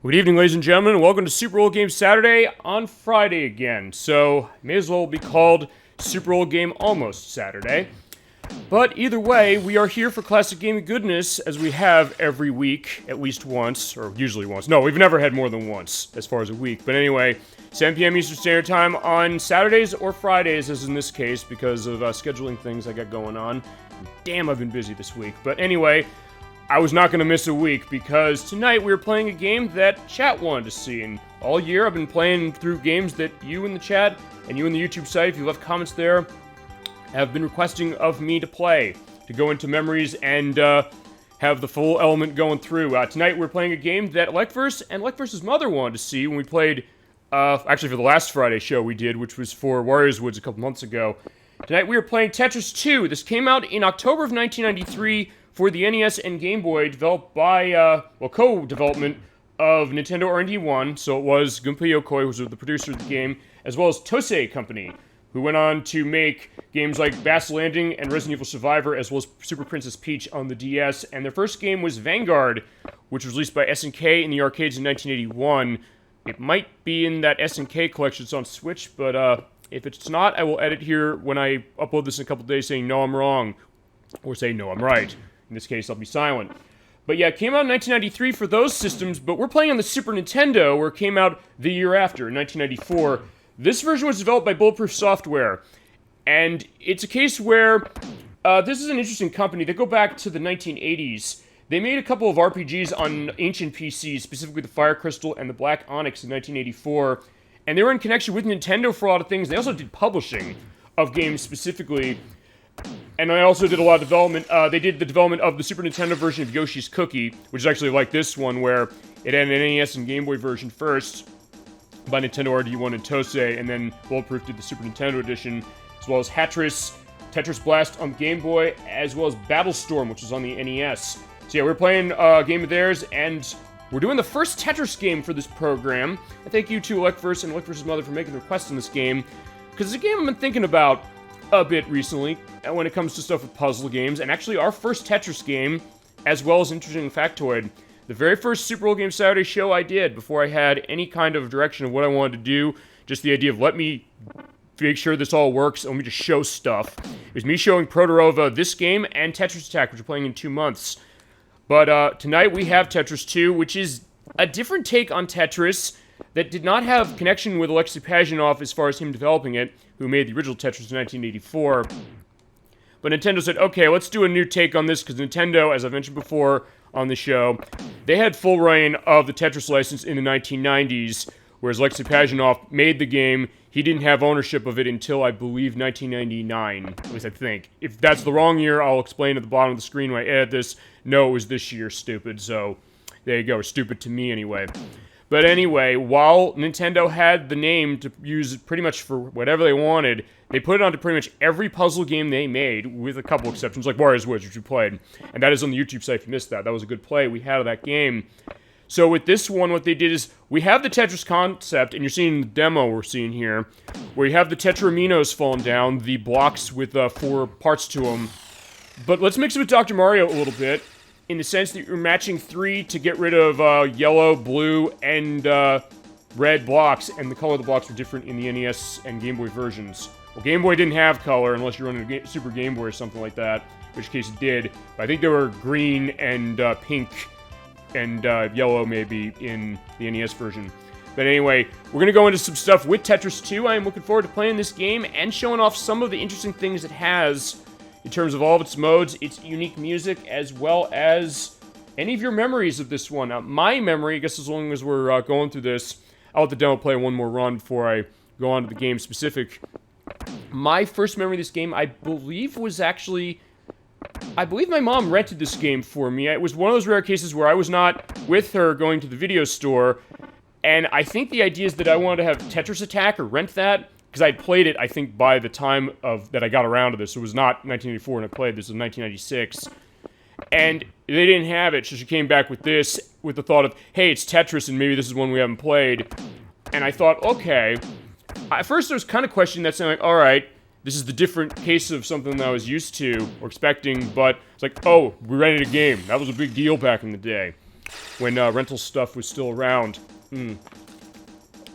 Good evening, ladies and gentlemen, and welcome to Super Old Game Saturday on Friday again. So, it may as well be called Super Old Game Almost Saturday. But either way, we are here for classic gaming goodness, as we have every week, at least once, or usually once. No, we've never had more than once, as far as a week. But anyway, 7 p.m. Eastern Standard Time on Saturdays or Fridays, as in this case, because of scheduling things I got going on. Damn, I've been busy this week. But anyway, I was not going to miss a week, because tonight we were playing a game that chat wanted to see, and all year I've been playing through games that you in the chat, and you in the YouTube site, if you left comments there, have been requesting of me to play, to go into memories and have the full element going through. Tonight we're playing a game that ElecVerse and ElecVerse's mother wanted to see when we played, actually for the last Friday show we did, which was for Warriors Woods a couple months ago. Tonight we are playing Tetris 2. This came out in October of 1993, for the NES and Game Boy, developed by, co-development of Nintendo R&D 1, so it was Gunpei Yokoi, who was the producer of the game, as well as Tosei Company, who went on to make games like Bass Landing and Resident Evil Survivor, as well as Super Princess Peach on the DS, and their first game was Vanguard, which was released by SNK in the arcades in 1981. It might be in that SNK collection, it's on Switch, but if it's not, I will edit here when I upload this in a couple days saying, no, I'm wrong, or say, no, I'm right. In this case, I'll be silent. But yeah, it came out in 1993 for those systems, but we're playing on the Super Nintendo, where it came out the year after, in 1994. This version was developed by Bulletproof Software, and it's a case where this is an interesting company. They go back to the 1980s. They made a couple of RPGs on ancient PCs, specifically the Fire Crystal and the Black Onyx in 1984, and they were in connection with Nintendo for a lot of things. They also did publishing of games specifically. And I also did a lot of development. They did the development of the Super Nintendo version of Yoshi's Cookie, which is actually like this one, where it had an NES and Game Boy version first by Nintendo RD1 and Tosei, and then Bulletproof did the Super Nintendo edition, as well as Tetris Blast on Game Boy, as well as Battlestorm, which was on the NES. So yeah, we're playing a game of theirs, and we're doing the first Tetris game for this program. And thank you to ElecVerse and ElecVerse's mother for making the request in this game, because it's a game I've been thinking about a bit recently when it comes to stuff with puzzle games, and actually our first Tetris game, as well as interesting factoid. The very first Super Old Game Saturday show I did, before I had any kind of direction of what I wanted to do, just the idea of let me make sure this all works, let me just show stuff. It was me showing Protorova this game and Tetris Attack, which we're playing in 2 months. But tonight we have Tetris 2, which is a different take on Tetris that did not have connection with Alexei Pajitnov as far as him developing it, who made the original Tetris in 1984. But Nintendo said, okay, let's do a new take on this, because Nintendo, as I've mentioned before on the show, they had full reign of the Tetris license in the 1990s, whereas Alexei Pajitnov made the game. He didn't have ownership of it until, I believe, 1999, at least I think. If that's the wrong year, I'll explain at the bottom of the screen when I edit this. No, it was this year, stupid, so there you go, stupid to me anyway. But anyway, while Nintendo had the name to use pretty much for whatever they wanted, they put it onto pretty much every puzzle game they made, with a couple exceptions, like Warriors Woods, which we played. And that is on the YouTube site if you missed that. That was a good play we had of that game. So with this one, what they did is, we have the Tetris concept, and you're seeing the demo we're seeing here, where you have the Tetraminos falling down, the blocks with 4 parts to them. But let's mix it with Dr. Mario a little bit, in the sense that you're matching 3 to get rid of yellow, blue, and red blocks, and the color of the blocks were different in the NES and Game Boy versions. Well, Game Boy didn't have color unless you're running a Super Game Boy or something like that, in which case it did. But I think there were green and pink and yellow maybe in the NES version. But anyway, we're going to go into some stuff with Tetris 2. I am looking forward to playing this game and showing off some of the interesting things it has in terms of all of its modes, its unique music, as well as any of your memories of this one. Now, my memory, I guess as long as we're going through this, I'll let the demo play one more run before I go on to the game specific. My first memory of this game, I believe, was actually... I believe my mom rented this game for me. It was one of those rare cases where I was not with her going to the video store, and I think the idea is that I wanted to have Tetris Attack or rent that, because I played it, I think, by the time that I got around to this. It was not 1984 when I played this, it was 1996. And they didn't have it, so she came back with this, with the thought of, hey, it's Tetris, and maybe this is one we haven't played. And I thought, okay. At first, there was kind of questioning that, saying, like, alright, this is the different case of something that I was used to, or expecting, but it's like, oh, we rented a game. That was a big deal back in the day. when rental stuff was still around.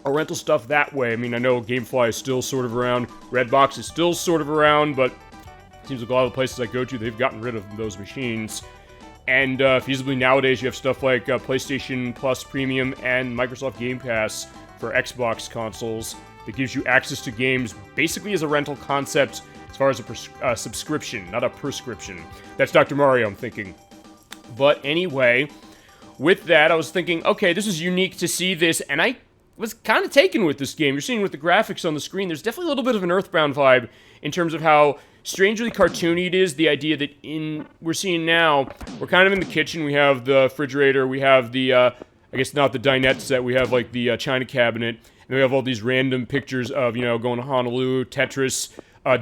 Or rental stuff that way. I mean, I know GameFly is still sort of around, Redbox is still sort of around, but it seems like a lot of the places I go to, they've gotten rid of those machines. And feasibly nowadays, you have stuff like PlayStation Plus Premium and Microsoft Game Pass for Xbox consoles that gives you access to games basically as a rental concept as far as a subscription, not a prescription. That's Dr. Mario, I'm thinking. But anyway, with that, I was thinking, okay, this is unique to see this, and I was kind of taken with this game. You're seeing with the graphics on the screen, there's definitely a little bit of an Earthbound vibe in terms of how strangely cartoony it is. The idea that we're seeing now, we're kind of in the kitchen. We have the refrigerator. We have the, I guess not the dinette set. We have like the china cabinet. And we have all these random pictures of, going to Honolulu, Tetris,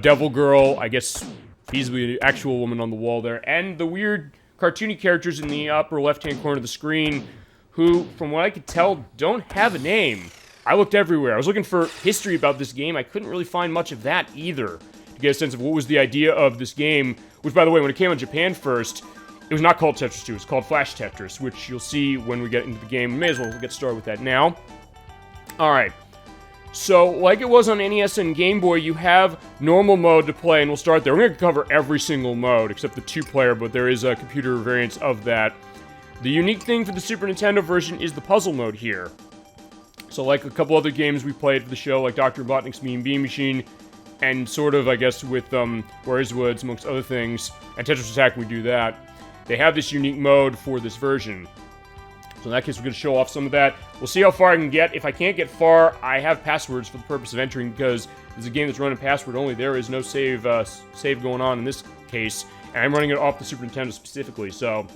Devil Girl, I guess feasibly an actual woman on the wall there, and the weird cartoony characters in the upper left-hand corner of the screen who, from what I could tell, don't have a name. I looked everywhere. I was looking for history about this game. I couldn't really find much of that either to get a sense of what was the idea of this game, which, by the way, when it came on Japan first, it was not called Tetris 2. It was called Flash Tetris, which you'll see when we get into the game. We may as well get started with that now. Alright. So, like it was on NES and Game Boy, you have normal mode to play, and we'll start there. We're going to cover every single mode, except the two-player, but there is a computer variance of that. The unique thing for the Super Nintendo version is the puzzle mode here. So like a couple other games we played for the show, like Dr. Robotnik's Mean Bean Machine, and sort of, I guess, with Where Is Woods, amongst other things, and Tetris Attack, we do that. They have this unique mode for this version. So in that case, we're going to show off some of that. We'll see how far I can get. If I can't get far, I have passwords for the purpose of entering, because it's a game that's running password only. There is no save going on in this case, and I'm running it off the Super Nintendo specifically, so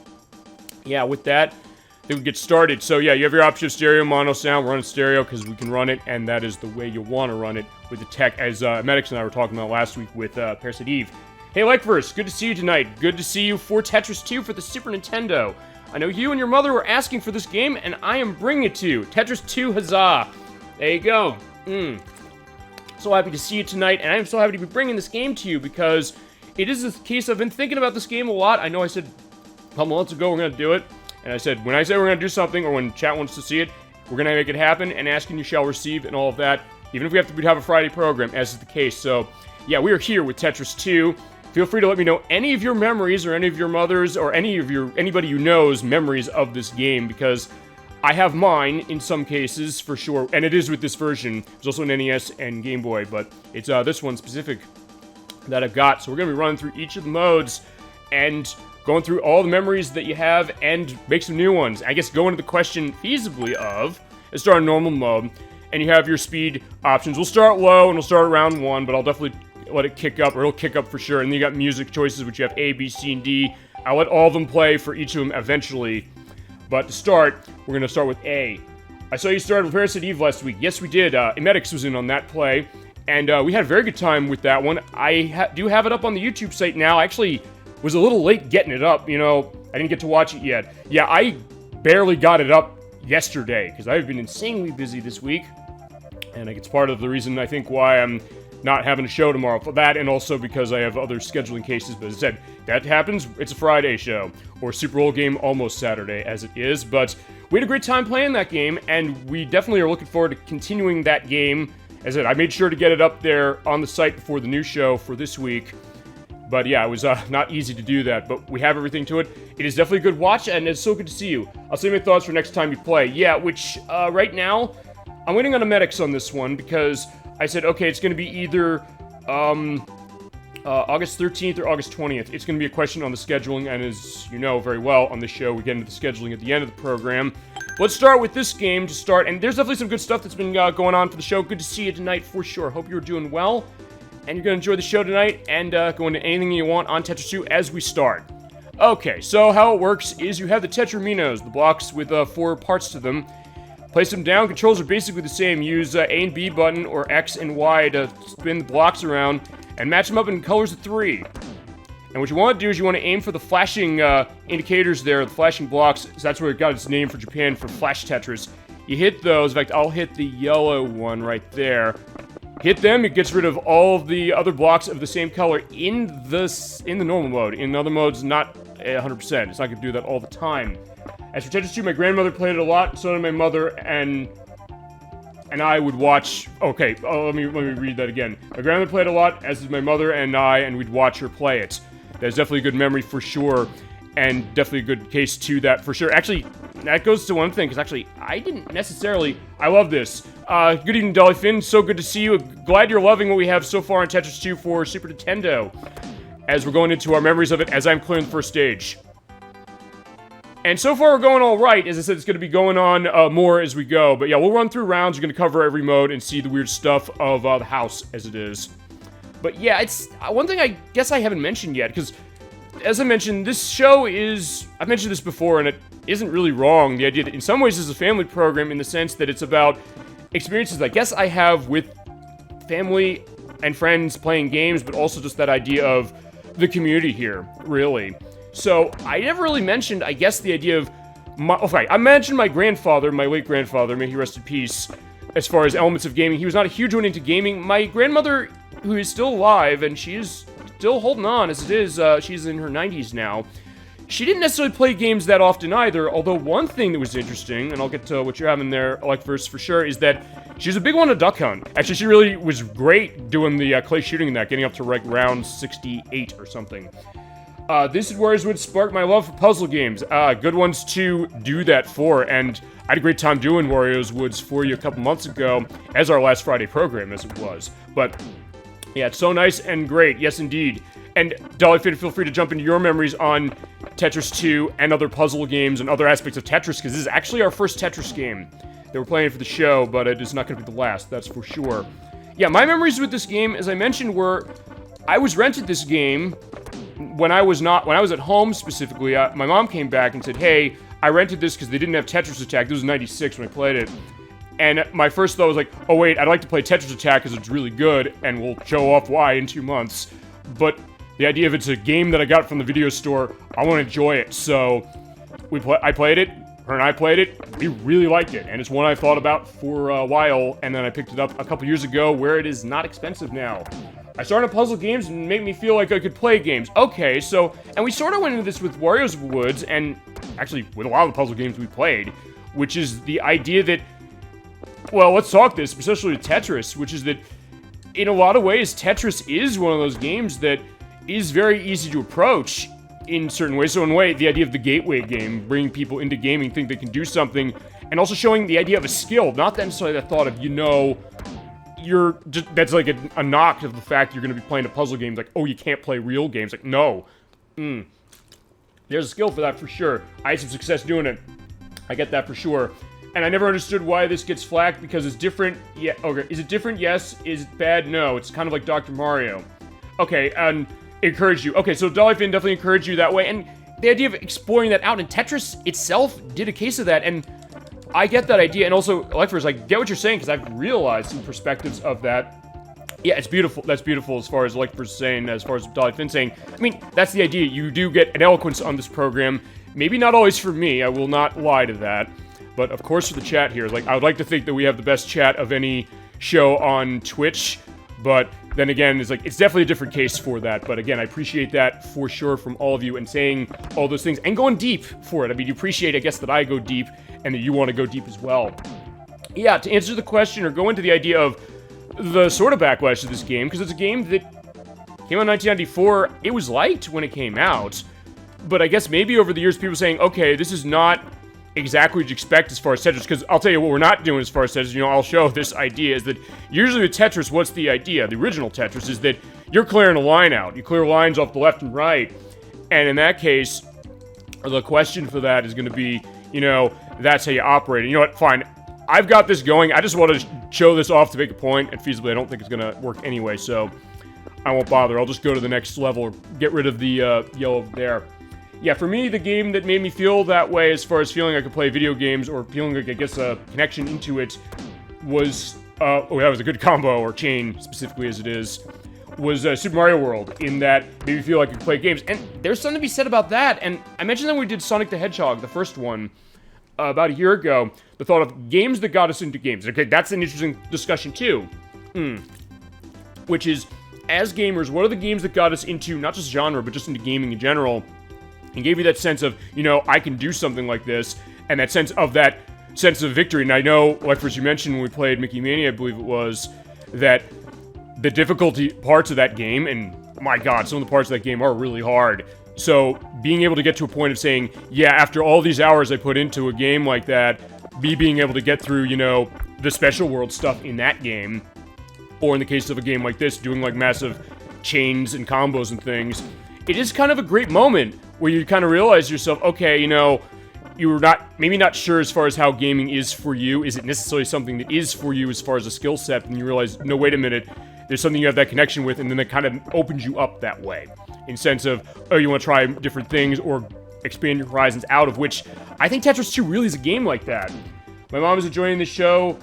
yeah, with that, I think we get started. So yeah, you have your option of stereo, mono sound. We're running stereo because we can run it, and that is the way you want to run it with the tech, as Medics and I were talking about last week with Parasite Eve. Hey, ElecVerse, good to see you tonight. Good to see you for Tetris 2 for the Super Nintendo. I know you and your mother were asking for this game, and I am bringing it to you. Tetris 2, huzzah. There you go. So happy to see you tonight, and I'm so happy to be bringing this game to you, because it is a case I've been thinking about this game a lot. I know I said a couple months ago we're going to do it, and I said when I say we're going to do something, or when chat wants to see it, we're going to make it happen, and asking you shall receive, and all of that, even if we have to have a Friday program, as is the case. So yeah, we are here with Tetris 2. Feel free to let me know any of your memories, or any of your mother's, or anybody you know's memories of this game, because I have mine in some cases for sure, and it is with this version. There's also an NES and Game Boy, but it's this one specific that I've got. So we're going to be running through each of the modes and going through all the memories that you have and make some new ones. I guess go into the question feasibly of, let's start in normal mode, and you have your speed options. We'll start low and we'll start around 1, but I'll definitely let it kick up, or it'll kick up for sure. And then you got music choices, which you have A, B, C, and D. I'll let all of them play for each of them eventually. But to start, we're going to start with A. I saw you started with Parasite Eve last week. Yes, we did. Emetics was in on that play, and we had a very good time with that one. I do have it up on the YouTube site now. I actually was a little late getting it up, I didn't get to watch it yet. Yeah, I barely got it up yesterday, because I've been insanely busy this week, and it's part of the reason, I think, why I'm not having a show tomorrow for that, and also because I have other scheduling cases. But as I said, that happens, it's a Friday show, or Super Old Game Almost Saturday, as it is. But we had a great time playing that game, and we definitely are looking forward to continuing that game. As I said, I made sure to get it up there on the site before the new show for this week. But yeah, it was not easy to do that, but we have everything to it. It is definitely a good watch, and it's so good to see you. I'll save my thoughts for next time you play. Yeah, which, right now, I'm waiting on Emetics on this one, because I said, okay, it's going to be either August 13th or August 20th. It's going to be a question on the scheduling, and as you know very well, on this show, we get into the scheduling at the end of the program. Let's start with this game to start, and there's definitely some good stuff that's been going on for the show. Good to see you tonight, for sure. Hope you're doing well, and you're going to enjoy the show tonight, and go into anything you want on Tetris 2 as we start. Okay, so how it works is you have the Tetraminos, the blocks with 4 parts to them. Place them down. Controls are basically the same. Use A and B button, or X and Y, to spin the blocks around and match them up in colors of 3. And what you want to do is you want to aim for the flashing indicators there, the flashing blocks. So that's where it got its name for Japan, for Flash Tetris. You hit those. In fact, I'll hit the yellow one right there. Hit them. It gets rid of all of the other blocks of the same color in the normal mode. In other modes, not 100%. It's not going to do that all the time. As for Tetris 2, my grandmother played it a lot, so did my mother, and I would watch... Okay, let me read that again. My grandmother played a lot, as did my mother and I, and we'd watch her play it. That's definitely a good memory for sure, and definitely a good case to that for sure. Actually, that goes to one thing, because actually, I didn't necessarily... I love this. Good evening, DollyFinn. So good to see you. Glad you're loving what we have so far in Tetris 2 for Super Nintendo, as we're going into our memories of it as I'm clearing the first stage. And so far, we're going all right. As I said, it's going to be going on more as we go. But yeah, we'll run through rounds. We're going to cover every mode and see the weird stuff of the house as it is. But yeah, it's one thing I guess I haven't mentioned yet, because as I mentioned, this show is... I've mentioned this before, and it isn't really wrong. The idea that in some ways it's a family program in the sense that it's about experiences I guess I have with family and friends playing games, but also just that idea of the community here, really. So, I never really mentioned, I guess, the idea of... I mentioned my grandfather, my late grandfather, may he rest in peace, as far as elements of gaming. He was not a huge one into gaming. My grandmother, who is still alive, and she is still holding on as it is, she's in her 90s now. She didn't necessarily play games that often either, although one thing that was interesting, and I'll get to what you're having there, ElecVerse, for sure, is that she was a big one to duck hunt. Actually, she really was great doing the clay shooting in that, getting up to, like, round 68 or something. This is where it would spark my love for puzzle games. Good ones to do that for, and I had a great time doing Wario's Woods for you a couple months ago, as our last Friday program, as it was. But, yeah, it's so nice and great, yes indeed. And, DollyFinn, feel free to jump into your memories on Tetris 2 and other puzzle games and other aspects of Tetris, because this is actually our first Tetris game that we're playing for the show, but it is not going to be the last, that's for sure. Yeah, my memories with this game, as I mentioned, were... I was rented this game... When I was at home specifically, my mom came back and said, hey, I rented this because they didn't have Tetris Attack. This was 96 when I played it. And my first thought was like, oh wait, I'd like to play Tetris Attack because it's really good, and we'll show off why in 2 months. But the idea of it's a game that I got from the video store, I want to enjoy it. So I played it, her and I played it, we really liked it. And it's one I've thought about for a while, and then I picked it up a couple years ago where it is not expensive now. I started puzzle games and made me feel like I could play games. Okay, so... And we sort of went into this with Wario's Woods, and actually with a lot of the puzzle games we played, which is the idea that... Well, let's talk this, especially with Tetris, which is that in a lot of ways, Tetris is one of those games that is very easy to approach in certain ways. So in a way, the idea of the gateway game, bringing people into gaming, think they can do something, and also showing the idea of a skill, not necessarily the thought of, you know... that's like a knock of the fact you're going to be playing a puzzle game. Like, oh, you can't play real games. Like, no. There's a skill for that for sure. I had some success doing it. I get that for sure. And I never understood why this gets flack, because it's different. Yeah, okay. Is it different? Yes. Is it bad? No. It's kind of like Dr. Mario. Okay, and encourage you. Okay, so DollyFinn definitely encouraged you that way. And the idea of exploring that out, and Tetris itself did a case of that, and I get that idea, and also, ElecVerse, I get what you're saying, because I've realized some perspectives of that. Yeah, it's beautiful. That's beautiful as far as ElecVerse is saying, as far as DollyFinn saying. I mean, that's the idea. You do get an eloquence on this program. Maybe not always for me. I will not lie to that. But, of course, for the chat here. Like, I would like to think that we have the best chat of any show on Twitch. But then again, it's definitely a different case for that. But again, I appreciate that for sure from all of you, and saying all those things and going deep for it. I mean, you appreciate, I guess, that I go deep, and that you want to go deep as well. Yeah, to answer the question, or go into the idea of the sort of backlash to this game, because it's a game that came out in 1994. It was liked when it came out, but I guess maybe over the years people saying, okay, this is not exactly what you expect as far as Tetris, because I'll tell you what we're not doing as far as Tetris, I'll show this idea, is that usually with Tetris, what's the idea? The original Tetris is that you're clearing a line out. You clear lines off the left and right, and in that case, the question for that is going to be, that's how you operate. And you know what? Fine. I've got this going. I just want to show this off to make a point, and feasibly I don't think it's going to work anyway, so I won't bother. I'll just go to the next level, or get rid of the yellow there. Yeah, for me, the game that made me feel that way, as far as feeling I could play video games, or feeling like I guess a connection into it, was, that was a good combo, or chain, specifically as it is, was Super Mario World, in that made me feel like I could play games. And there's something to be said about that, and I mentioned that when we did Sonic the Hedgehog, the first one, about a year ago, the thought of games that got us into games. Okay, that's an interesting discussion too. Which is, as gamers, what are the games that got us into, not just genre, but just into gaming in general? and gave you that sense of, I can do something like this, and that sense of victory. And I know, like as you mentioned when we played Mickey Mania, I believe it was, that the difficulty parts of that game, and my god, some of the parts of that game are really hard. So being able to get to a point of saying, yeah, after all these hours I put into a game like that, being able to get through, the special world stuff in that game, or in the case of a game like this, doing like massive chains and combos and things, it is kind of a great moment where you kind of realize yourself, okay, you're maybe not sure as far as how gaming is for you. Is it necessarily something that is for you as far as a skill set? And you realize, no, wait a minute, there's something you have that connection with, and then it kind of opens you up that way. In sense of, oh, you want to try different things, or expand your horizons out of which, I think Tetris 2 really is a game like that. My mom is enjoying the show,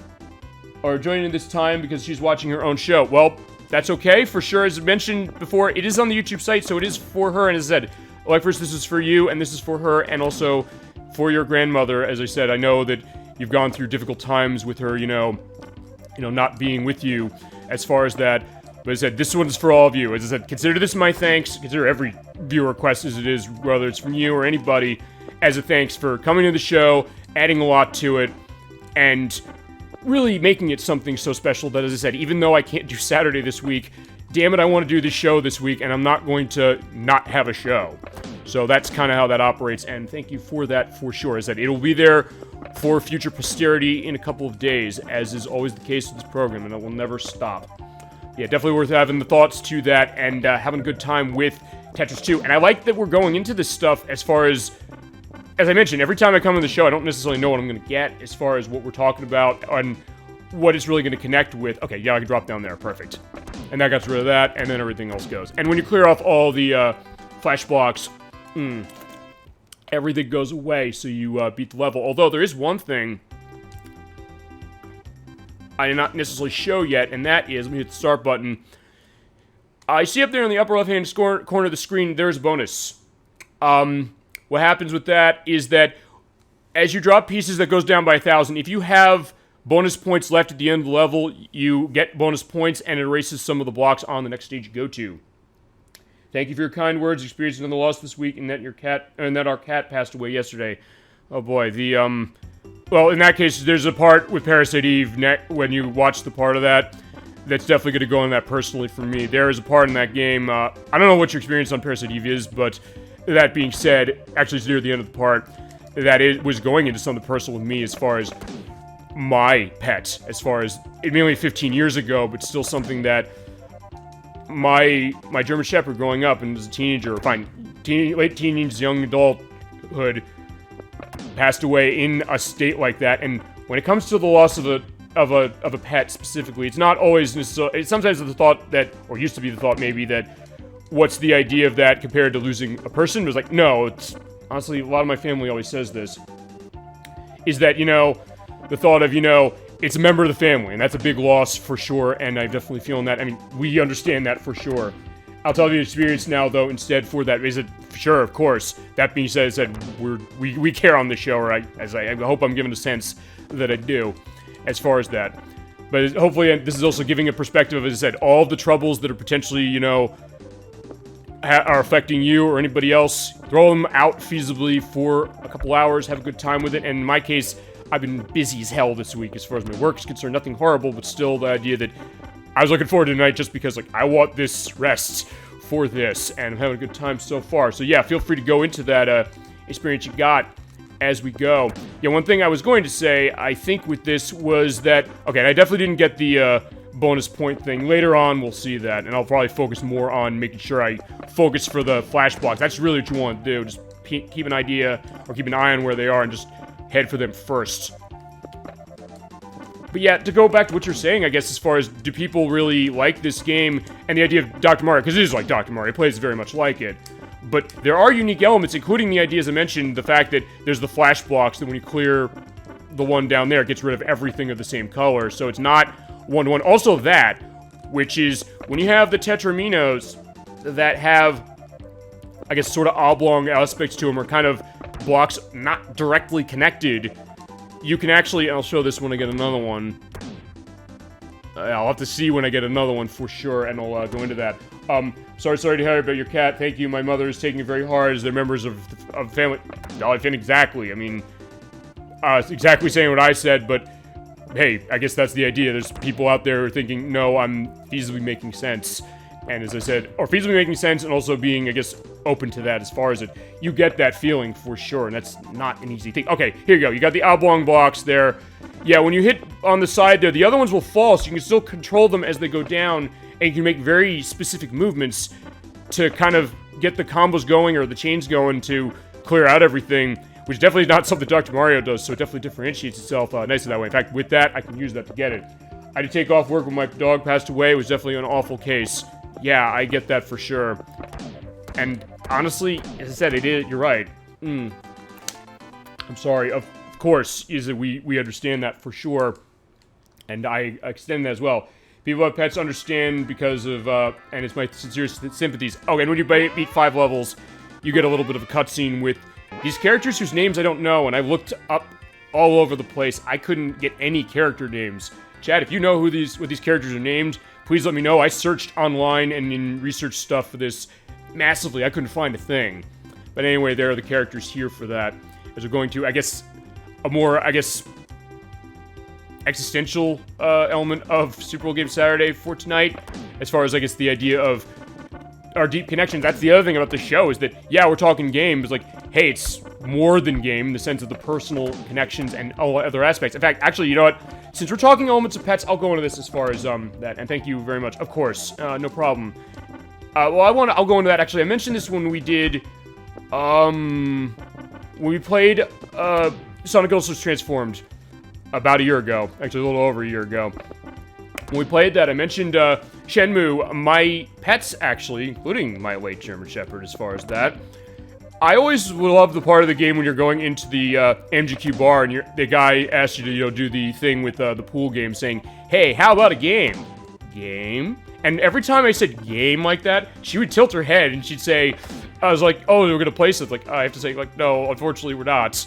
or joining this time because she's watching her own show. Well, that's okay, for sure. As I mentioned before, it is on the YouTube site, so it is for her, and as I said, ElecVerse, this is for you, and this is for her, and also for your grandmother. As I said, I know that you've gone through difficult times with her, not being with you as far as that. But as I said, this one's for all of you. As I said, consider this my thanks. Consider every viewer request as it is, whether it's from you or anybody, as a thanks for coming to the show, adding a lot to it, and really making it something so special that, as I said, even though I can't do Saturday this week, damn it, I want to do the show this week, and I'm not going to not have a show. So that's kind of how that operates, and thank you for that for sure. As I said, it'll be there for future posterity in a couple of days, as is always the case with this program, and it will never stop. Yeah, definitely worth having the thoughts to that, and having a good time with Tetris 2. And I like that we're going into this stuff as far as I mentioned, every time I come to the show, I don't necessarily know what I'm going to get as far as what we're talking about and what it's really going to connect with. Okay, yeah, I can drop down there. Perfect. And that got rid of that, and then everything else goes. And when you clear off all the flash blocks, everything goes away, so you beat the level. Although, there is one thing I did not necessarily show yet, and that is, let me hit the start button. I see up there in the upper left-hand corner of the screen, there's a bonus. What happens with that is that as you drop pieces, that goes down by 1,000. If you have bonus points left at the end of the level, you get bonus points, and it erases some of the blocks on the next stage you go to. Thank you for your kind words, experiencing another loss this week, and that our cat passed away yesterday. Oh boy, well, in that case, there's a part with Parasite Eve, when you watch the part of that, that's definitely going to go on that personally for me. There is a part in that game, I don't know what your experience on Parasite Eve is, but that being said, actually it's near the end of the part, that it was going into something personal with me as far as my pet, as far as, it may only 15 years ago, but still something that my German Shepherd growing up and as a teenager, late teenage, young adulthood, passed away in a state like that. And when it comes to the loss of a pet specifically, it's not always necessarily, sometimes the thought that, or used to be the thought maybe, that what's the idea of that compared to losing a person? It was like, no, it's honestly, a lot of my family always says this, is that, the thought of, it's a member of the family, and that's a big loss for sure, and I'm definitely feeling that. I mean, we understand that for sure. I'll tell you the experience now, though, instead for that. Is it, sure, of course. That being said, we care on this show, or I hope I'm giving a sense that I do, as far as that. But hopefully, this is also giving a perspective of, as I said, all of the troubles that are potentially, are affecting you or anybody else. Throw them out feasibly for a couple hours, have a good time with it, and in my case, I've been busy as hell this week as far as my work is concerned. Nothing horrible, but still the idea that I was looking forward to tonight just because, I want this rest for this, and I'm having a good time so far. So yeah, feel free to go into that experience you got as we go. Yeah, one thing I was going to say, I think with this was that, okay, I definitely didn't get the bonus point thing. Later on, we'll see that, and I'll probably focus more on making sure I focus for the flash blocks. That's really what you want to do. Just keep an idea, or keep an eye on where they are, and just head for them first. But yeah, to go back to what you're saying, I guess, as far as do people really like this game, and the idea of Dr. Mario, because it is like Dr. Mario, it plays very much like it. But there are unique elements, including the idea, as I mentioned, the fact that there's the flash blocks, that when you clear the one down there, it gets rid of everything of the same color, so it's not one-to-one. Also that, which is, when you have the Tetraminos that have, I guess, sort of oblong aspects to them, or kind of blocks not directly connected, you can actually, and I'll show this when I get another one. I'll have to see when I get another one for sure, and I'll go into that. Sorry to hear about your cat. Thank you. My mother is taking it very hard as they're members of family. DollyFinn, exactly. I mean, exactly saying what I said, but hey, I guess that's the idea. There's people out there who are thinking, no, I'm feasibly making sense. And as I said, or feasibly making sense and also being, I guess, open to that as far as it. You get that feeling for sure, and that's not an easy thing. Okay, here you go. You got the oblong blocks there. Yeah, when you hit on the side there, the other ones will fall, so you can still control them as they go down, and you can make very specific movements to kind of get the combos going or the chains going to clear out everything, which definitely is not something Dr. Mario does, so it definitely differentiates itself nicely that way. In fact, with that, I can use that to get it. I had to take off work when my dog passed away. It was definitely an awful case. Yeah, I get that for sure. And honestly, as I said, you're right. I'm sorry. Of course, we understand that for sure. And I extend that as well. People who have pets understand because of, and it's my sincerest sympathies. Oh, and when you beat 5 levels, you get a little bit of a cutscene with these characters whose names I don't know, and I looked up all over the place. I couldn't get any character names. Chad, if you know what these characters are named, please let me know. I searched online and in research stuff for this massively. I couldn't find a thing. But anyway, there are the characters here for that. As we're going to, I guess, a more, existential element of Super Old Game Saturday for tonight. As far as, I guess, the idea of our deep connections. That's the other thing about the show is that, yeah, we're talking game, but like, hey, it's more than game in the sense of the personal connections and all other aspects. In fact, actually, you know what? Since we're talking elements of pets, I'll go into this as far as that. And thank you very much. Of course, no problem. Well, I'll go into that. Actually, I mentioned this when we did, when we played Sonic All-Stars Transformed about a year ago. Actually, a little over a year ago. When we played that, I mentioned Shenmue. My pets, actually, including my late German Shepherd, as far as that. I always love the part of the game when you're going into the MGQ bar and the guy asks you to, do the thing with the pool game, saying, "Hey, how about a game?" Game? And every time I said game like that, she would tilt her head and she'd say, I was like, "Oh, we're gonna play something." Like, I have to say, like, no, unfortunately, we're not.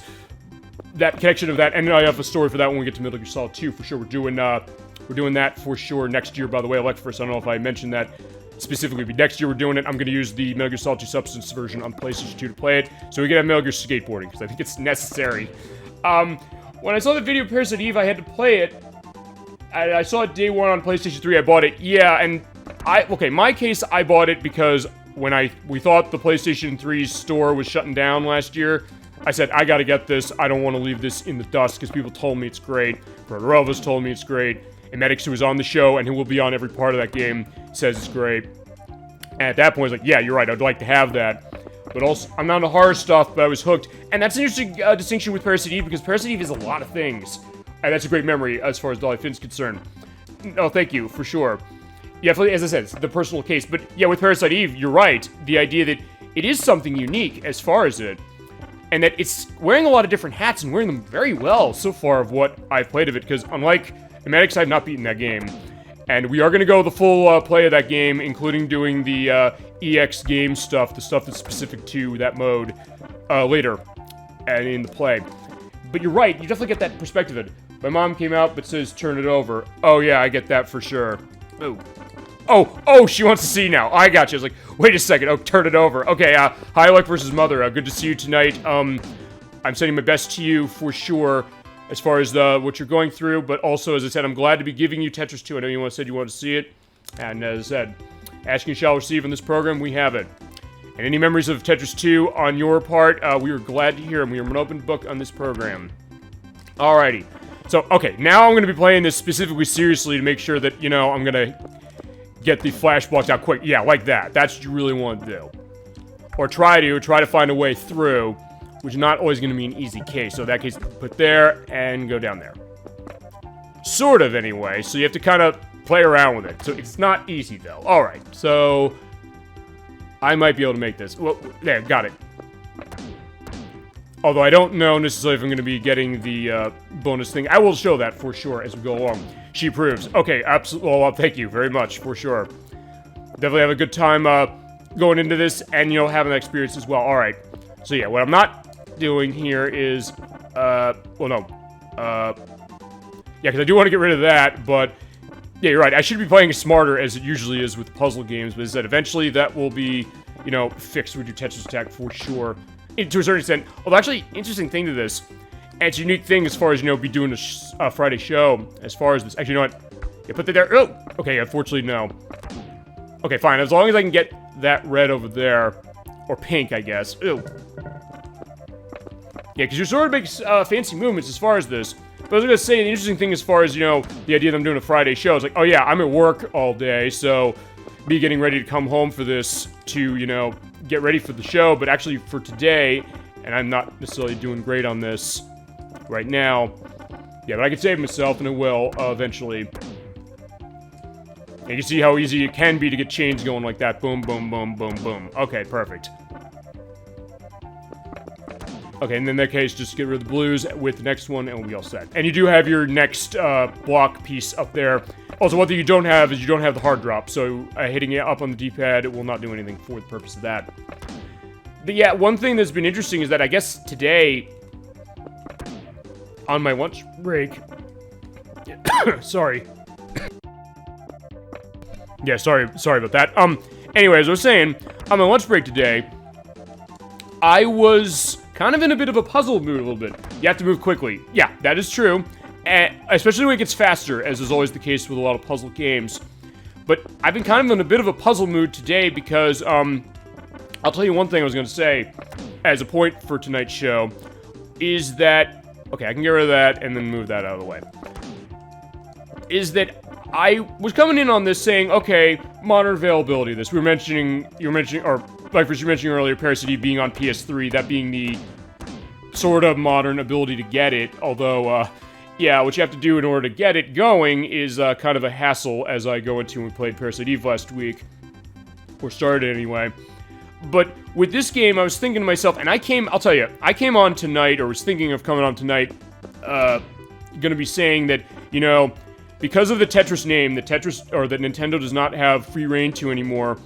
That connection of that, and I have a story for that when we get to Metal Gear Solid 2 for sure. We're doing that for sure next year. By the way, ElecVerse, I don't know if I mentioned that specifically, but next year we're doing it. I'm going to use the Metal Gear Solid 2 Substance version on PlayStation 2 to play it, so we can have Metal Gear skateboarding, because I think it's necessary. When I saw the video of Parasite Eve, I had to play it. I saw it day one on PlayStation 3, I bought it. Yeah, and my case, I bought it because when we thought the PlayStation 3's store was shutting down last year, I said, I gotta get this. I don't want to leave this in the dust, because people told me it's great. Brothers told me it's great. And Medics, who was on the show and who will be on every part of that game, says it's great. And at that point, I was like, yeah, you're right, I'd like to have that. But also, I'm not into horror stuff, but I was hooked. And that's an interesting distinction with Parasite Eve, because Parasite Eve is a lot of things. And that's a great memory as far as DollyFinn's concerned. No, thank you, for sure. Yeah, as I said, it's the personal case. But yeah, with Parasite Eve, you're right. The idea that it is something unique as far as it. And that it's wearing a lot of different hats and wearing them very well so far of what I've played of it. Because unlike Medics, I've not beaten that game. And we are going to go the full play of that game, including doing the EX game stuff, the stuff that's specific to that mode, later and in the play. But you're right, you definitely get that perspective of it. My mom came out but says, turn it over. Oh yeah, I get that for sure. Oh, she wants to see now. I got you. I was like, wait a second. Oh, turn it over. Okay, hi, ElecVerse's mother. Good to see you tonight. I'm sending my best to you for sure as far as what you're going through, but also, as I said, I'm glad to be giving you Tetris 2. I know you said you wanted to see it, and as I said, asking shall receive in this program, we have it. And any memories of Tetris 2 on your part, we are glad to hear them. We are an open book on this program. Alrighty. So, okay, now I'm going to be playing this specifically seriously to make sure that, I'm going to get the flash blocks out quick. Yeah, like that. That's what you really want to do. Or try to find a way through, which is not always going to be an easy case. So in that case, put there and go down there. Sort of, anyway. So you have to kind of play around with it. So it's not easy, though. Alright, so I might be able to make this. Well, there, got it. Although I don't know necessarily if I'm going to be getting the bonus thing. I will show that for sure as we go along. She approves. Okay, absolutely. Well, thank you very much, for sure. Definitely have a good time going into this and, having that experience as well. Alright. So yeah, what I'm not doing here is, yeah, because I do want to get rid of that, but Yeah, you're right. I should be playing smarter, as it usually is with puzzle games, but is that eventually that will be, you know, fixed with your Tetris attack for sure. To a certain extent. Although, actually, interesting thing to this, and it's a unique thing as far as, you know, be doing a Friday show, as far as this. Actually, you know what? Yeah, put that there. Oh! Okay, unfortunately, no. Okay, fine. As long as I can get that red over there. Or pink, I guess. Ew. Yeah, because you sort of make fancy movements as far as this. But I was going to say, the interesting thing as far as, you know, the idea that I'm doing a Friday show is like, oh yeah, I'm at work all day, so me getting ready to come home for this to, you know, get ready for the show. But actually for today, and I'm not necessarily doing great on this right now. Yeah, but I can save myself, and I will eventually. You can see how easy it can be to get chains going like that. Boom, boom, boom, boom, boom. Okay, perfect. Okay, and in that case, just get rid of the blues with the next one, and we'll be all set. And you do have your next block piece up there. Also, one thing you don't have is you don't have the hard drop, so hitting it up on the D-pad will not do anything for the purpose of that. But yeah, one thing that's been interesting is that I guess today, on my lunch break... sorry. Yeah, sorry about that. Anyway, as I was saying, on my lunch break today, I was kind of in a bit of a puzzle mood a little bit. You have to move quickly. Yeah, that is true. Especially when it gets faster, as is always the case with a lot of puzzle games. But I've been kind of in a bit of a puzzle mood today because, I'll tell you one thing I was going to say as a point for tonight's show, is that, okay, I can get rid of that and then move that out of the way, is that I was coming in on this saying, okay, modern availability of this. You were mentioning, or ElecVerse, you mentioned earlier, Parasite Eve being on PS3, that being the sort of modern ability to get it, although, yeah, what you have to do in order to get it going is kind of a hassle, as I go into when we played Parasite Eve last week, or started anyway. But with this game, I was thinking to myself, and I'll tell you, I came on tonight, or was thinking of coming on tonight, gonna be saying that, you know, because of the Tetris name, that Nintendo does not have free reign to anymore,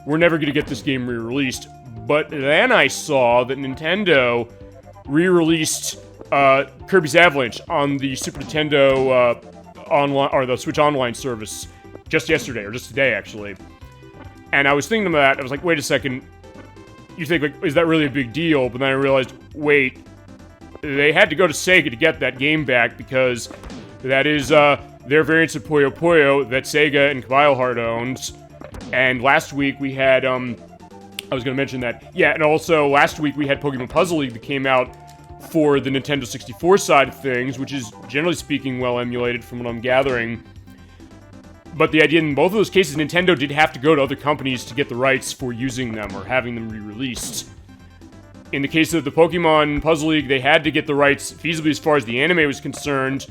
we're never gonna get this game re-released. But then I saw that Nintendo re-released Kirby's Avalanche on the Super Nintendo online, or the Switch Online service just yesterday, or just today, actually. And I was thinking of that, I was like, wait a second, you think, like, is that really a big deal? But then I realized, wait, they had to go to Sega to get that game back, because that is, their variants of Puyo Puyo that Sega and Kabileheart owns. And last week we had, I was gonna mention that, yeah, and also last week we had Pokemon Puzzle League that came out for the Nintendo 64 side of things, which is, generally speaking, well emulated from what I'm gathering. But the idea in both of those cases, Nintendo did have to go to other companies to get the rights for using them or having them re-released. In the case of the Pokemon Puzzle League, they had to get the rights feasibly as far as the anime was concerned,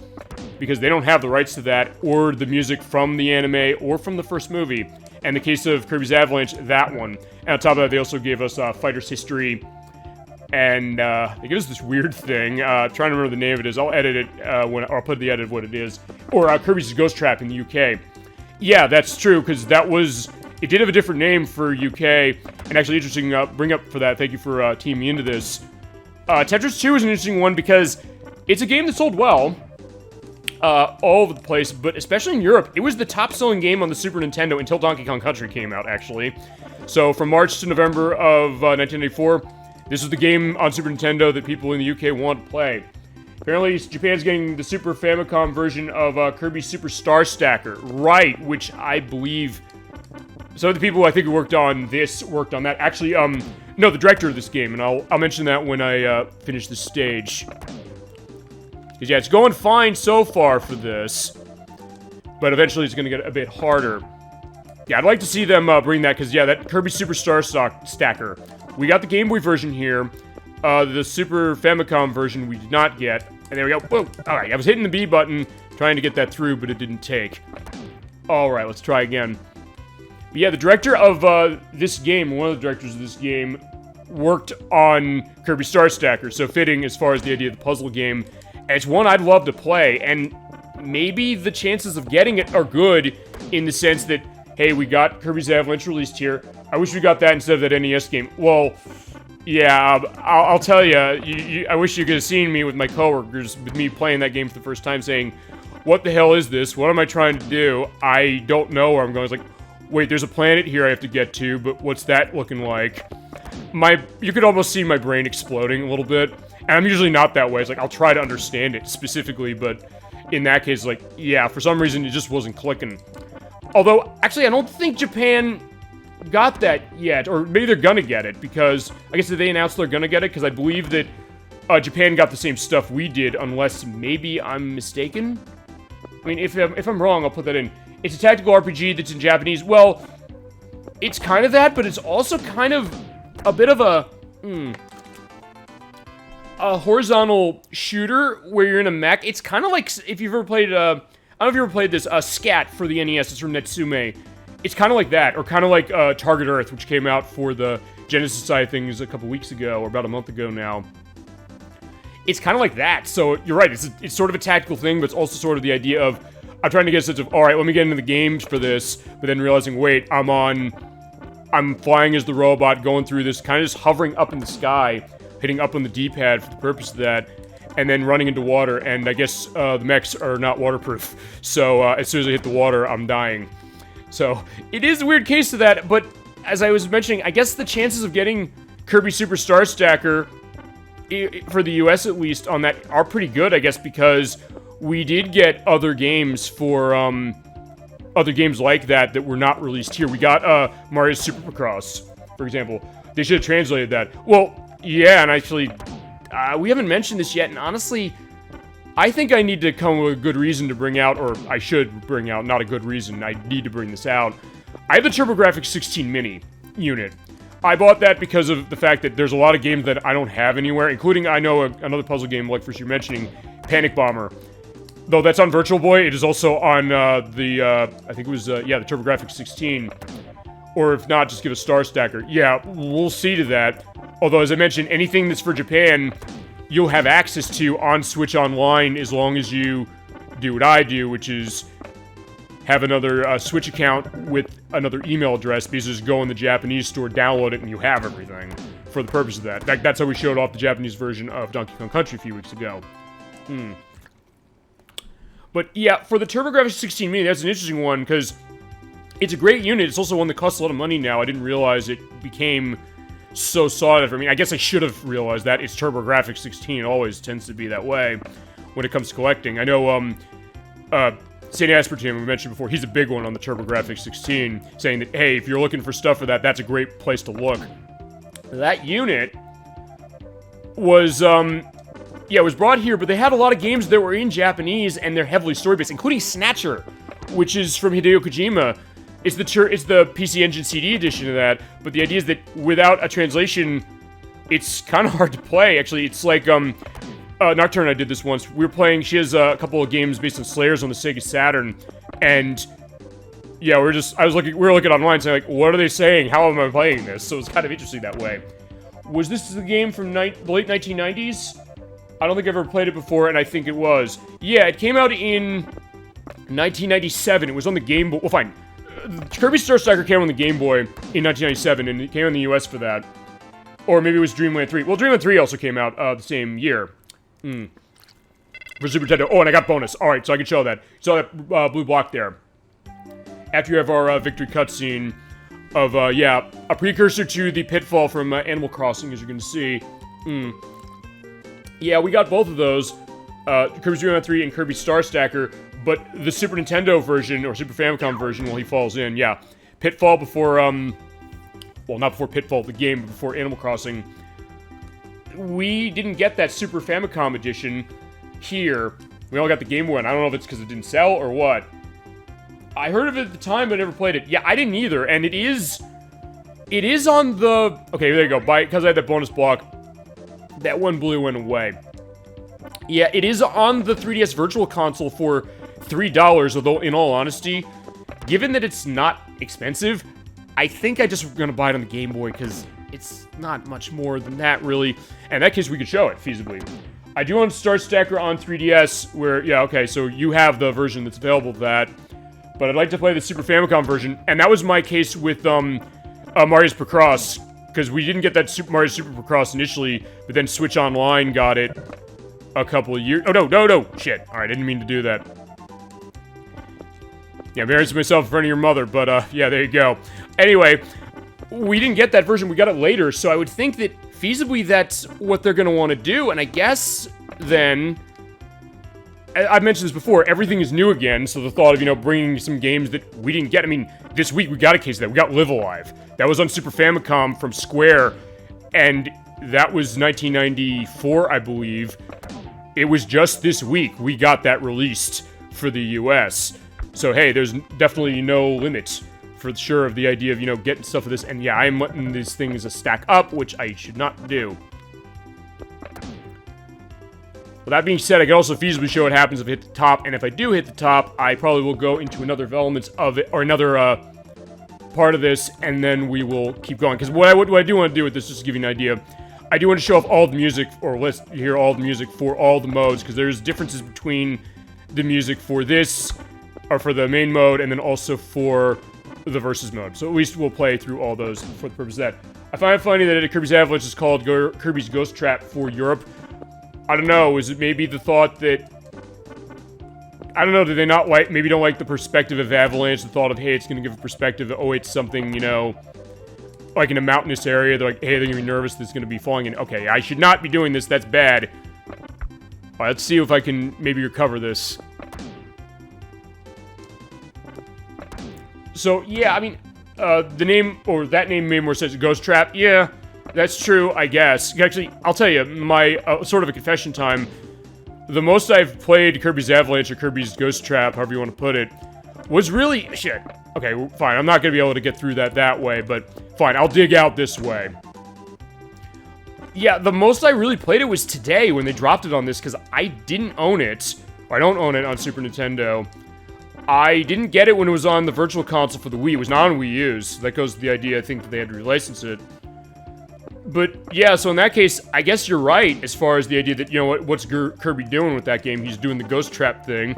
because they don't have the rights to that, or the music from the anime, or from the first movie. And in the case of Kirby's Avalanche, that one. And on top of that, they also gave us Fighter's History, and they gave us this weird thing. Trying to remember the name of it is. I'll edit it, or I'll put the edit of what it is. Or Kirby's Ghost Trap in the UK. Yeah, that's true, because that was... It did have a different name for UK, and actually interesting, bring up for that, thank you for teaming me into this. Tetris 2 is an interesting one because it's a game that sold well, all over the place, but especially in Europe, it was the top-selling game on the Super Nintendo until Donkey Kong Country came out, actually. So from March to November of 1994, this was the game on Super Nintendo that people in the UK wanted to play. Apparently, Japan's getting the Super Famicom version of Kirby Super Star Stacker. Right, which I believe... Some of the people I think who worked on this worked on that. Actually, no, the director of this game, and I'll mention that when I finish this stage. Because, yeah, it's going fine so far for this. But eventually it's going to get a bit harder. Yeah, I'd like to see them bring that, because, yeah, that Kirby Super Star Stacker. We got the Game Boy version here. The Super Famicom version we did not get. And there we go. Whoa! Alright, I was hitting the B button, trying to get that through, but it didn't take. Alright, let's try again. But yeah, the director of this game, one of the directors of this game, worked on Kirby Star Stacker, so fitting as far as the idea of the puzzle game. And it's one I'd love to play, and maybe the chances of getting it are good in the sense that, hey, we got Kirby's Avalanche released here. I wish we got that instead of that NES game. Well, yeah, I'll tell you, I wish you could have seen me with my coworkers, with me playing that game for the first time, saying, what the hell is this? What am I trying to do? I don't know where I'm going. It's like, wait, there's a planet here I have to get to, but what's that looking like? You could almost see my brain exploding a little bit. And I'm usually not that way. It's like, I'll try to understand it specifically, but in that case, like, yeah, for some reason, it just wasn't clicking. Although, actually, I don't think Japan got that yet, or maybe they're gonna get it, because, I guess, did they announce they're gonna get it? Because I believe that Japan got the same stuff we did, unless maybe I'm mistaken? I mean, if I'm wrong, I'll put that in. It's a tactical RPG that's in Japanese. Well, it's kind of that, but it's also kind of a bit of a horizontal shooter where you're in a mech. It's kind of like, if you've ever played, I don't know if you ever played this, Scat for the NES. It's from Netsume. It's kind of like that, or kind of like Target Earth, which came out for the Genesis side of things a couple weeks ago, or about a month ago now. It's kind of like that, so you're right, it's sort of a tactical thing, but it's also sort of the idea of, I'm trying to get a sense of, alright, let me get into the games for this, but then realizing, wait, I'm flying as the robot, going through this, kind of just hovering up in the sky, hitting up on the D-pad for the purpose of that, and then running into water, and I guess the mechs are not waterproof, so as soon as I hit the water, I'm dying. So, it is a weird case of that, but as I was mentioning, I guess the chances of getting Kirby Super Star Stacker, for the US at least, on that are pretty good, I guess, because we did get other games for, other games like that were not released here. We got, Mario Supercross, for example. They should have translated that. Well, yeah, and actually, we haven't mentioned this yet, and honestly, I think I need to come with a good reason to bring out, or I should bring out, not a good reason, I need to bring this out. I have the TurboGrafx 16 Mini unit. I bought that because of the fact that there's a lot of games that I don't have anywhere, including, I know, another puzzle game, like first you're mentioning, Panic Bomber. Though that's on Virtual Boy, it is also on I think it was, the TurboGrafx 16. Or if not, just give a Star Stacker. Yeah, we'll see to that. Although, as I mentioned, anything that's for Japan, you'll have access to on Switch Online as long as you do what I do, which is have another Switch account with another email address, because just go in the Japanese store, download it, and you have everything for the purpose of that. That's how we showed off the Japanese version of Donkey Kong Country a few weeks ago. But yeah, for the TurboGrafx 16 Mini, that's an interesting one, because it's a great unit. It's also one that costs a lot of money now. I didn't realize it became so sought after. I mean, I guess I should have realized that. It's TurboGrafx 16. It always tends to be that way when it comes to collecting. I know, St. Aspertine, we mentioned before, he's a big one on the TurboGrafx 16, saying that, hey, if you're looking for stuff for that, that's a great place to look. That unit was, it was brought here, but they had a lot of games that were in Japanese, and they're heavily story-based, including Snatcher, which is from Hideo Kojima. It's the PC Engine CD edition of that, but the idea is that without a translation, it's kind of hard to play. Actually, it's like, Nocturne, I did this once. We were playing, she has a couple of games based on Slayers on the Sega Saturn, and yeah, we were looking online saying, like, what are they saying? How am I playing this? So it's kind of interesting that way. Was this the game from the late 1990s? I don't think I've ever played it before, and I think it was. Yeah, it came out in 1997. It was on the Game Boy. Well, fine. Kirby Star Striker came on the Game Boy in 1997, and it came in the US for that. Or maybe it was Dreamland 3. Well, Dreamland 3 also came out the same year. For Super Nintendo. Oh, and I got bonus. Alright, so I can show that. So that blue block there. After you have our victory cutscene of, a precursor to the pitfall from Animal Crossing, as you're going to see. Yeah, we got both of those. Kirby's Dream Land 3 and Kirby Star Stacker, but the Super Nintendo version, or Super Famicom version, well, he falls in, yeah. Pitfall before, well, not before Pitfall, the game, but before Animal Crossing. We didn't get that Super Famicom edition here. We all got the Game Boy, and I don't know if it's because it didn't sell or what. I heard of it at the time, but I never played it. Yeah, I didn't either, and it is on the... Okay, there you go. Because I had that bonus block, that one blue went away. Yeah, it is on the 3DS Virtual Console for $3, although, in all honesty, given that it's not expensive, I think I just gonna buy it on the Game Boy, because it's not much more than that, really. And in that case, we could show it, feasibly. I do own Star Stacker on 3DS, where, yeah, okay, so you have the version that's available to that. But I'd like to play the Super Famicom version, and that was my case with, Mario Supercross, because we didn't get that Super Mario Supercross initially, but then Switch Online got it a couple of years... Oh, no, shit. Alright, I didn't mean to do that. Yeah, embarrassing myself in front of your mother, but, yeah, there you go. Anyway, we didn't get that version, we got it later, so I would think that feasibly that's what they're gonna want to do, and I guess then... I've mentioned this before, everything is new again, so the thought of, you know, bringing some games that we didn't get, I mean, this week we got a case of that, we got Live Alive. That was on Super Famicom from Square, and that was 1994, I believe. It was just this week we got that released for the US. So hey, there's definitely no limit for sure of the idea of, you know, getting stuff of this, and yeah, I'm letting these things stack up, which I should not do. Well, that being said, I can also feasibly show what happens if I hit the top, and if I do hit the top, I probably will go into another element of it, or another, part of this, and then we will keep going. Because what I do want to do with this, just to give you an idea, I do want to show off all the music, or hear all the music for all the modes, because there's differences between the music for this, or for the main mode, and then also for the versus mode. So at least we'll play through all those for the purpose of that. I find it funny that Kirby's Avalanche is called Kirby's Ghost Trap for Europe. I don't know, is it maybe the thought that... I don't know, do they not like, maybe don't like the perspective of Avalanche, the thought of, hey, it's gonna give a perspective that, oh, it's something, you know, like in a mountainous area, they're like, hey, they're gonna be nervous that it's gonna be falling in. Okay, I should not be doing this, that's bad. Alright, let's see if I can maybe recover this. So, yeah, I mean, the name, or that name made more sense, Ghost Trap, yeah. That's true, I guess. Actually, I'll tell you, my, sort of a confession time, the most I've played Kirby's Avalanche or Kirby's Ghost Trap, however you want to put it, was really... Shit. Okay, fine, I'm not going to be able to get through that way, but fine, I'll dig out this way. Yeah, the most I really played it was today when they dropped it on this, because I didn't own it, or I don't own it on Super Nintendo. I didn't get it when it was on the Virtual Console for the Wii. It was not on Wii U, so that goes to the idea, I think, that they had to relicense it. But, yeah, so in that case, I guess you're right, as far as the idea that, you know, what's Kirby doing with that game? He's doing the Ghost Trap thing.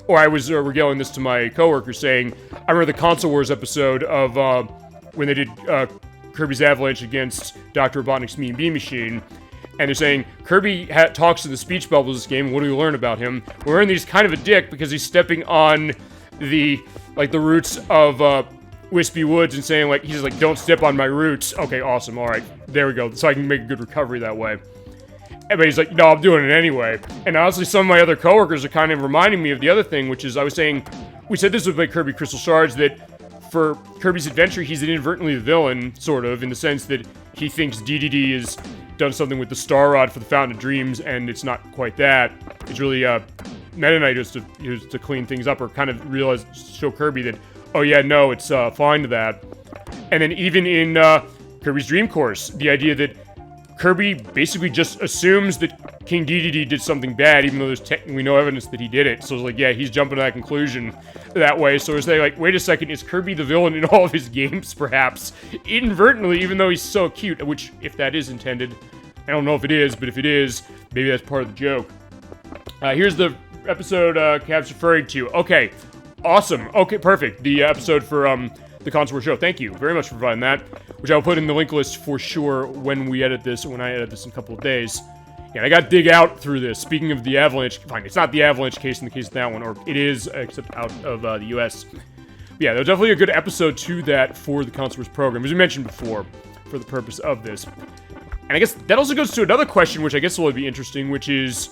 Or I was regaling this to my coworker, saying, I remember the Console Wars episode of, when they did, Kirby's Avalanche against Dr. Robotnik's Mean Bean Machine, and they're saying, Kirby talks in the speech bubbles of this game, what do we learn about him? We learn that he's kind of a dick, because he's stepping on the roots of, Wispy Woods and saying, like, he's like, don't step on my roots. Okay, awesome, alright. There we go. So I can make a good recovery that way. But he's like, no, I'm doing it anyway. And honestly, some of my other coworkers are kind of reminding me of the other thing, which is, I was saying, we said this with like Kirby Crystal Shards, that for Kirby's Adventure, he's inadvertently the villain, sort of, in the sense that he thinks DDD has done something with the Star Rod for the Fountain of Dreams, and it's not quite that. It's really, Meta Knight is to clean things up, or kind of show Kirby that, oh yeah, no, it's fine to that. And then even in Kirby's Dream Course, the idea that Kirby basically just assumes that King Dedede did something bad, even though there's technically no evidence that he did it. So it's like, yeah, he's jumping to that conclusion that way. So it's like, wait a second, is Kirby the villain in all of his games, perhaps? Inadvertently, even though he's so cute, which, if that is intended, I don't know if it is, but if it is, maybe that's part of the joke. Here's the episode Cap's referring to. Okay. Awesome. Okay, perfect. The episode for the Console Wars show. Thank you very much for providing that, which I'll put in the link list for sure when we edit this, when I edit this in a couple of days. Yeah, I got to dig out through this. Speaking of the Avalanche, fine, it's not the Avalanche case in the case of that one, or it is, except out of the US. But yeah, there was definitely a good episode to that for the Console Wars program, as we mentioned before, for the purpose of this. And I guess that also goes to another question, which I guess will be interesting, which is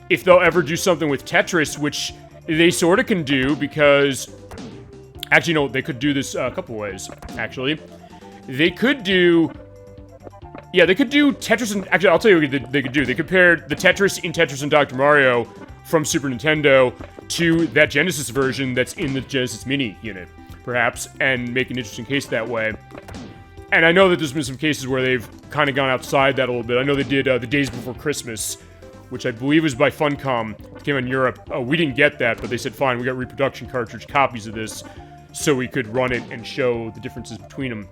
if they'll ever do something with Tetris, which they sort of can do, because... Actually, no, they could do this a couple ways, actually. They could do... Yeah, they could do Tetris and... Actually, I'll tell you what they could do. They compared the Tetris in Tetris and Dr. Mario from Super Nintendo to that Genesis version that's in the Genesis Mini unit, perhaps, and make an interesting case that way. And I know that there's been some cases where they've kind of gone outside that a little bit. I know they did The Days Before Christmas, which I believe was by Funcom. It came in Europe. We didn't get that, but they said, fine, we got reproduction cartridge copies of this, so we could run it and show the differences between them.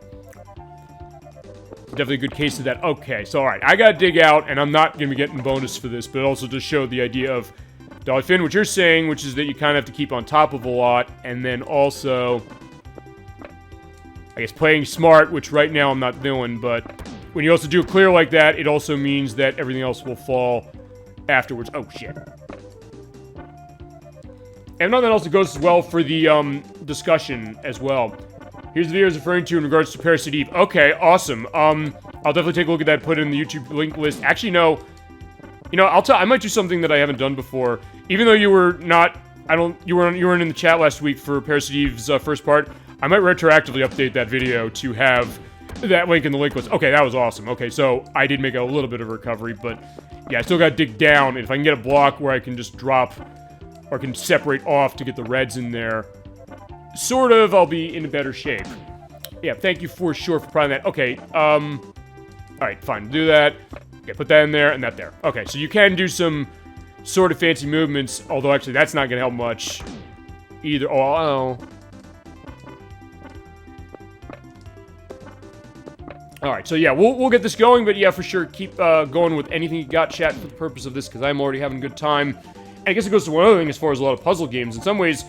Definitely a good case of that. Okay, so alright, I gotta dig out, and I'm not gonna be getting bonus for this, but also to show the idea of DollyFinn, what you're saying, which is that you kind of have to keep on top of a lot, and then also, I guess, playing smart, which right now I'm not doing, but when you also do a clear like that, it also means that everything else will fall afterwards. Oh, shit. And nothing else that goes as well for the discussion as well. Here's the video I was referring to in regards to Parasite Eve. Okay, awesome. I'll definitely take a look at that, put it in the YouTube link list. Actually, no. You know, I might do something that I haven't done before. Even though you were not, you weren't in the chat last week for Parasite Eve's first part, I might retroactively update that video to have that link in the link list. Okay, that was awesome. Okay, so I did make a little bit of a recovery, but yeah, I still gotta dig down. And if I can get a block where I can just drop, or I can separate off to get the reds in there, sort of, I'll be in a better shape. Yeah, thank you for sure for prying that. Okay, alright, fine, do that. Yeah, put that in there and that there. Okay, so you can do some sort of fancy movements, although actually that's not gonna help much either. Oh. Alright, so yeah, we'll get this going, but yeah, for sure, keep going with anything you got, chat, for the purpose of this, because I'm already having a good time. And I guess it goes to one other thing as far as a lot of puzzle games. In some ways,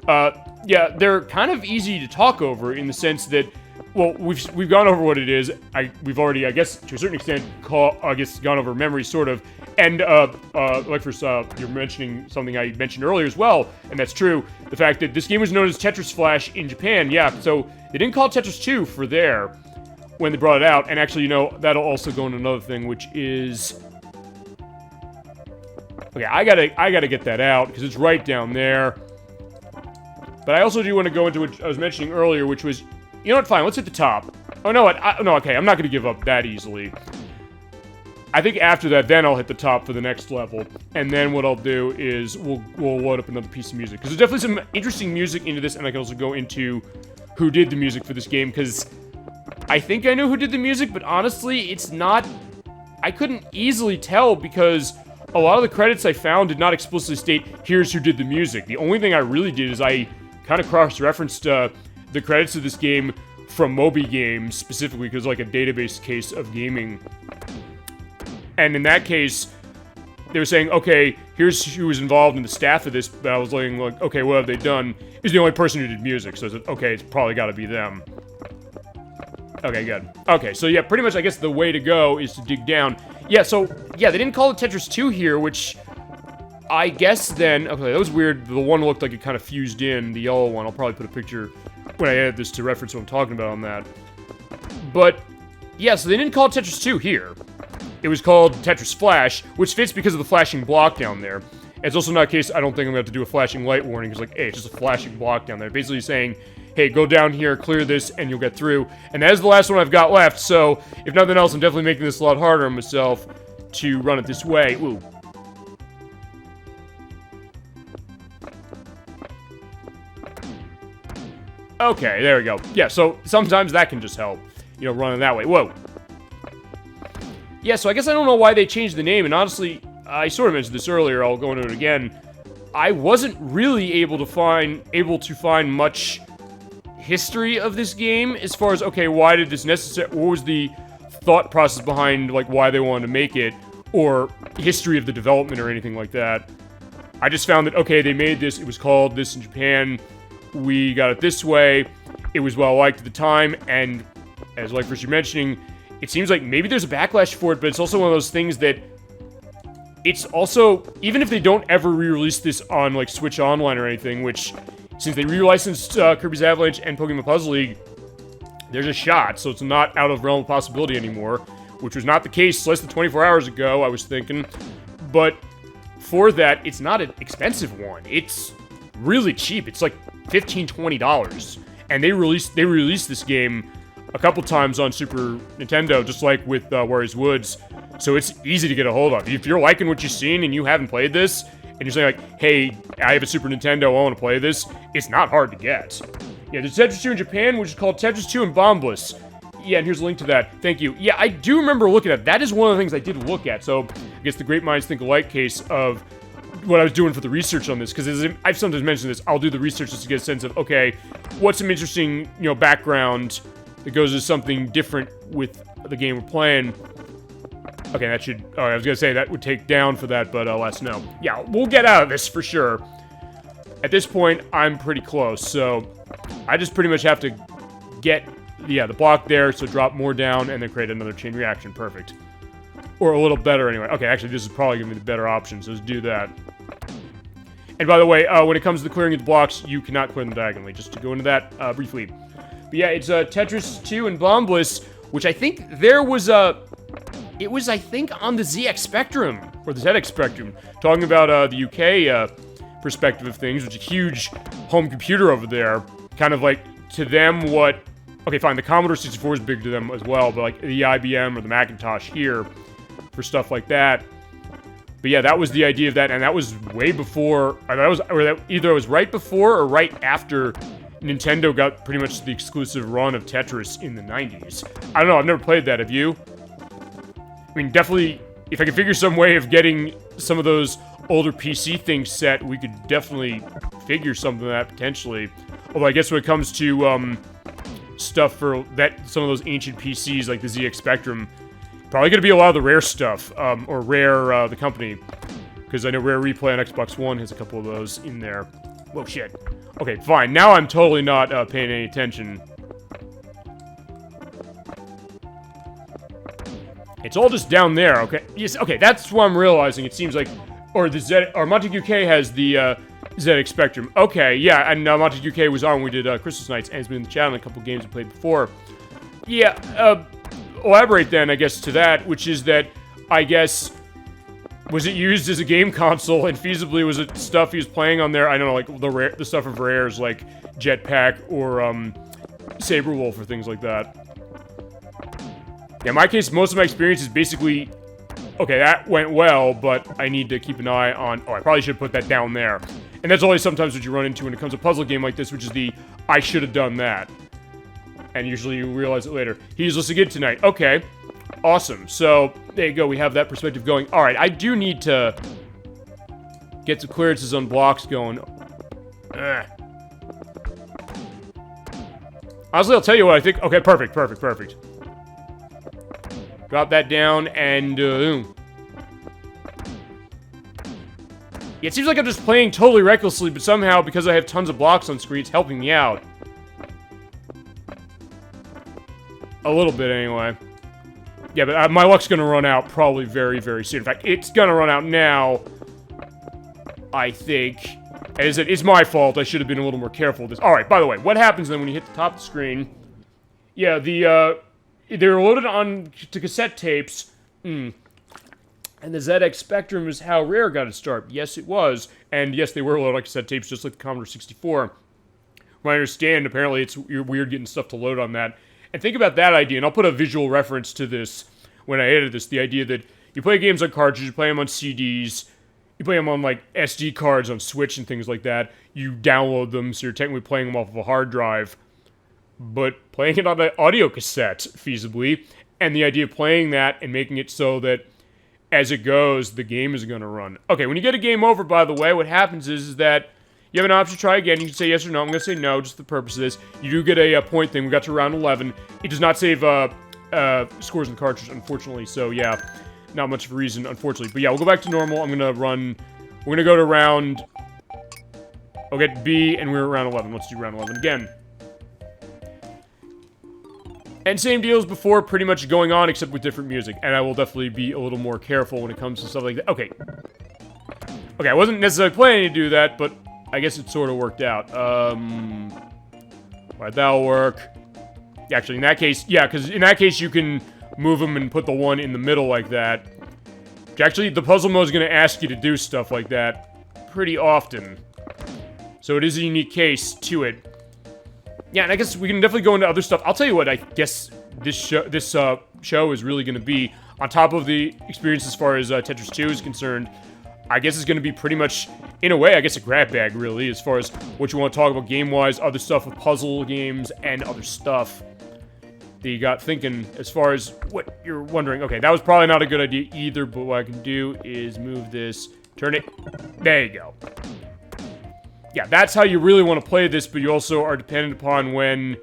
yeah, they're kind of easy to talk over in the sense that, well, we've gone over what it is. We've already, I guess, to a certain extent, gone over memories, sort of. And, ElecVerse, you're mentioning something I mentioned earlier as well, and that's true. The fact that this game was known as Tetris Flash in Japan, yeah, so they didn't call it Tetris 2 for there when they brought it out. And actually, you know, that'll also go into another thing, which is... Okay, I gotta get that out, because it's right down there. But I also do want to go into what I was mentioning earlier, which was... You know what, fine, let's hit the top. Oh, no, no, okay, I'm not gonna give up that easily. I think after that, then I'll hit the top for the next level. And then what I'll do is, we'll load up another piece of music. Because there's definitely some interesting music into this, and I can also go into who did the music for this game, because I think I know who did the music, but honestly, it's not... I couldn't easily tell, because a lot of the credits I found did not explicitly state, here's who did the music. The only thing I really did is I kind of cross-referenced the credits of this game from Moby Games, specifically, because like a database case of gaming. And in that case, they were saying, okay, here's who was involved in the staff of this, but I was like, okay, what have they done? Is the only person who did music, so I said, okay, it's probably gotta be them. Okay, good. Okay, so yeah, pretty much I guess the way to go is to dig down. Yeah, so, yeah, they didn't call it Tetris 2 here, which I guess then... Okay, that was weird. The one looked like it kind of fused in, the yellow one. I'll probably put a picture when I edit this to reference what I'm talking about on that. But, yeah, so they didn't call it Tetris 2 here. It was called Tetris Flash, which fits because of the flashing block down there. And it's also not a case I don't think I'm going to have to do a flashing light warning. It's like, hey, it's just a flashing block down there. Basically saying, hey, go down here, clear this, and you'll get through. And that is the last one I've got left, so if nothing else, I'm definitely making this a lot harder on myself to run it this way. Ooh. Okay, there we go. Yeah, so sometimes that can just help, you know, running that way. Whoa. Yeah, so I guess I don't know why they changed the name, and honestly, I sort of mentioned this earlier, I'll go into it again. I wasn't really able to find much history of this game as far as, okay, why did this what was the thought process behind, like, why they wanted to make it, or history of the development or anything like that. I just found that, okay, they made this, it was called this in Japan, we got it this way, it was well liked at the time, and as ElecVerse you're mentioning, it seems like maybe there's a backlash for it, but it's also one of those things that it's also, even if they don't ever re-release this on, like, Switch Online or anything, which, since they re-licensed Kirby's Avalanche and Pokemon Puzzle League, there's a shot, so it's not out of realm of possibility anymore, which was not the case less than 24 hours ago, I was thinking. But for that, it's not an expensive one. It's really cheap. It's like $15, $20. And they released this game a couple times on Super Nintendo, just like with Warriors Woods. So it's easy to get a hold of. If you're liking what you've seen and you haven't played this, and you're saying like, hey, I have a Super Nintendo, I want to play this, it's not hard to get. Yeah, there's Tetris 2 in Japan, which is called Tetris 2 and Bombliss. Yeah, and here's a link to that. Thank you. Yeah, I do remember looking at that. That is one of the things I did look at. So, I guess the great minds think alike case of what I was doing for the research on this. Because I've sometimes mentioned this, I'll do the research just to get a sense of, okay, what's some interesting, you know, background that goes to something different with the game we're playing. Okay, that should... Oh, I was going to say that would take down for that, but let us know. Yeah, we'll get out of this for sure. At this point, I'm pretty close, so I just pretty much have to get... Yeah, the block there, so drop more down, and then create another chain reaction. Perfect. Or a little better, anyway. Okay, actually, this is probably going to be the better option, so let's do that. And by the way, when it comes to the clearing of the blocks, you cannot clear them diagonally, just to go into that briefly. But yeah, it's Tetris 2 and Bombliss, which I think there was it was, I think, on the ZX Spectrum, or the ZX Spectrum, talking about the UK perspective of things, which is a huge home computer over there. Kind of like, to them, what... Okay, fine, the Commodore 64 is big to them as well, but like the IBM or the Macintosh here, for stuff like that. But yeah, that was the idea of that, and that was way before... either it was right before or right after Nintendo got pretty much the exclusive run of Tetris in the 90s. I don't know, I've never played that, have you? I mean, definitely, if I could figure some way of getting some of those older PC things set, we could definitely figure something like that, potentially. Although, I guess when it comes to, stuff for some of those ancient PCs, like the ZX Spectrum, probably gonna be a lot of the Rare stuff, or Rare, the company. Because I know Rare Replay on Xbox One has a couple of those in there. Whoa, shit. Okay, fine. Now I'm totally not, paying any attention. It's all just down there, okay? Yes, okay, that's what I'm realizing. It seems like... Or Montague UK has the, ZX Spectrum. Okay, yeah, and Montague UK was on when we did, Christmas Nights, and it's been in the channel in a couple games we played before. Yeah, elaborate then, I guess, to that, which is that, I guess... Was it used as a game console, and feasibly was it stuff he was playing on there? I don't know, like, the stuff of Rares, like Jetpack or, Saberwolf or things like that. Yeah, in my case, most of my experience is basically... Okay, that went well, but I need to keep an eye on... Oh, I probably should put that down there. And that's always sometimes what you run into when it comes to a puzzle game like this, which is the, I should have done that. And usually you realize it later. He's listening good tonight. Okay. Awesome. So, there you go. We have that perspective going. Alright, I do need to get some clearances on blocks going. Ugh. Honestly, I'll tell you what I think. Okay, perfect. Drop that down, and, Yeah, it seems like I'm just playing totally recklessly, but somehow, because I have tons of blocks on screen, it's helping me out. A little bit, anyway. Yeah, but my luck's gonna run out probably very, very soon. In fact, it's gonna run out now, I think. As it's my fault, I should have been a little more careful with this. Alright, by the way, what happens then when you hit the top of the screen? Yeah, they're loaded on to cassette tapes. And the ZX Spectrum is how Rare got its start. Yes, it was. And yes, they were loaded on cassette tapes, just like the Commodore 64. From what I understand, apparently it's weird getting stuff to load on that. And think about that idea, and I'll put a visual reference to this when I edit this. The idea that you play games on cartridges, you play them on CDs, you play them on, like, SD cards on Switch and things like that. You download them, so you're technically playing them off of a hard drive. But playing it on an audio cassette, feasibly, and the idea of playing that and making it so that as it goes, the game is going to run. Okay, when you get a game over, by the way, what happens is that you have an option to try again. You can say yes or no. I'm going to say no, just for the purpose of this. You do get a point thing. We got to round 11. It does not save scores in the cartridge, unfortunately, so yeah, not much of a reason, unfortunately. But yeah, we'll go back to normal. I'm going to run... We're going to go to round... I'll get B, and we're at round 11. Let's do round 11 again. And same deal as before, pretty much going on, except with different music. And I will definitely be a little more careful when it comes to stuff like that. Okay. Okay, I wasn't necessarily planning to do that, but I guess it sort of worked out. Alright, that'll work. Actually, in that case, yeah, because in that case you can move them and put the one in the middle like that. Actually, the puzzle mode is going to ask you to do stuff like that pretty often. So it is a unique case to it. Yeah, and I guess we can definitely go into other stuff. I'll tell you what I guess this show is really going to be, on top of the experience as far as Tetris 2 is concerned, I guess it's going to be pretty much, in a way, I guess a grab bag, really, as far as what you want to talk about game-wise, other stuff with puzzle games, and other stuff that you got thinking as far as what you're wondering. Okay, that was probably not a good idea either, but what I can do is move this, turn it, there you go. Yeah, that's how you really want to play this, but you also are dependent upon when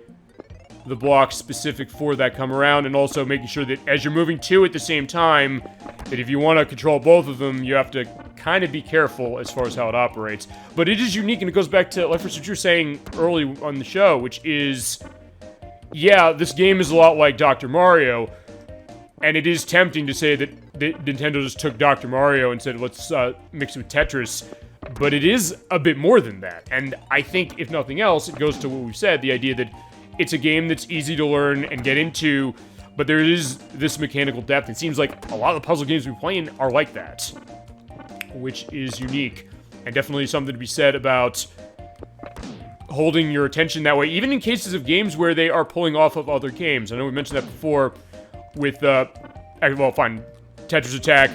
the blocks specific for that come around, and also making sure that as you're moving two at the same time, that if you want to control both of them, you have to kind of be careful as far as how it operates. But it is unique, and it goes back to, like, what you were saying early on the show, which is, yeah, this game is a lot like Dr. Mario, and it is tempting to say that Nintendo just took Dr. Mario and said, let's mix it with Tetris. but it is a bit more than that. And I think, if nothing else, it goes to what we've said, the idea that it's a game that's easy to learn and get into, but there is this mechanical depth. It seems like a lot of the puzzle games we're playing are like that, which is unique, and definitely something to be said about holding your attention that way, even in cases of games where they are pulling off of other games. I know we mentioned that before with, well, fine, Tetris Attack,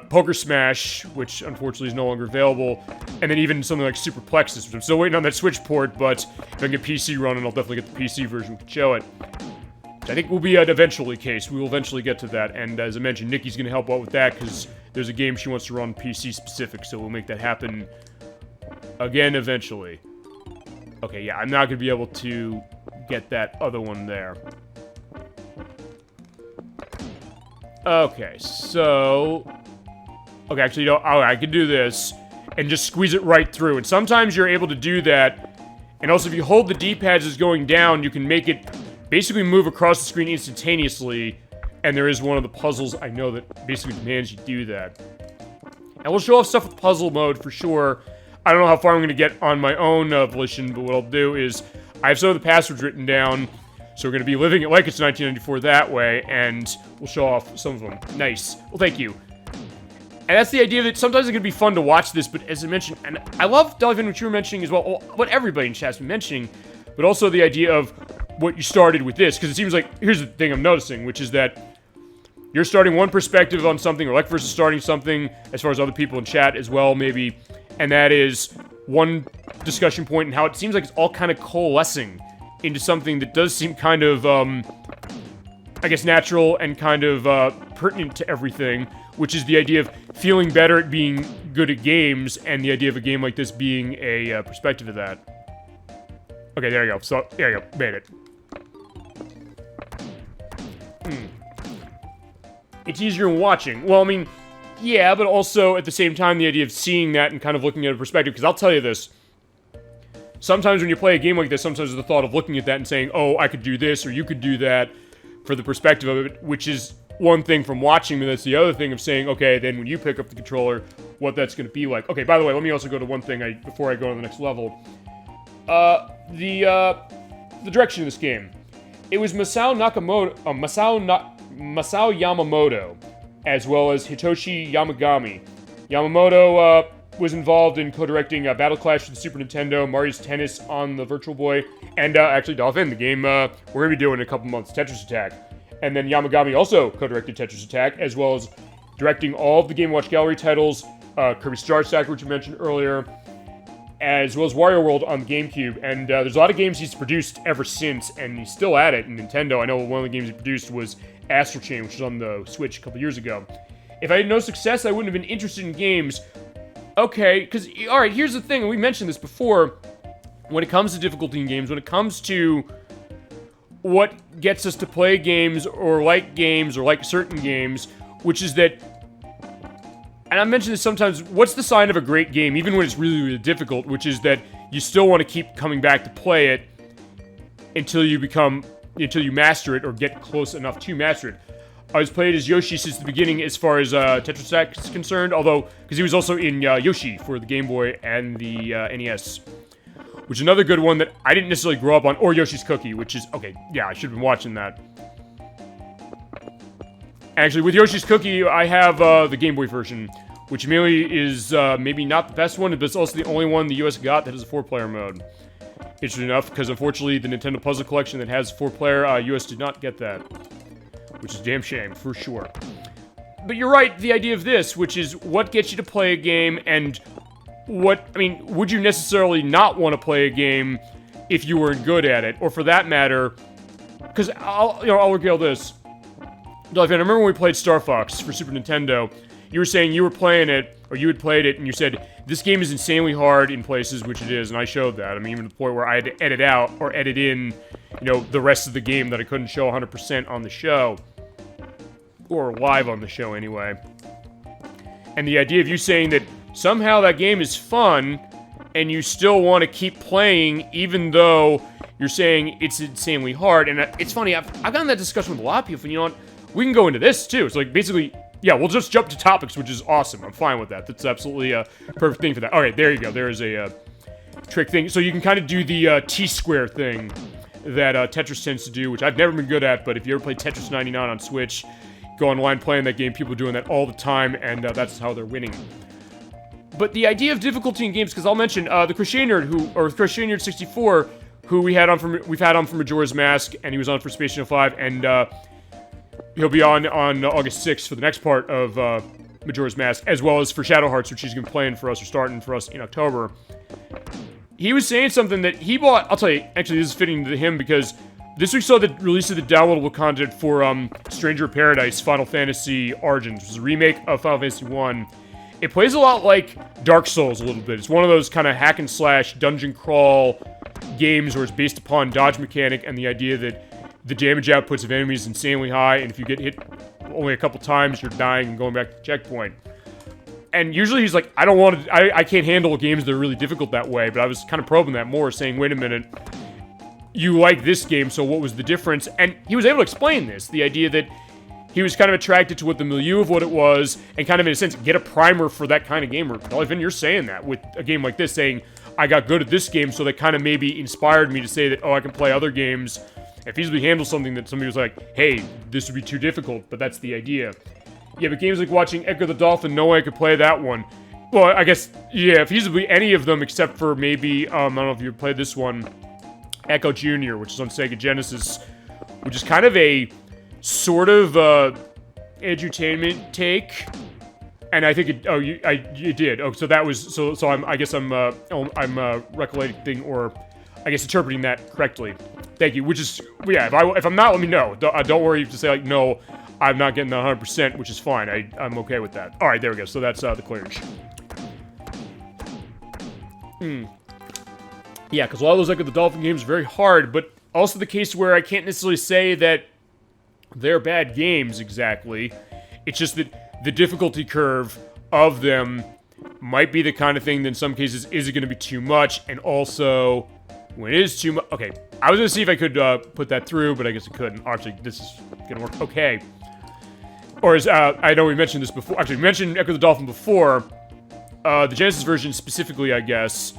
Poker Smash, which unfortunately is no longer available, and then even something like Super Plexus, which I'm still waiting on that Switch port, but if I can get PC running, I'll definitely get the PC version, we can show it. I think will be an eventually case. We will eventually get to that, and as I mentioned, Nikki's going to help out with that, because there's a game she wants to run PC specific, so we'll make that happen again eventually. Okay, yeah, I'm not going to be able to get that other one there. Okay, so... Okay, actually, you know, oh, I can do this and just squeeze it right through. And sometimes you're able to do that. And also, if you hold the D-pads as going down, you can make it basically move across the screen instantaneously. And there is one of the puzzles I know that basically demands you do that. And we'll show off stuff with puzzle mode for sure. I don't know how far I'm going to get on my own volition, but what I'll do is I have some of the passwords written down. So we're going to be living it like it's 1994 that way, and we'll show off some of them. Nice. Well, thank you. And that's the idea that sometimes it's going to be fun to watch this, but as I mentioned, and I love, DollyFinn, what you were mentioning as well, what everybody in chat's been mentioning, but also the idea of what you started with this, because it seems like, here's the thing I'm noticing, which is that you're starting one perspective on something, or ElecVerse is starting something, as far as other people in chat as well, maybe, and that is one discussion point, and how it seems like it's all kind of coalescing into something that does seem kind of, I guess, natural and kind of pertinent to everything, which is the idea of feeling better at being good at games, and the idea of a game like this being a perspective of that. Okay, there you go. So, there you go. Made it. It's easier than watching. Well, I mean, yeah, but also, at the same time, the idea of seeing that and kind of looking at a perspective, because I'll tell you this. Sometimes when you play a game like this, sometimes the thought of looking at that and saying, oh, I could do this, or you could do that, for the perspective of it, which is one thing from watching, but that's the other thing of saying, okay, then when you pick up the controller, what that's going to be like. Okay, by the way, let me also go to one thing before I go to the next level. The direction of this game. It was Masao Yamamoto, as well as Hitoshi Yamagami. Yamamoto, was involved in co-directing Battle Clash for the Super Nintendo, Mario's Tennis on the Virtual Boy, and actually DollyFinn, the game we're going to be doing in a couple months, Tetris Attack. And then Yamagami also co-directed Tetris Attack, as well as directing all of the Game Watch Gallery titles, Kirby Star Stacker, which you mentioned earlier, as well as Wario World on the GameCube. And there's a lot of games he's produced ever since, and he's still at it in Nintendo. I know one of the games he produced was Astral Chain, which was on the Switch a couple years ago. If I had no success, I wouldn't have been interested in games. Okay, because, alright, here's the thing, and we mentioned this before, when it comes to difficulty in games, when it comes to what gets us to play games, or like certain games, which is that, and I mention this sometimes, what's the sign of a great game, even when it's really, really difficult, which is that you still want to keep coming back to play it until you master it, or get close enough to master it. I was played as Yoshi since the beginning as far as Tetris Attack is concerned, although, because he was also in Yoshi for the Game Boy and the NES. Which is another good one that I didn't necessarily grow up on, or Yoshi's Cookie, which is, okay, yeah, I should have been watching that. Actually, with Yoshi's Cookie, I have the Game Boy version, which merely is maybe not the best one, but it's also the only one the US got that has a 4-player mode. Interesting enough, because unfortunately the Nintendo Puzzle Collection that has 4-player, US did not get that. Which is a damn shame, for sure. But you're right, the idea of this, which is what gets you to play a game, and what, I mean, would you necessarily not want to play a game if you weren't good at it? Or for that matter, because I'll regale this. DollyFinn, I remember when we played Star Fox for Super Nintendo, you were saying you were playing it, or you had played it, and you said, this game is insanely hard in places, which it is, and I showed that. I mean, even to the point where I had to edit out, or edit in, you know, the rest of the game that I couldn't show 100% on the show. Or live on the show, anyway. And the idea of you saying that somehow that game is fun, and you still want to keep playing, even though you're saying it's insanely hard. And it's funny, I've gotten that discussion with a lot of people, and you know what? We can go into this, too. It's like, basically, yeah, we'll just jump to topics, which is awesome. I'm fine with that. That's absolutely a perfect thing for that. All right, there you go. There is a trick thing. So you can kind of do the T-square thing that Tetris tends to do, which I've never been good at, but if you ever play Tetris 99 on Switch, go online playing that game, people are doing that all the time, and that's how they're winning. But the idea of difficulty in games, because I'll mention the Crochet Nerd 64, who we've had on for Majora's Mask, and he was on for Space Channel 5, and he'll be on August 6th for the next part of Majora's Mask, as well as for Shadow Hearts, which he's going to be playing for us, or starting for us in October. He was saying something that he bought. I'll tell you, actually, this is fitting to him, because this week saw the release of the downloadable content for Stranger of Paradise Final Fantasy Origins, which is a remake of Final Fantasy 1. It plays a lot like Dark Souls a little bit. It's one of those kind of hack and slash dungeon crawl games where it's based upon dodge mechanic and the idea that the damage outputs of enemies is insanely high, and if you get hit only a couple times, you're dying and going back to the checkpoint. And usually he's like, I can't handle games that are really difficult that way, but I was kind of probing that more, saying, wait a minute, you like this game, so what was the difference? And he was able to explain this, the idea that he was kind of attracted to what the milieu of what it was, and kind of, in a sense, get a primer for that kind of game. DollyFinn, you're saying that with a game like this, saying, I got good at this game, so that kind of maybe inspired me to say that, oh, I can play other games and feasibly handle something that somebody was like, hey, this would be too difficult, but that's the idea. Yeah, but games like watching Ecco the Dolphin, no way I could play that one. Well, I guess, yeah, feasibly any of them except for maybe, I don't know if you played this one, Echo Jr., which is on Sega Genesis, which is kind of a sort of edutainment take, and I think it. Oh, you did. Oh, so that was so. I guess I'm recollecting, or I guess interpreting that correctly. Thank you. Which is, yeah. If I'm not, let me know. Don't worry to say like no, I'm not getting the 100%, which is fine. I'm okay with that. All right, there we go. So that's the clearance. Yeah, because a lot of those Ecco the Dolphin games are very hard, but also the case where I can't necessarily say that they're bad games, exactly. It's just that the difficulty curve of them might be the kind of thing that in some cases, is it going to be too much? And also, when it is too much... Okay, I was going to see if I could put that through, but I guess I couldn't. Actually, this is going to work okay. Or as, I know we mentioned this before. Actually, we mentioned Ecco the Dolphin before. The Genesis version specifically, I guess.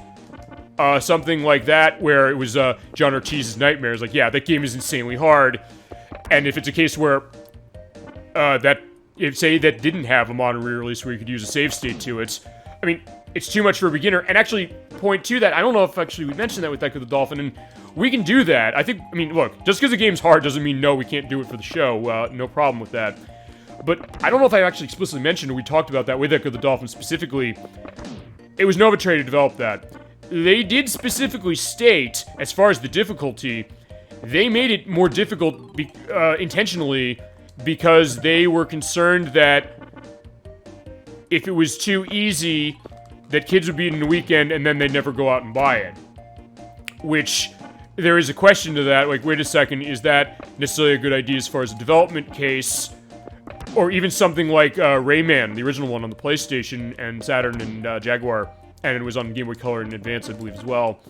Something like that, where it was John Ortiz's Nightmares. Like, yeah, that game is insanely hard. And if it's a case where if say that didn't have a modern re-release where you could use a save state to it, I mean, it's too much for a beginner. And actually, point to that, I don't know if actually we mentioned that with Ecco the Dolphin, and we can do that. I mean, look, just because the game's hard doesn't mean no, we can't do it for the show. No problem with that. But I don't know if I actually explicitly mentioned or we talked about that with Ecco the Dolphin specifically. It was Novatrade who developed that. They did specifically state, as far as the difficulty, they made it more difficult intentionally because they were concerned that if it was too easy, that kids would beat it in the weekend and then they'd never go out and buy it. Which, there is a question to that, like, wait a second, is that necessarily a good idea as far as a development case? Or even something like Rayman, the original one on the PlayStation and Saturn and Jaguar, and it was on Game Boy Color in advance, I believe, as well,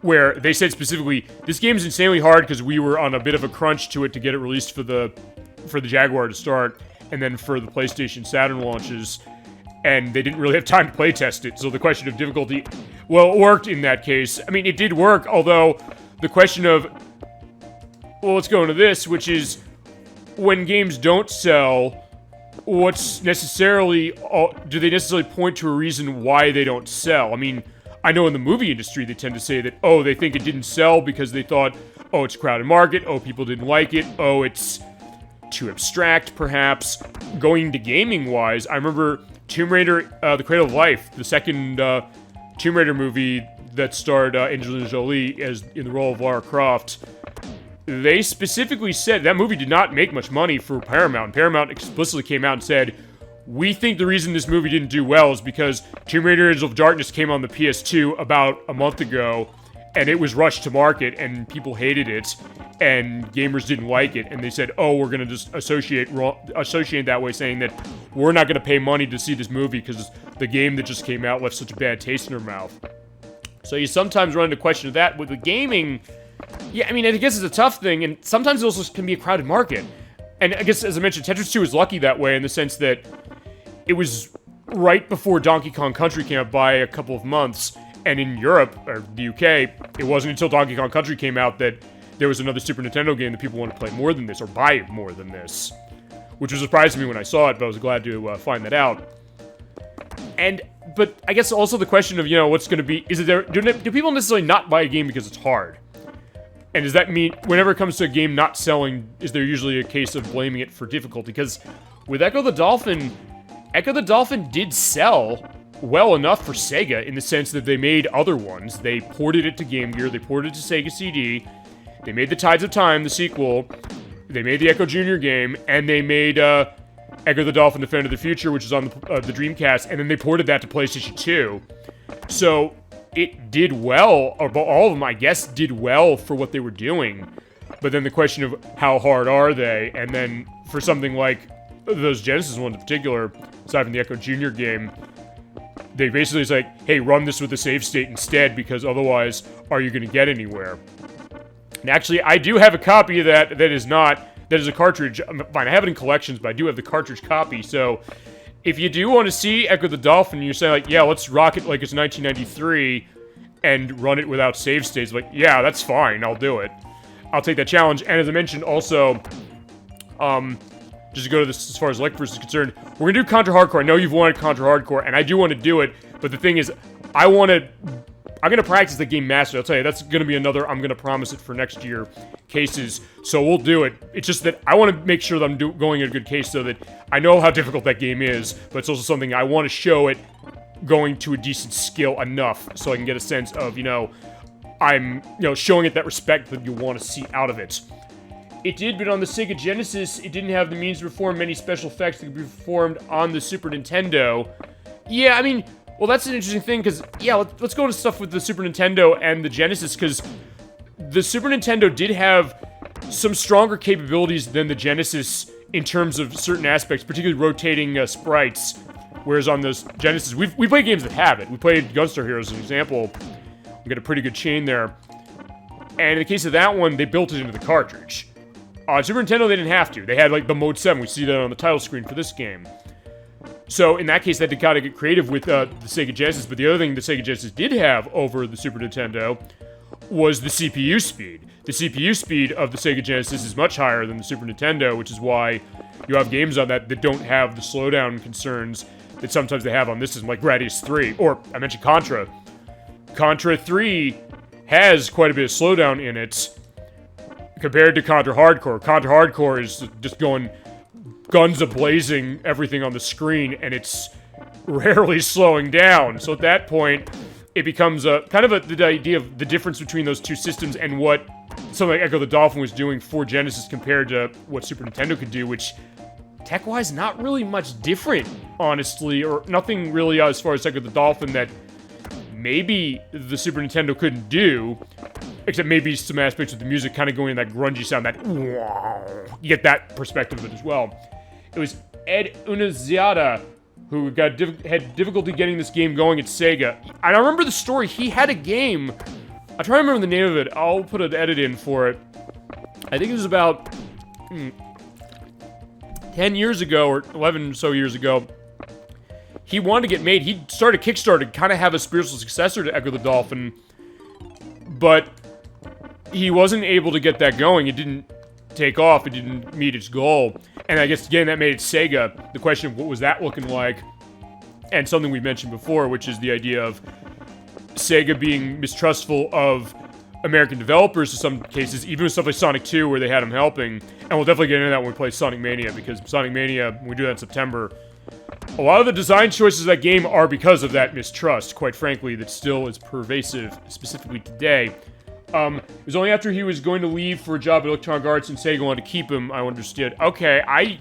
where they said specifically, this game is insanely hard because we were on a bit of a crunch to it to get it released for the Jaguar to start, and then for the PlayStation Saturn launches, and they didn't really have time to play test it, so the question of difficulty, well, it worked in that case. I mean, it did work, although the question of, well, let's go into this, which is, when games don't sell, what's necessarily, do they necessarily point to a reason why they don't sell? I mean, I know in the movie industry they tend to say that, oh, they think it didn't sell because they thought, oh, it's a crowded market, oh, people didn't like it, oh, it's too abstract, perhaps. Going to gaming-wise, I remember Tomb Raider, The Cradle of Life, the second Tomb Raider movie that starred Angelina Jolie as in the role of Lara Croft. They specifically said that movie did not make much money for Paramount. Paramount explicitly came out and said, we think the reason this movie didn't do well is because Tomb Raider Angel of Darkness came on the PS2 about a month ago, and it was rushed to market, and people hated it, and gamers didn't like it, and they said, oh, we're going to just associate that way, saying that we're not going to pay money to see this movie because the game that just came out left such a bad taste in our mouth. So you sometimes run into question of that. With the gaming, yeah, I mean, I guess it's a tough thing, and sometimes it also can be a crowded market. And I guess, as I mentioned, Tetris 2 was lucky that way in the sense that it was right before Donkey Kong Country came out by a couple of months. And in Europe, or the UK, it wasn't until Donkey Kong Country came out that there was another Super Nintendo game that people wanted to play more than this, or buy more than this. Which was surprising to me when I saw it, but I was glad to find that out. But I guess also the question of, what's going to be, do people necessarily not buy a game because it's hard? And does that mean, whenever it comes to a game not selling, is there usually a case of blaming it for difficulty? Because with Ecco the Dolphin did sell well enough for Sega in the sense that they made other ones. They ported it to Game Gear, they ported it to Sega CD, they made the Tides of Time, the sequel, they made the Ecco Jr. game, and they made Ecco the Dolphin Defender of the Future, which is on the Dreamcast, and then they ported that to PlayStation 2. So it did well, or all of them, I guess, did well for what they were doing. But then the question of how hard are they, and then for something like those Genesis ones in particular, aside from the Ecco Jr. game, they basically say, hey, run this with a save state instead, because otherwise, are you going to get anywhere? And actually, I do have a copy of that is a cartridge. Fine, I have it in collections, but I do have the cartridge copy, so if you do want to see Ecco the Dolphin, you say, like, yeah, let's rock it like it's 1993 and run it without save states. Like, yeah, that's fine. I'll do it. I'll take that challenge. And as I mentioned, also, just to go to this as far as ElecVerse is concerned, we're going to do Contra Hardcore. I know you've wanted Contra Hardcore, and I do want to do it, but the thing is, I'm going to practice the game master. I'll tell you, that's going to be another, I'm going to promise it for next year, cases. So we'll do it. It's just that I want to make sure that I'm going at a good case so that I know how difficult that game is, but it's also something I want to show it going to a decent skill enough so I can get a sense of, I'm, showing it that respect that you want to see out of it. It did, but on the Sega Genesis, it didn't have the means to perform many special effects that could be performed on the Super Nintendo. Yeah, I mean, well, that's an interesting thing, because, yeah, let's go into stuff with the Super Nintendo and the Genesis, because the Super Nintendo did have some stronger capabilities than the Genesis in terms of certain aspects, particularly rotating sprites, whereas on the Genesis, we played games that have it. We played Gunstar Heroes as an example. We got a pretty good chain there. And in the case of that one, they built it into the cartridge. On Super Nintendo, they didn't have to. They had, like, the Mode 7. We see that on the title screen for this game. So, in that case, they had to kind of get creative with the Sega Genesis, but the other thing the Sega Genesis did have over the Super Nintendo was the CPU speed. The CPU speed of the Sega Genesis is much higher than the Super Nintendo, which is why you have games on that don't have the slowdown concerns that sometimes they have on this system, like Gradius 3, or I mentioned Contra. Contra 3 has quite a bit of slowdown in it compared to Contra Hardcore. Contra Hardcore is just going guns a-blazing everything on the screen, and it's rarely slowing down. So at that point, it becomes the idea of the difference between those two systems and what something like Ecco the Dolphin was doing for Genesis compared to what Super Nintendo could do, which tech-wise, not really much different, honestly, or nothing really as far as Ecco the Dolphin that maybe the Super Nintendo couldn't do, except maybe some aspects of the music kind of going in that grungy sound, that you get that perspective of it as well. It was Ed Annunziata who had difficulty getting this game going at Sega. I remember the story. He had a game. I try to remember the name of it. I'll put an edit in for it. I think it was about 10 years ago, or 11 or so years ago. He wanted to get made. He started Kickstarter to kind of have a spiritual successor to Ecco the Dolphin, but he wasn't able to get that going. It didn't take off. It didn't meet its goal. And I guess, again, that made it Sega. The question of what was that looking like, and something we mentioned before, which is the idea of Sega being mistrustful of American developers in some cases, even with stuff like Sonic 2, where they had them helping. And we'll definitely get into that when we play Sonic Mania, because Sonic Mania, when we do that in September, a lot of the design choices of that game are because of that mistrust, quite frankly, that still is pervasive, specifically today. It was only after he was going to leave for a job at Electronic Arts and Sega wanted to keep him, I understood. Okay, I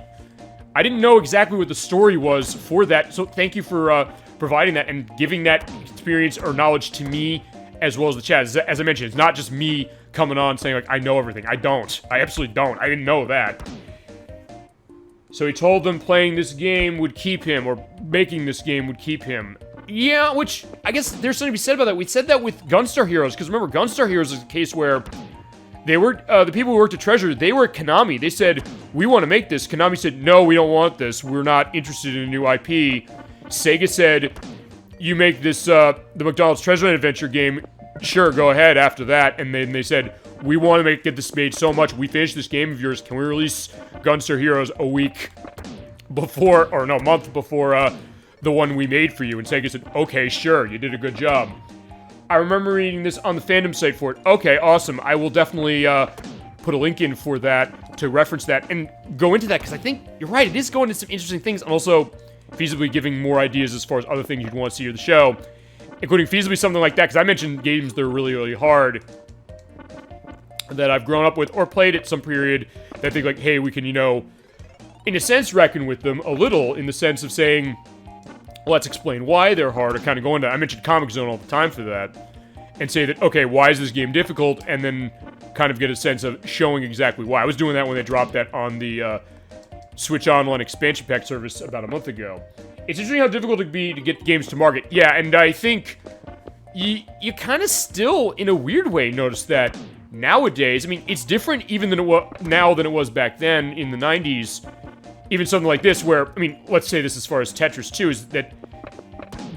didn't know exactly what the story was for that, so thank you for providing that and giving that experience or knowledge to me as well as the chat. As I mentioned, it's not just me coming on saying, like, I know everything. I don't. I absolutely don't. I didn't know that. So he told them playing this game would keep him, or making this game would keep him. Yeah, which, I guess there's something to be said about that. We said that with Gunstar Heroes, because remember, Gunstar Heroes is a case where They were, the people who worked at Treasure, they were at Konami. They said, we want to make this. Konami said, no, we don't want this. We're not interested in a new IP. Sega said, you make this, the McDonald's Treasure Land Adventure game. Sure, go ahead after that. And then they said, we want to get this made so much. We finished this game of yours. Can we release Gunstar Heroes a week before, or no, a month before, the one we made for you? And Sega said, okay, sure, you did a good job. I remember reading this on the fandom site for it. Okay, awesome. I will definitely put a link in for that to reference that and go into that, because I think you're right. It is going into some interesting things, and also feasibly giving more ideas as far as other things you'd want to see in the show, including feasibly something like that, because I mentioned games that are really, really hard that I've grown up with or played at some period that I think, like, hey, we can, you know, in a sense, reckon with them a little, in the sense of saying, let's explain why they're hard, or kind of go into, I mentioned Comic Zone all the time for that, and say that, okay, why is this game difficult, and then kind of get a sense of showing exactly why. I was doing that when they dropped that on the Switch Online expansion pack service about a month ago. It's interesting how difficult it can be to get games to market. Yeah, and I think you kind of still, in a weird way, notice that nowadays. I mean, it's different even than it was now than it was back then in the 90s. Even something like this where, I mean, let's say this as far as Tetris 2, is that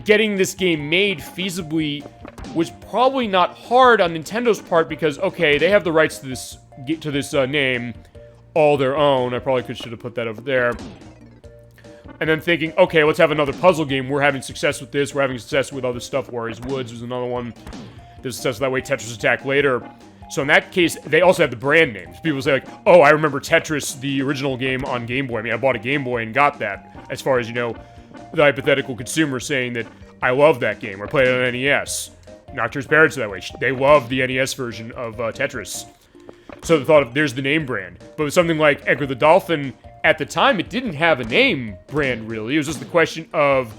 getting this game made feasibly was probably not hard on Nintendo's part because, okay, they have the rights to this name all their own. I probably should have put that over there. And then thinking, okay, let's have another puzzle game. We're having success with this. We're having success with other stuff. Warriors Woods was another one. There's success that way. Tetris Attack later. So in that case, they also have the brand names. People say like, oh, I remember Tetris, the original game on Game Boy. I mean, I bought a Game Boy and got that. As far as, you know, the hypothetical consumer saying that I love that game. Or played it on NES. Nocturne's parents are that way. They love the NES version of Tetris. So the thought of, there's the name brand. But with something like Ecco the Dolphin, at the time, it didn't have a name brand, really. It was just the question of,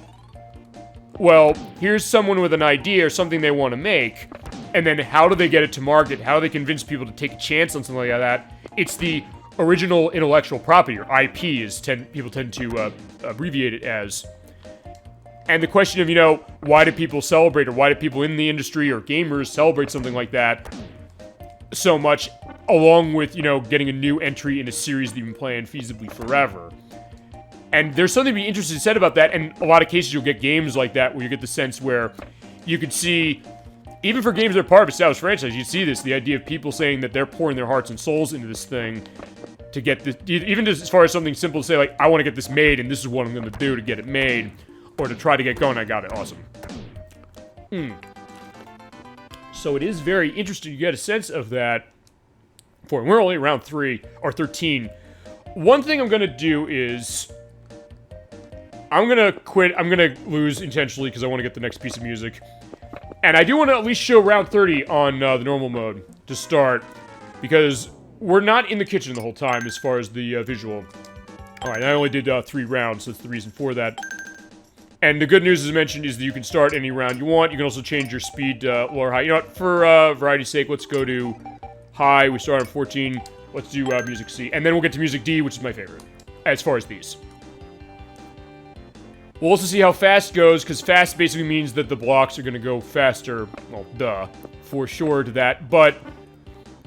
well, here's someone with an idea or something they want to make, and then how do they get it to market? How do they convince people to take a chance on something like that? It's the original intellectual property, or IP, as people tend to abbreviate it as. And the question of, you know, why do people celebrate, or why do people in the industry or gamers celebrate something like that so much, along with, you know, getting a new entry in a series that you've been playing feasibly forever. And there's something to be interesting said about that, and a lot of cases you'll get games like that where you get the sense where you could see, even for games that are part of a established franchise, you see this, the idea of people saying that they're pouring their hearts and souls into this thing to get this, even just as far as something simple to say, like, I want to get this made, and this is what I'm going to do to get it made, or to try to get going. I got it. Awesome. So it is very interesting to get a sense of that. We're only around 3 or 13. One thing I'm gonna do is I'm gonna quit. I'm gonna lose intentionally because I want to get the next piece of music, and I do want to at least show round 30 on the normal mode to start, because we're not in the kitchen the whole time as far as the visual. All right, I only did 3 rounds, so that's the reason for that. And the good news, as I mentioned, is that you can start any round you want. You can also change your speed low or high. You know what? For variety's sake, let's go to high. We start on 14. Let's do music C. And then we'll get to music D, which is my favorite, as far as these. We'll also see how fast goes, because fast basically means that the blocks are going to go faster. Well, duh, for sure to that. But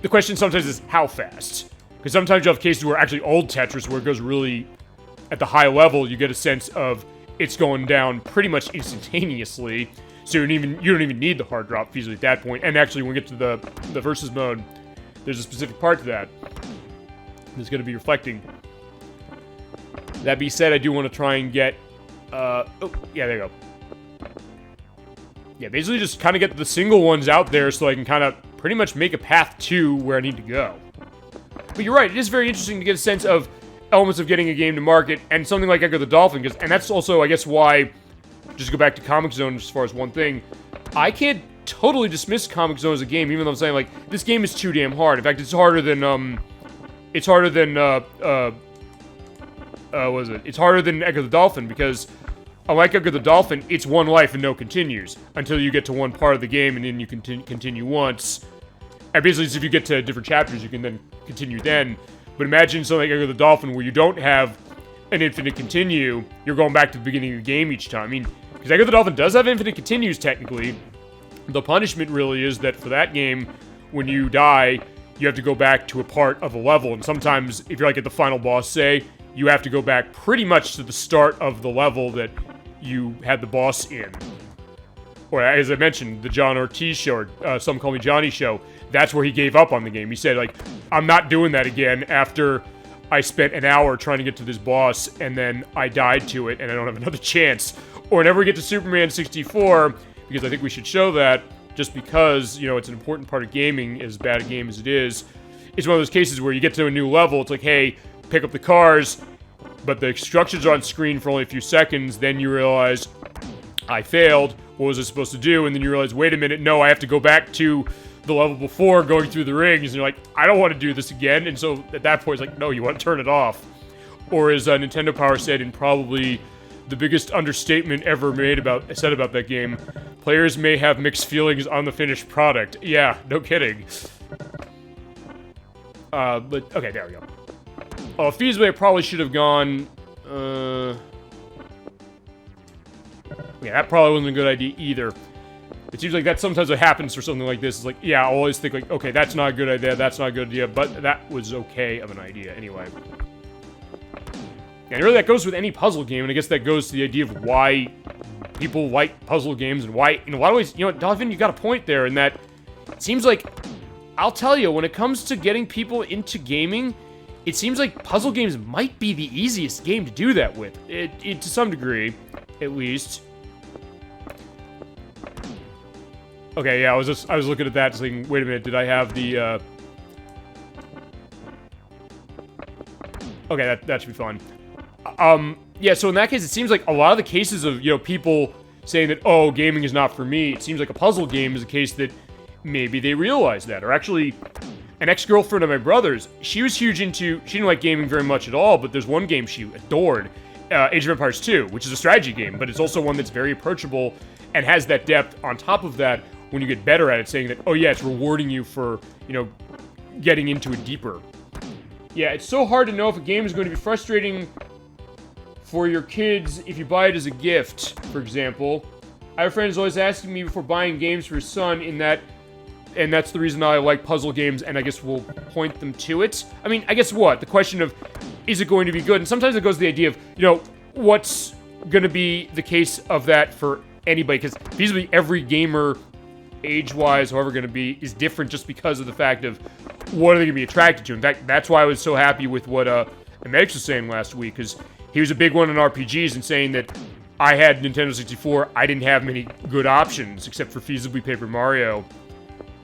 the question sometimes is how fast. Because sometimes you have cases where actually old Tetris, where it goes really at the high level, you get a sense of it's going down pretty much instantaneously. So you don't even need the hard drop feasibly at that point. And actually, when we get to the versus mode, there's a specific part to that that's going to be reflecting. That being said, I do want to try and get... oh, yeah, there you go. Yeah, basically just kind of get the single ones out there so I can kind of pretty much make a path to where I need to go. But you're right, it is very interesting to get a sense of elements of getting a game to market, and something like Ecco the Dolphin, and that's also, I guess, why, just to go back to Comic Zone as far as one thing, I can't totally dismiss Comic Zone as a game, even though I'm saying, like, this game is too damn hard. In fact, it's harder than, it's harder than Ecco the Dolphin, because unlike Ecco the Dolphin, it's one life and no continues, until you get to one part of the game, and then you continue once. And basically, if you get to different chapters, you can then continue then. But imagine something like Ecco the Dolphin, where you don't have an infinite continue, you're going back to the beginning of the game each time. I mean, because Ecco the Dolphin does have infinite continues, technically. The punishment really is that for that game, when you die, you have to go back to a part of a level. And sometimes, if you're like at the final boss, say, you have to go back pretty much to the start of the level that you had the boss in. Or, as I mentioned, the John Ortiz show, or Some Call Me Johnny show, that's where he gave up on the game. He said, like, I'm not doing that again after I spent an hour trying to get to this boss, and then I died to it, and I don't have another chance. Or never get to Superman 64, because I think we should show that, just because, you know, it's an important part of gaming, as bad a game as it is. It's one of those cases where you get to a new level, it's like, hey, pick up the cars, but the instructions are on screen for only a few seconds, then you realize, I failed, what was I supposed to do? And then you realize, wait a minute, no, I have to go back to the level before going through the rings, and you're like, I don't want to do this again, and so at that point, it's like, no, you want to turn it off. Or as Nintendo Power said, in probably the biggest understatement ever said about that game, players may have mixed feelings on the finished product. Yeah, no kidding. But, okay, there we go. Oh, feasibly, I probably should have gone, yeah, that probably wasn't a good idea either. It seems like that sometimes what happens for something like this. It's like, yeah, I always think like, okay, that's not a good idea, that's not a good idea, but that was okay of an idea anyway. And really that goes with any puzzle game, and I guess that goes to the idea of why people like puzzle games and why, in a lot of ways, you know what, DollyFinn, you got a point there in that it seems like, I'll tell you, when it comes to getting people into gaming, it seems like puzzle games might be the easiest game to do that with. It to some degree, at least. Okay, yeah, I was looking at that thinking, wait a minute, did I have the, Okay, that should be fun. Yeah, so in that case, it seems like a lot of the cases of, you know, people saying that, oh, gaming is not for me, it seems like a puzzle game is a case that maybe they realize that. Or actually, an ex-girlfriend of my brother's, she was huge into, she didn't like gaming very much at all, but there's one game she adored, Age of Empires 2, which is a strategy game, but it's also one that's very approachable and has that depth on top of that when you get better at it, saying that, oh yeah, it's rewarding you for, you know, getting into it deeper. Yeah, it's so hard to know if a game is going to be frustrating for your kids if you buy it as a gift, for example. I have friends always asking me before buying games for his son and that's the reason I like puzzle games, and I guess we'll point them to it. I mean, I guess what? The question of, is it going to be good? And sometimes it goes to the idea of, you know, what's going to be the case of that for anybody? Because feasibly every gamer, age-wise, however going to be, is different just because of the fact of what are they going to be attracted to. In fact, that's why I was so happy with what Emedix was saying last week, because he was a big one in RPGs and saying that I had Nintendo 64, I didn't have many good options, except for feasibly Paper Mario.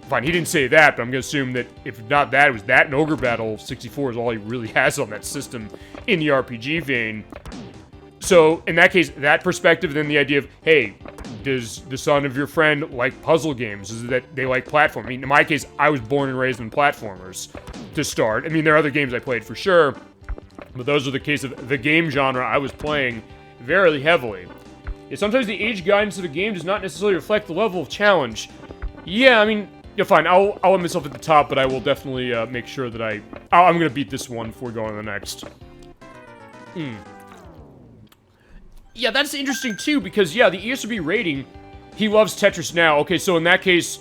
Fine, he didn't say that, but I'm going to assume that if not that, it was that and Ogre Battle 64 is all he really has on that system in the RPG vein. So, in that case, that perspective, then the idea of, hey, does the son of your friend like puzzle games? Is it that they like platform? I mean, in my case, I was born and raised in platformers to start. I mean, there are other games I played for sure, but those are the case of the game genre I was playing very heavily. Yeah, sometimes the age guidance of a game does not necessarily reflect the level of challenge. Yeah, I mean, yeah, fine, I'll let myself at the top, but I will definitely make sure that I'm going to beat this one before going to the next. Yeah, that's interesting, too, because, yeah, the ESRB rating, he loves Tetris now. Okay, so in that case,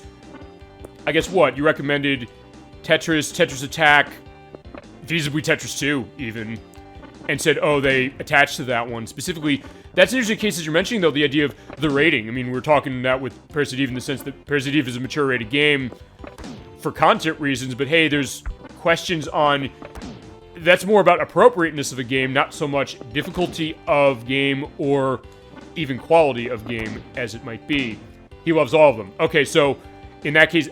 I guess what? You recommended Tetris, Tetris Attack, feasibly Tetris 2, even, and said, oh, they attached to that one. Specifically, that's an interesting case as you're mentioning, though, the idea of the rating. I mean, we're talking that with Parasite Eve in the sense that Parasite Eve is a mature-rated game for content reasons, but hey, there's questions on... That's more about appropriateness of a game, not so much difficulty of game or even quality of game as it might be. He loves all of them. Okay, so in that case,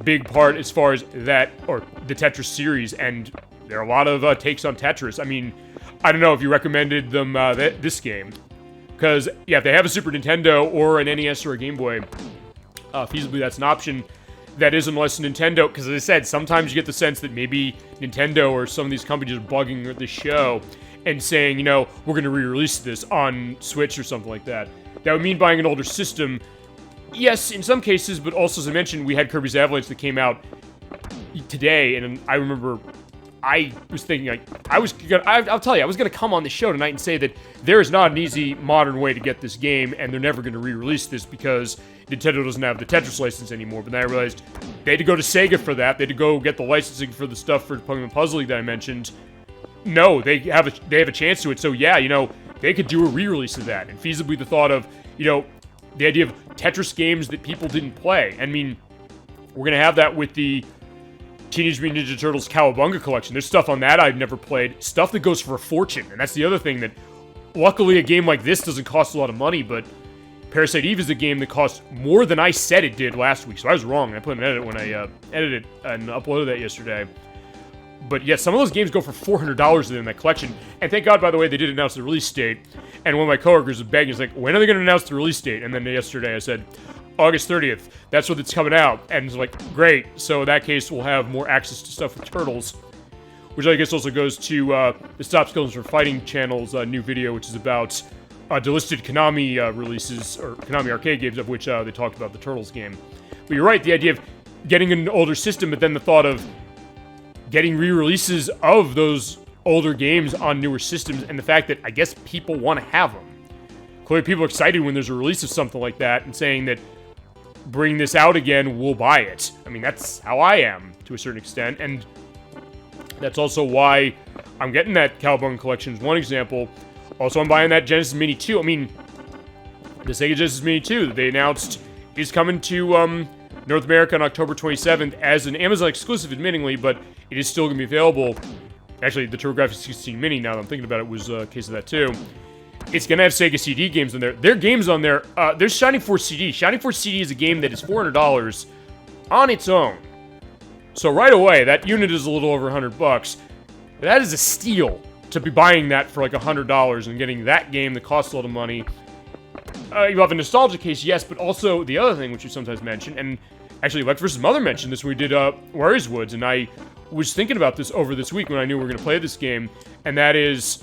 big part as far as that, or the Tetris series, and there are a lot of takes on Tetris. I mean, I don't know if you recommended them this game. Because, yeah, if they have a Super Nintendo or an NES or a Game Boy, feasibly that's an option. That is unless Nintendo, because as I said, sometimes you get the sense that maybe Nintendo or some of these companies are bugging the show and saying, you know, we're going to re-release this on Switch or something like that. That would mean buying an older system. Yes, in some cases, but also, as I mentioned, we had Kirby's Avalanche that came out today, and I remember I was thinking, like, I'll tell you, I was gonna come on the show tonight and say that there is not an easy modern way to get this game, and they're never gonna re-release this because Nintendo doesn't have the Tetris license anymore. But then I realized they had to go to Sega for that. They had to go get the licensing for the stuff for Pokemon Puzzle League that I mentioned. No, they have a chance to it. So yeah, you know, they could do a re-release of that, and feasibly the thought of, you know, the idea of Tetris games that people didn't play. I mean, we're gonna have that with the Teenage Mutant Ninja Turtles Cowabunga collection. There's stuff on that I've never played. Stuff that goes for a fortune. And that's the other thing that, luckily, a game like this doesn't cost a lot of money, but Parasite Eve is a game that costs more than I said it did last week. So I was wrong. I put an edit when I edited and uploaded that yesterday. But yeah, some of those games go for $400 in that collection. And thank God, by the way, they did announce the release date. And one of my coworkers was begging, he's like, when are they going to announce the release date? And then yesterday I said, August 30th. That's when it's coming out. And it's like, great. So in that case, we'll have more access to stuff with Turtles. Which I guess also goes to the Stop Skills for Fighting channel's new video, which is about Delisted Konami releases, or Konami arcade games, of which they talked about the Turtles game. But you're right, the idea of getting an older system, but then the thought of getting re-releases of those older games on newer systems, and the fact that I guess people want to have them. Clearly people are excited when there's a release of something like that, and saying that bring this out again, we'll buy it. I mean, that's how I am, to a certain extent, and that's also why I'm getting that Cowabunga collection is one example. Also, I'm buying that Genesis Mini 2. I mean, the Sega Genesis Mini 2 that they announced is coming to North America on October 27th as an Amazon exclusive, admittingly, but it is still going to be available. Actually, the TurboGrafx 16 Mini, now that I'm thinking about it, was a case of that too. It's going to have Sega CD games on there. There are games on there. There's Shining Force CD. Shining Force CD is a game that is $400 on its own. So right away, that unit is a little over $100. That is a steal to be buying that for like $100 and getting that game that costs a lot of money. You have a nostalgia case, yes, but also the other thing which you sometimes mention, and actually ElecVerse's mother mentioned this when we did Warriors Woods, and I was thinking about this over this week when I knew we were going to play this game, and that is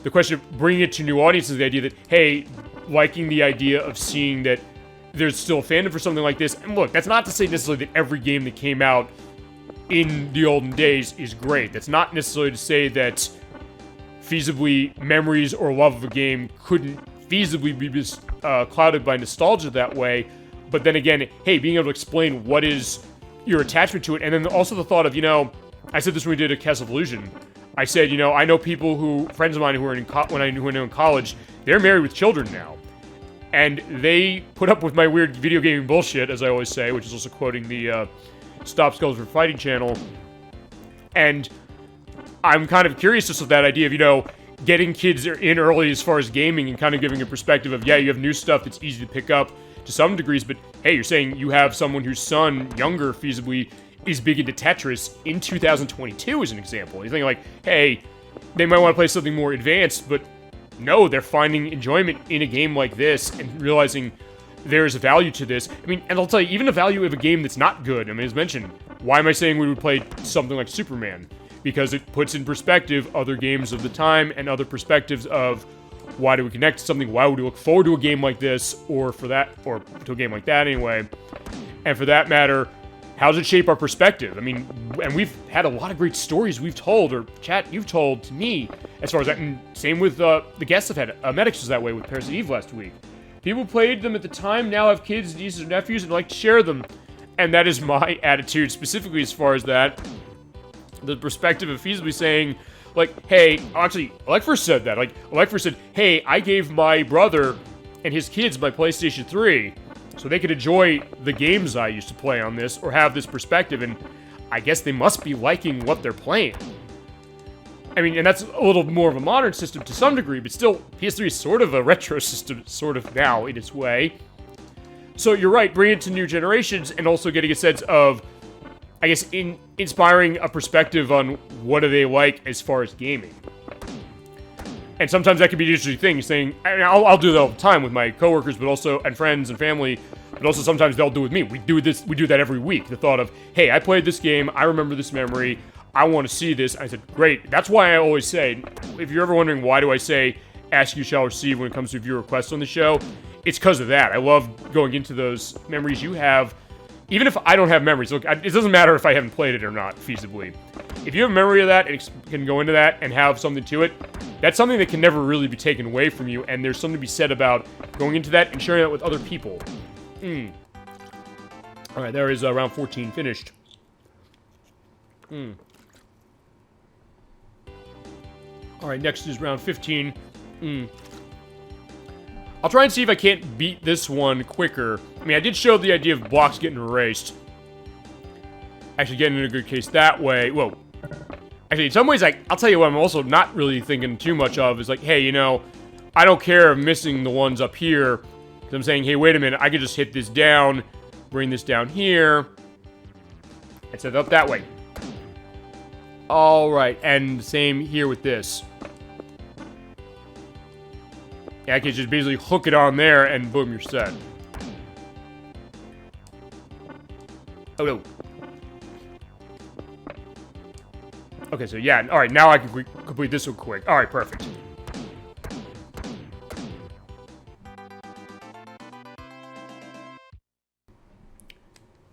the question of bringing it to new audiences, the idea that, hey, liking the idea of seeing that there's still a fandom for something like this. And look, that's not to say necessarily that every game that came out in the olden days is great. That's not necessarily to say that feasibly memories or love of a game couldn't feasibly be clouded by nostalgia that way. But then again, hey, being able to explain what is your attachment to it, and then also the thought of, you know, I said this when we did a Cast of Illusion. I said, you know, I know people who, friends of mine who were when I knew in college, they're married with children now. And they put up with my weird video gaming bullshit, as I always say, which is also quoting the Stop Skulls for Fighting channel. And I'm kind of curious just of that idea of, you know, getting kids in early as far as gaming and kind of giving a perspective of, yeah, you have new stuff that's easy to pick up to some degrees, but hey, you're saying you have someone whose son, younger, feasibly, is big into Tetris in 2022 as an example. You're thinking like, hey, they might want to play something more advanced, but no, they're finding enjoyment in a game like this and realizing there's a value to this. I mean, and I'll tell you, even the value of a game that's not good, I mean, as mentioned, why am I saying we would play something like Superman? Because it puts in perspective other games of the time and other perspectives of why do we connect to something, why would we look forward to a game like this, or to a game like that anyway. And for that matter, how does it shape our perspective? I mean, and we've had a lot of great stories we've told, or chat you've told to me, as far as that, and same with the guests I've had. Medics was that way with Parasite Eve last week. People who played them at the time now have kids, nieces, or nephews, and like to share them. And that is my attitude, specifically as far as that. The perspective of feasibly saying, like, hey, actually, ElecVerse said that. Like, ElecVerse said, hey, I gave my brother and his kids my PlayStation 3, so they could enjoy the games I used to play on this, or have this perspective, and I guess they must be liking what they're playing. I mean, and that's a little more of a modern system to some degree, but still, PS3 is sort of a retro system, sort of now, in its way. So you're right, bring it to new generations, and also getting a sense of, I guess, inspiring a perspective on what do they like as far as gaming. And sometimes that can be an interesting thing, saying, I'll do that all the time with my coworkers, but also, and friends and family, but also sometimes they'll do with me. We do that every week. The thought of, hey, I played this game, I remember this memory, I want to see this. I said, great. That's why I always say, if you're ever wondering why do I say, ask you shall receive when it comes to viewer requests on the show, it's because of that. I love going into those memories you have, even if I don't have memories. Look, it doesn't matter if I haven't played it or not, feasibly. if you have a memory of that and can go into that and have something to it, that's something that can never really be taken away from you, and there's something to be said about going into that and sharing that with other people. Alright, there is round 14 finished. Alright, next is round 15. I'll try and see if I can't beat this one quicker. I mean, I did show the idea of blocks getting erased. Actually getting in a good case that way. Whoa. Actually, in some ways, I'll tell you what I'm also not really thinking too much of is like, hey, you know, I don't care if missing the ones up here. Because I'm saying, hey, wait a minute, I could just hit this down, bring this down here, and set it up that way. Alright, and same here with this. Yeah, I can just basically hook it on there, and boom, you're set. Oh, no. Okay, so yeah, alright, now I can complete this one quick. Alright, perfect.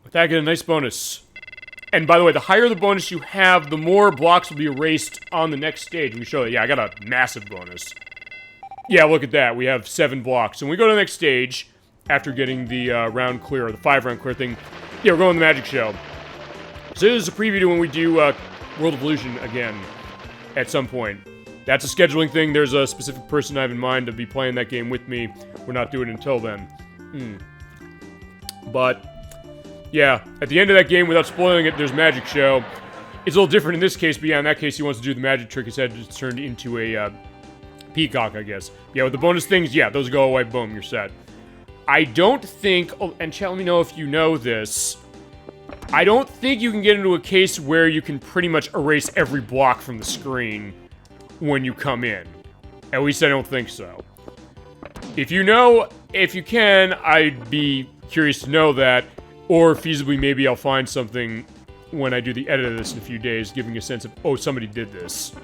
With that, I get a nice bonus. And by the way, the higher the bonus you have, the more blocks will be erased on the next stage. Let me show you. Yeah, I got a massive bonus. Yeah, look at that. We have 7 blocks. And we go to the next stage, after getting the round clear, or the 5-round clear thing. Yeah, we're going to the Magic Show. So this is a preview to when we do World of Illusion again, at some point. That's a scheduling thing. There's a specific person I have in mind to be playing that game with me. We're not doing it until then. But yeah, at the end of that game, without spoiling it, there's Magic Show. It's a little different in this case, but yeah, in that case, he wants to do the magic trick. His head just turned into a peacock, I guess. Yeah, with the bonus things, yeah, those go away, boom, you're set. I don't think, oh, and chat, let me know if you know this, I don't think you can get into a case where you can pretty much erase every block from the screen when you come in. At least I don't think so. If you know, if you can, I'd be curious to know that. Or feasibly, maybe I'll find something when I do the edit of this in a few days, giving a sense of, oh, somebody did this.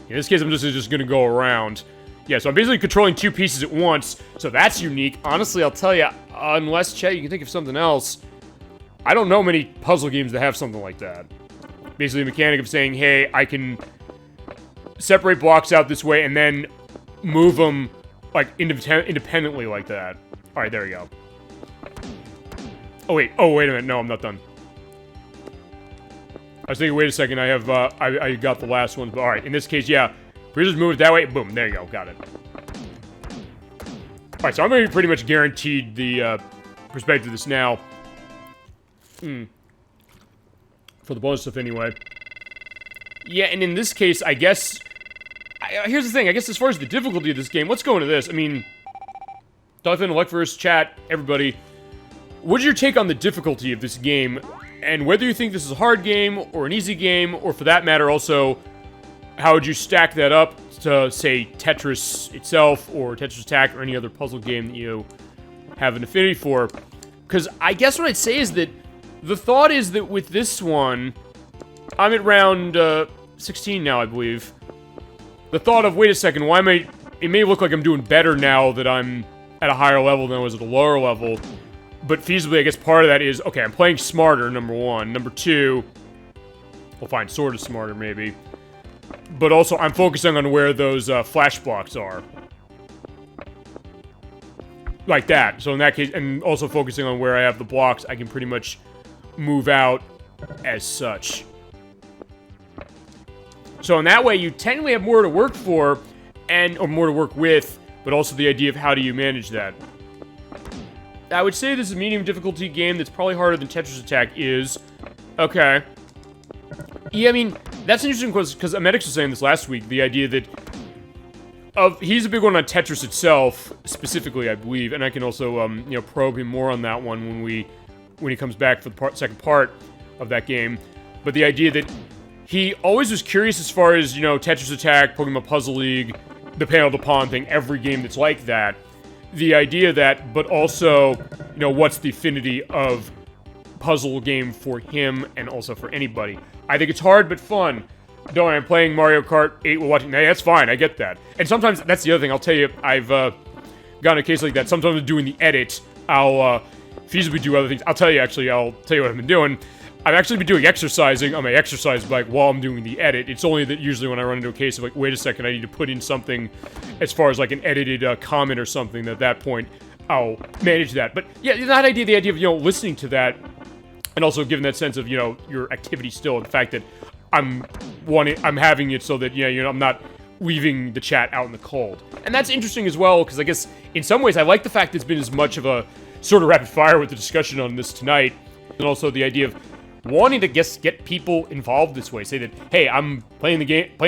In this case, I'm just gonna go around. Yeah, so I'm basically controlling 2 pieces at once, so that's unique. Honestly, I'll tell you, unless, chat, you can think of something else, I don't know many puzzle games that have something like that. Basically, the mechanic of saying, hey, I can separate blocks out this way and then move them, like, independently like that. Alright, there we go. Oh, wait a minute, no, I'm not done. I was thinking, wait a second, I have, I got the last one, but alright, in this case, yeah. If we just move it that way, boom, there you go, got it. Alright, so I'm gonna be pretty much guaranteed the, perspective of this now. For the bonus stuff, anyway. Yeah, and in this case, I guess... here's the thing, I guess as far as the difficulty of this game, let's go into this. I mean... DollyFinn, ElecVerse, chat, everybody... What's your take on the difficulty of this game, and whether you think this is a hard game, or an easy game, or for that matter also, how would you stack that up to, say, Tetris itself, or Tetris Attack, or any other puzzle game that you have an affinity for? Because I guess what I'd say is that the thought is that with this one, I'm at round 16 now, I believe. The thought of, wait a second, why am I... It may look like I'm doing better now that I'm at a higher level than I was at a lower level. But feasibly, I guess part of that is, okay, I'm playing smarter, number 1. Number 2, well, fine, sort of smarter, maybe. But also, I'm focusing on where those flash blocks are. Like that. So in that case, and also focusing on where I have the blocks, I can pretty much move out as such. So in that way, you technically have more to work for, or more to work with, but also the idea of how do you manage that. I would say this is a medium difficulty game that's probably harder than Tetris Attack is. Okay. Yeah, I mean, that's interesting because Amedix was saying this last week, the idea that... he's a big one on Tetris itself, specifically, I believe, and I can also, you know, probe him more on that one when he comes back for the second part of that game. But the idea that he always was curious as far as, you know, Tetris Attack, Pokemon Puzzle League, the Panel to Pawn thing, every game that's like that. The idea that, but also, you know, what's the affinity of puzzle game for him and also for anybody. I think it's hard, but fun. Don't worry, I'm playing Mario Kart 8 while watching... Hey, that's fine, I get that. And sometimes, that's the other thing, I'll tell you, I've gotten a case like that. Sometimes doing the edit, I'll feasibly do other things. I'll tell you, actually, I'll tell you what I've been doing. I've actually been doing exercising on my exercise bike while I'm doing the edit. It's only that usually when I run into a case of like, wait a second, I need to put in something as far as like an edited comment or something, at that point, I'll manage that. But yeah, the idea of, you know, listening to that and also giving that sense of, you know, your activity still, and the fact that I'm having it so that, you know, I'm not leaving the chat out in the cold. And that's interesting as well, because I guess in some ways I like the fact that it's been as much of a sort of rapid fire with the discussion on this tonight, and also the idea of wanting to get people involved this way. Say that, hey, I'm playing a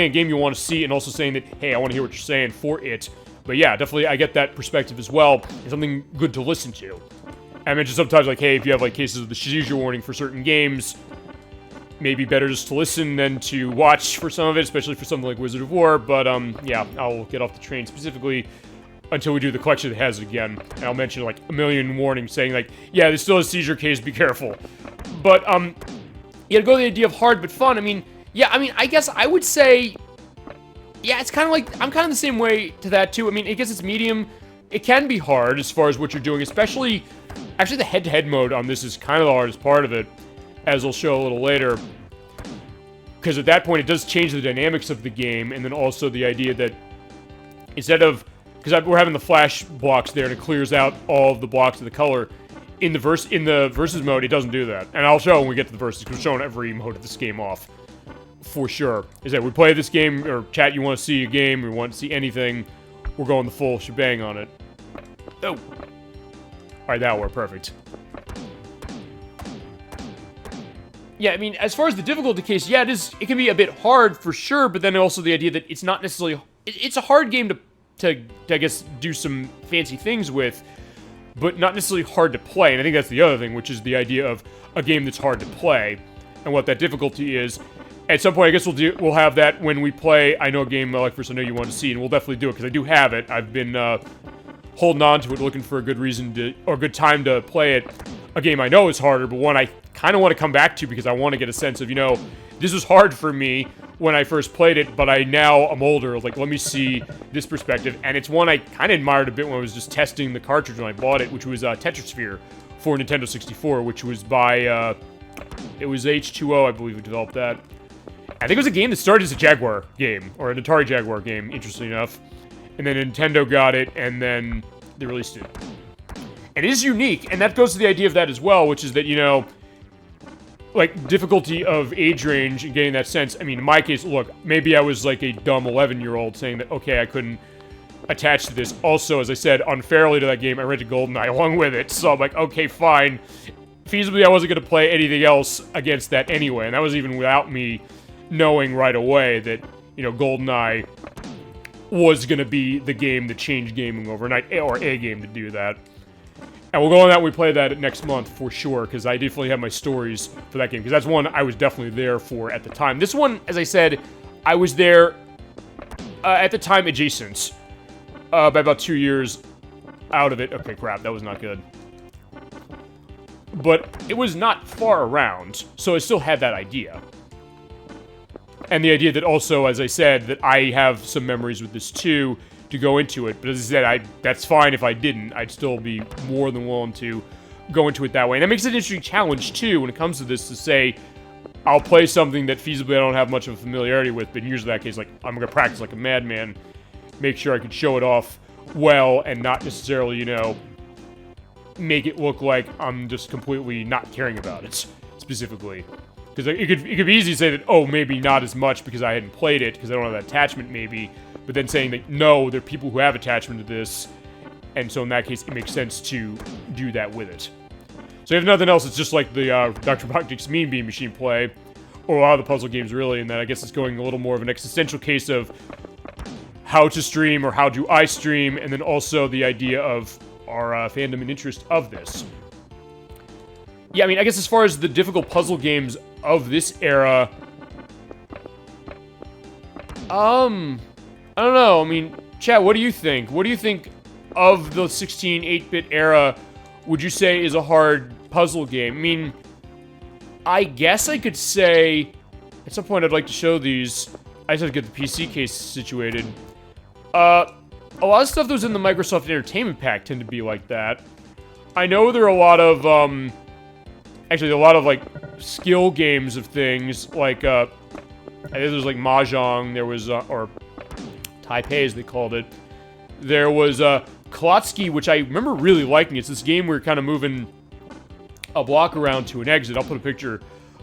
game you want to see, and also saying that, hey, I want to hear what you're saying for it. But yeah, definitely I get that perspective as well. It's something good to listen to. I mentioned sometimes like, hey, if you have like cases of the seizure warning for certain games, maybe better just to listen than to watch for some of it, especially for something like Wizard of War. But yeah, I'll get off the train specifically until we do the collection that has it again, and I'll mention like a million warnings saying like, yeah, there's still a seizure case, be careful. But yeah, to go to the idea of hard but fun, I mean, yeah, I guess I would say, yeah, it's kind of like, I'm kind of the same way to that too. I mean, I guess it's medium. It can be hard as far as what you're doing, especially, actually the head-to-head mode on this is kind of the hardest part of it, as I'll show a little later. Because at that point, it does change the dynamics of the game, and then also the idea that instead of, because we're having the flash blocks there, and it clears out all of the blocks of the color. In the versus mode, it doesn't do that. And I'll show when we get to the versus, because we're showing every mode of this game off. For sure. Is that we play this game, or chat, you want to see a game, or you want to see anything, we're going the full shebang on it. Oh. Alright, that'll work. Perfect. Yeah, I mean, as far as the difficulty case, yeah, it can be a bit hard for sure, but then also the idea that it's not necessarily, it's a hard game to I guess, do some fancy things with, but not necessarily hard to play. And I think that's the other thing, which is the idea of a game that's hard to play, and what that difficulty is. At some point, I guess we'll have that when we play, I know a game ElecVerse I know you want to see, and we'll definitely do it, because I do have it. I've been holding on to it, looking for a good reason to, or a good time to play it. A game I know is harder, but one I kind of want to come back to, because I want to get a sense of, you know, this was hard for me when I first played it, but I'm older, like, let me see this perspective. And it's one I kind of admired a bit when I was just testing the cartridge when I bought it, which was Tetris for Nintendo 64, which was by, it was H2O, I believe, who developed that. I think it was a game that started as a Jaguar game, or an Atari Jaguar game, interestingly enough. And then Nintendo got it, and then they released it. And it is unique, and that goes to the idea of that as well, which is that, you know, like, difficulty of age range and getting that sense. I mean, in my case, look, maybe I was like a dumb 11-year-old saying that, okay, I couldn't attach to this. Also, as I said, unfairly to that game, I rented GoldenEye along with it, so I'm like, okay, fine. Feasibly, I wasn't going to play anything else against that anyway, and that was even without me knowing right away that, you know, GoldenEye was going to be the game that changed gaming overnight, or a game to do that. And we'll go on that when we play that next month, for sure, because I definitely have my stories for that game, because that's one I was definitely there for at the time. This one, as I said, I was there, at the time, adjacent, by about 2 years out of it. Okay, crap, that was not good. But it was not far around, so I still had that idea. And the idea that also, as I said, that I have some memories with this too, to go into it. But as I said, that's fine if I didn't. I'd still be more than willing to go into it that way. And that makes it an interesting challenge too, when it comes to this, to say, I'll play something that feasibly I don't have much of a familiarity with, but in usually that case, like, I'm gonna practice like a madman, make sure I can show it off well, and not necessarily, you know, make it look like I'm just completely not caring about it, specifically. Because it could be easy to say that, oh, maybe not as much because I hadn't played it, because I don't have that attachment, maybe. But then saying that, no, there are people who have attachment to this, and so in that case, it makes sense to do that with it. So if nothing else, it's just like the Dr. Robotnik's Mean Bean Machine play, or a lot of the puzzle games, really, and that I guess it's going a little more of an existential case of how to stream, or how do I stream, and then also the idea of our fandom and interest of this. Yeah, I mean, I guess as far as the difficult puzzle games of this era, I don't know. I mean, chat, what do you think? What do you think of the 16 8-bit era would you say is a hard puzzle game? I mean, I guess I could say, at some point I'd like to show these. I just have to get the PC case situated. A lot of stuff that was in the Microsoft Entertainment Pack tend to be like that. I know there are a lot of, actually a lot of, like, skill games of things, like, I think there's, like, Mahjong, there was, or Taipei, as they called it. There was, Klotsky, which I remember really liking. It's this game where you're kind of moving a block around to an exit. I'll put a picture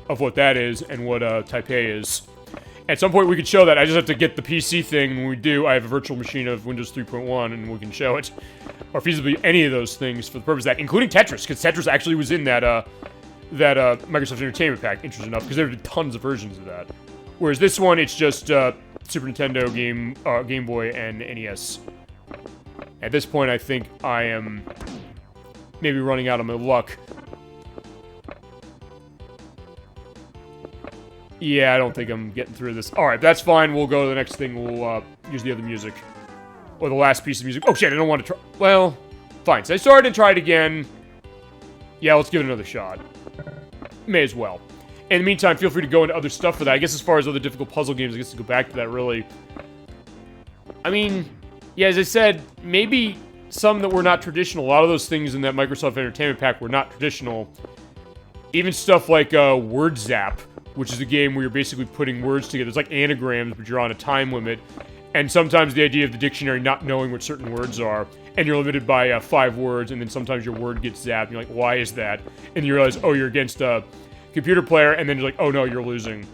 of what that is and what, Taipei is. At some point we could show that. I just have to get the PC thing. When we do, I have a virtual machine of Windows 3.1 and we can show it. Or feasibly any of those things for the purpose of that, including Tetris, because Tetris actually was in that, Microsoft Entertainment Pack, interesting enough, because there are tons of versions of that. Whereas this one, it's just, Super Nintendo, Game Boy, and NES. At this point, I think I am maybe running out of my luck. Yeah, I don't think I'm getting through this. Alright, that's fine. We'll go to the next thing. We'll, use the other music. Or the last piece of music. Oh, shit, I don't want to try... Well, fine. So I started and tried again. Yeah, let's give it another shot. May as well. In the meantime, feel free to go into other stuff for that. I guess as far as other difficult puzzle games, I guess to go back to that, really. I mean, yeah, as I said, maybe some that were not traditional. A lot of those things in that Microsoft Entertainment Pack were not traditional. Even stuff like, Word Zap, which is a game where you're basically putting words together. It's like anagrams, but you're on a time limit. And sometimes the idea of the dictionary not knowing what certain words are, and you're limited by 5 words, and then sometimes your word gets zapped, and you're like, why is that? And you realize, oh, you're against a computer player, and then you're like, oh no, you're losing.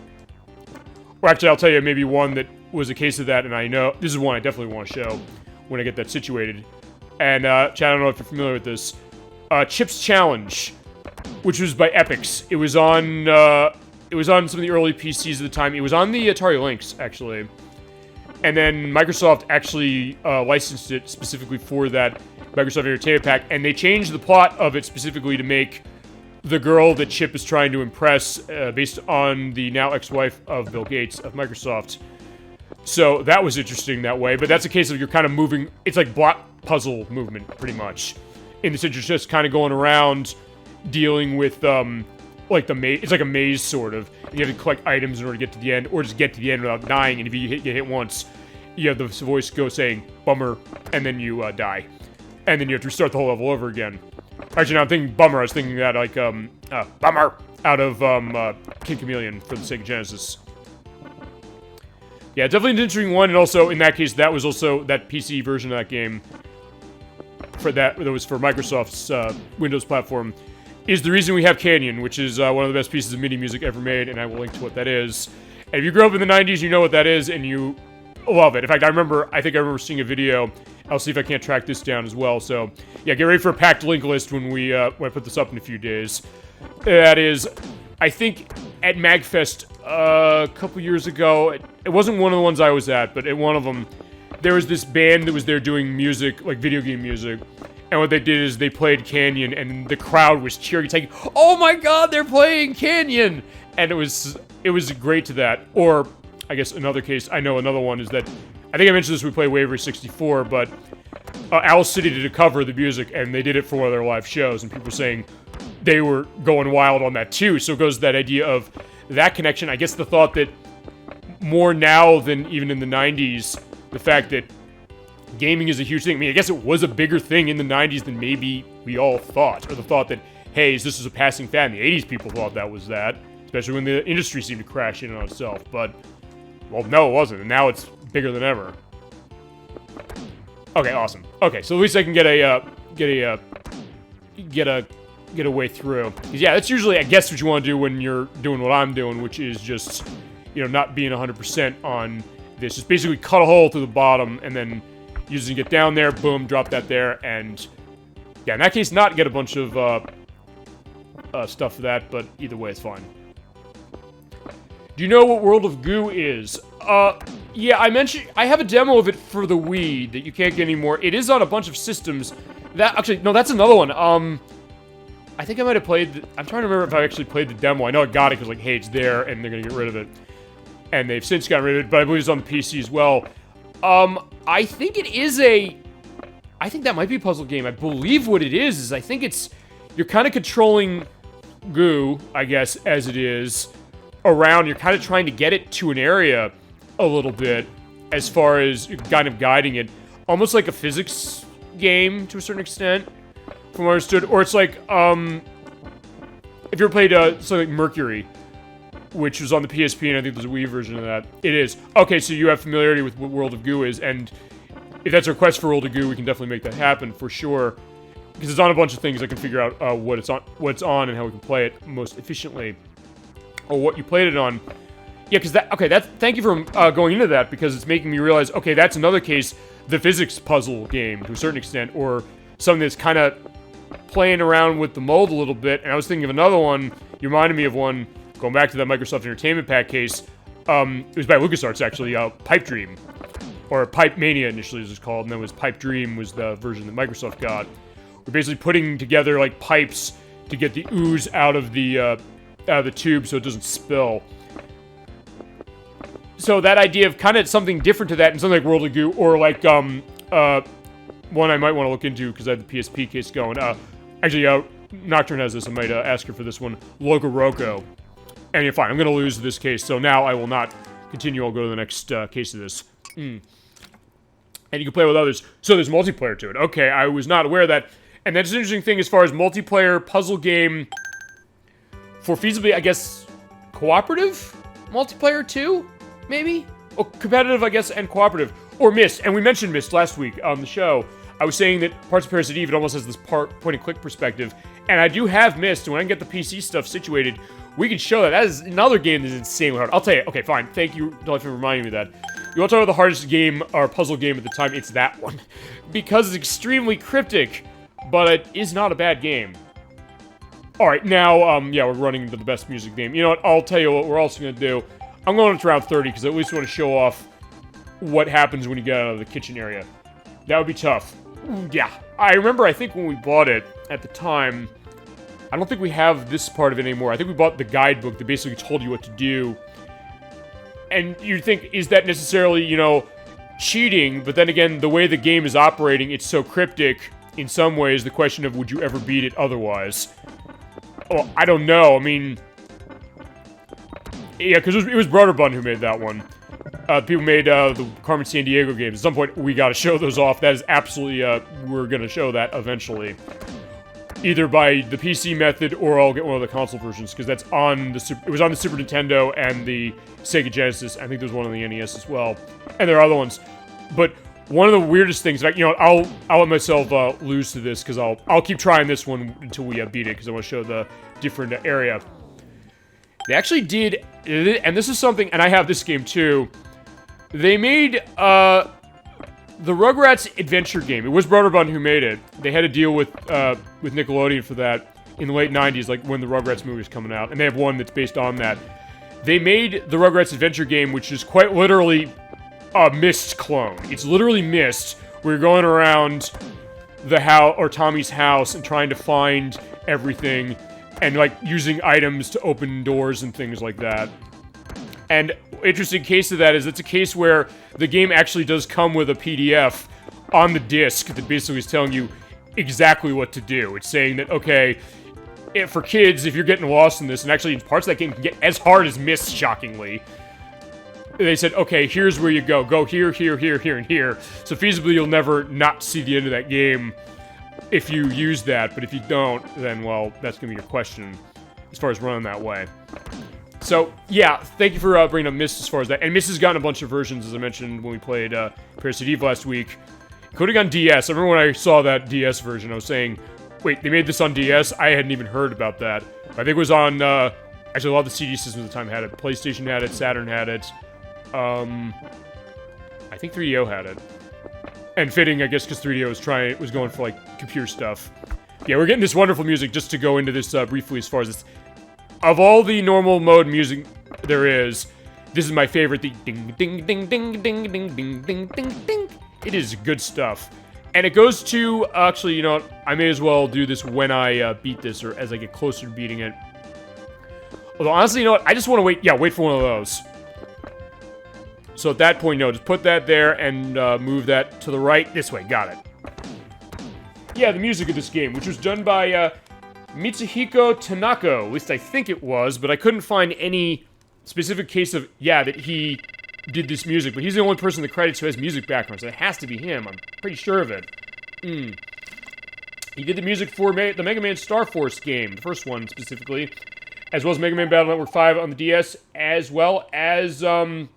Or actually, I'll tell you maybe one that was a case of that, and I know, this is one I definitely want to show when I get that situated. And, Chad, I don't know if you're familiar with this. Chips Challenge, which was by Epix. It was on some of the early PCs at the time. It was on the Atari Lynx, actually. And then Microsoft actually licensed it specifically for that Microsoft Entertainment Pack, and they changed the plot of it specifically to make the girl that Chip is trying to impress based on the now ex-wife of Bill Gates of Microsoft. So that was interesting that way, but that's a case of you're kind of moving... It's like block puzzle movement, pretty much. In the sense you're just kind of going around dealing with... like the maze, it's like a maze sort of. And you have to collect items in order to get to the end, or just get to the end without dying. And if you get hit once, you have the voice go saying "bummer," and then you die, and then you have to restart the whole level over again. Actually, now I'm thinking bummer. I was thinking that like bummer out of King Chameleon for the Sega Genesis. Yeah, definitely an interesting one, and also in that case, that was also that PC version of that game. For that was for Microsoft's Windows platform. Is the reason we have Canyon, which is one of the best pieces of MIDI music ever made, and I will link to what that is. And if you grew up in the 90s, you know what that is, and you love it. In fact, I think I remember seeing a video. I'll see if I can't track this down as well. So, yeah, get ready for a packed link list when I put this up in a few days. That is, I think, at MagFest a couple years ago. It wasn't one of the ones I was at, but at one of them, there was this band that was there doing music, like video game music. And what they did is they played Canyon, and the crowd was cheering. It's like, oh my god, they're playing Canyon! And it was great to that. Or, I guess another case, I know another one is that, I think I mentioned this when we played Wavery 64, but Owl City did a cover of the music, and they did it for one of their live shows, and people were saying they were going wild on that too. So it goes to that idea of that connection. I guess the thought that more now than even in the 90s, the fact that gaming is a huge thing. I mean, I guess it was a bigger thing in the 90s than maybe we all thought. Or the thought that, hey, this is a passing fad. In the 80s, people thought that was that. Especially when the industry seemed to crash in on itself. But, well, no, it wasn't. And now it's bigger than ever. Okay, awesome. Okay, so at least I can get a way through. Because, yeah, that's usually, I guess, what you want to do when you're doing what I'm doing, which is just, you know, not being 100% on this. Just basically cut a hole through the bottom and then using it down there, boom, drop that there, and yeah, in that case, not get a bunch of stuff for that, but either way, it's fine. Do you know what World of Goo is? Yeah, I have a demo of it for the Wii that you can't get anymore. It is on a bunch of systems. Actually, no, that's another one. I think I might have played, I'm trying to remember if I actually played the demo. I know I got it because, like, hey, it's there, and they're gonna get rid of it. And they've since gotten rid of it, but I believe it's on the PC as well. I think it is I think that might be a puzzle game. I believe what it is I think you're kind of controlling Goo, I guess, as it is, around. You're kind of trying to get it to an area a little bit, as far as kind of guiding it. Almost like a physics game, to a certain extent, from what I understood. Or it's like, if you ever played something like Mercury, which was on the PSP, and I think there's a Wii version of that. It is. Okay, so you have familiarity with what World of Goo is, and if that's a request for World of Goo, we can definitely make that happen, for sure. Because it's on a bunch of things, I can figure out what it's on, and how we can play it most efficiently. Or what you played it on. Yeah, because thank you for going into that, because it's making me realize, okay, that's another case, the physics puzzle game, to a certain extent, or something that's kind of playing around with the mold a little bit, and I was thinking of another one, you reminded me of one, going back to that Microsoft Entertainment Pack case, it was by LucasArts, actually, Pipe Dream, or Pipe Mania initially it was called, and then was Pipe Dream was the version that Microsoft got. We're basically putting together, like, pipes to get the ooze out of the tube so it doesn't spill. So that idea of kind of something different to that, and something like World of Goo, or like, one I might want to look into, because I have the PSP case going, actually, Nocturne has this, I might ask her for this one, Loco Roco. And yeah, fine, I'm going to lose this case, so now I will not continue, I'll go to the next case of this. And you can play with others, so there's multiplayer to it. Okay, I was not aware of that. And that's an interesting thing as far as multiplayer puzzle game for feasibly, I guess, cooperative multiplayer too, maybe? Or competitive, I guess, and cooperative. Or Myst, and we mentioned Myst last week on the show. I was saying that Parts of Parasite Eve, it almost has this point-and-click perspective, and I do have Myst, and when I can get the PC stuff situated, we can show that. That is another game that's insanely hard. I'll tell you, okay, fine, thank you, DollyFinn, for reminding me of that. You want to talk about the hardest game, or puzzle game at the time, it's that one. Because it's extremely cryptic, but it is not a bad game. Alright, now, yeah, we're running into the best music game. You know what, I'll tell you what we're also going to do. I'm going to round 30, because I at least want to show off what happens when you get out of the kitchen area. That would be tough. Yeah, I remember, I think when we bought it, at the time, I don't think we have this part of it anymore. I think we bought the guidebook that basically told you what to do. And you'd think, is that necessarily, you know, cheating? But then again, the way the game is operating, it's so cryptic, in some ways, the question of would you ever beat it otherwise? Well, I don't know, I mean... Yeah, because it was Broderbund who made that one. People made the Carmen Sandiego games. At some point, we gotta show those off. That is absolutely, we're gonna show that eventually. Either by the PC method, or I'll get one of the console versions, because that's on the it was on the Super Nintendo and the Sega Genesis. I think there's one on the NES as well. And there are other ones. But one of the weirdest things, like, you know, I'll let myself lose to this, because I'll keep trying this one until we beat it, because I want to show the different area. They actually did, and this is something, and I have this game too, they made, the Rugrats adventure game. It was Broderbund who made it. They had a deal with Nickelodeon for that in the late 90s, like when the Rugrats movie was coming out, and they have one that's based on that. They made the Rugrats adventure game, which is quite literally a Myst clone. It's literally Myst, where you're going around the house, or Tommy's house, and trying to find everything, and, like, using items to open doors and things like that. And interesting case of that is it's a case where the game actually does come with a PDF on the disc that basically is telling you exactly what to do. It's saying that, okay, for kids, if you're getting lost in this, and actually parts of that game can get as hard as Myst, shockingly, they said, okay, here's where you go. Go here, here, here, here, and here. So feasibly, you'll never not see the end of that game if you use that, but if you don't, then, well, that's gonna be your question as far as running that way. So, yeah, thank you for bringing up Myst as far as that. And Myst has gotten a bunch of versions, as I mentioned when we played Parasite Eve last week. Including on DS. I remember when I saw that DS version, I was saying, wait, they made this on DS? I hadn't even heard about that. I think it was on, actually, a lot of the CD systems at the time had it. PlayStation had it, Saturn had it. I think 3DO had it. And fitting, I guess, because 3DO was going for, like, computer stuff. Yeah, we're getting this wonderful music just to go into this briefly as far as this. Of all the normal mode music there is, this is my favorite. The ding, ding, ding, ding, ding, ding, ding, ding, ding, ding. It is good stuff. And it goes to, actually, you know what, I may as well do this when I beat this, or as I get closer to beating it. Although, honestly, you know what, I just want to wait for one of those. So at that point, no, just put that there and move that to the right. This way, got it. Yeah, the music of this game, which was done by Mitsuhiko Tanaka, at least I think it was, but I couldn't find any specific case of, yeah, that he did this music, but he's the only person in the credits who has music background, so it has to be him. I'm pretty sure of it. He did the music for the Mega Man Star Force game, the first one specifically, as well as Mega Man Battle Network 5 on the DS, as well as the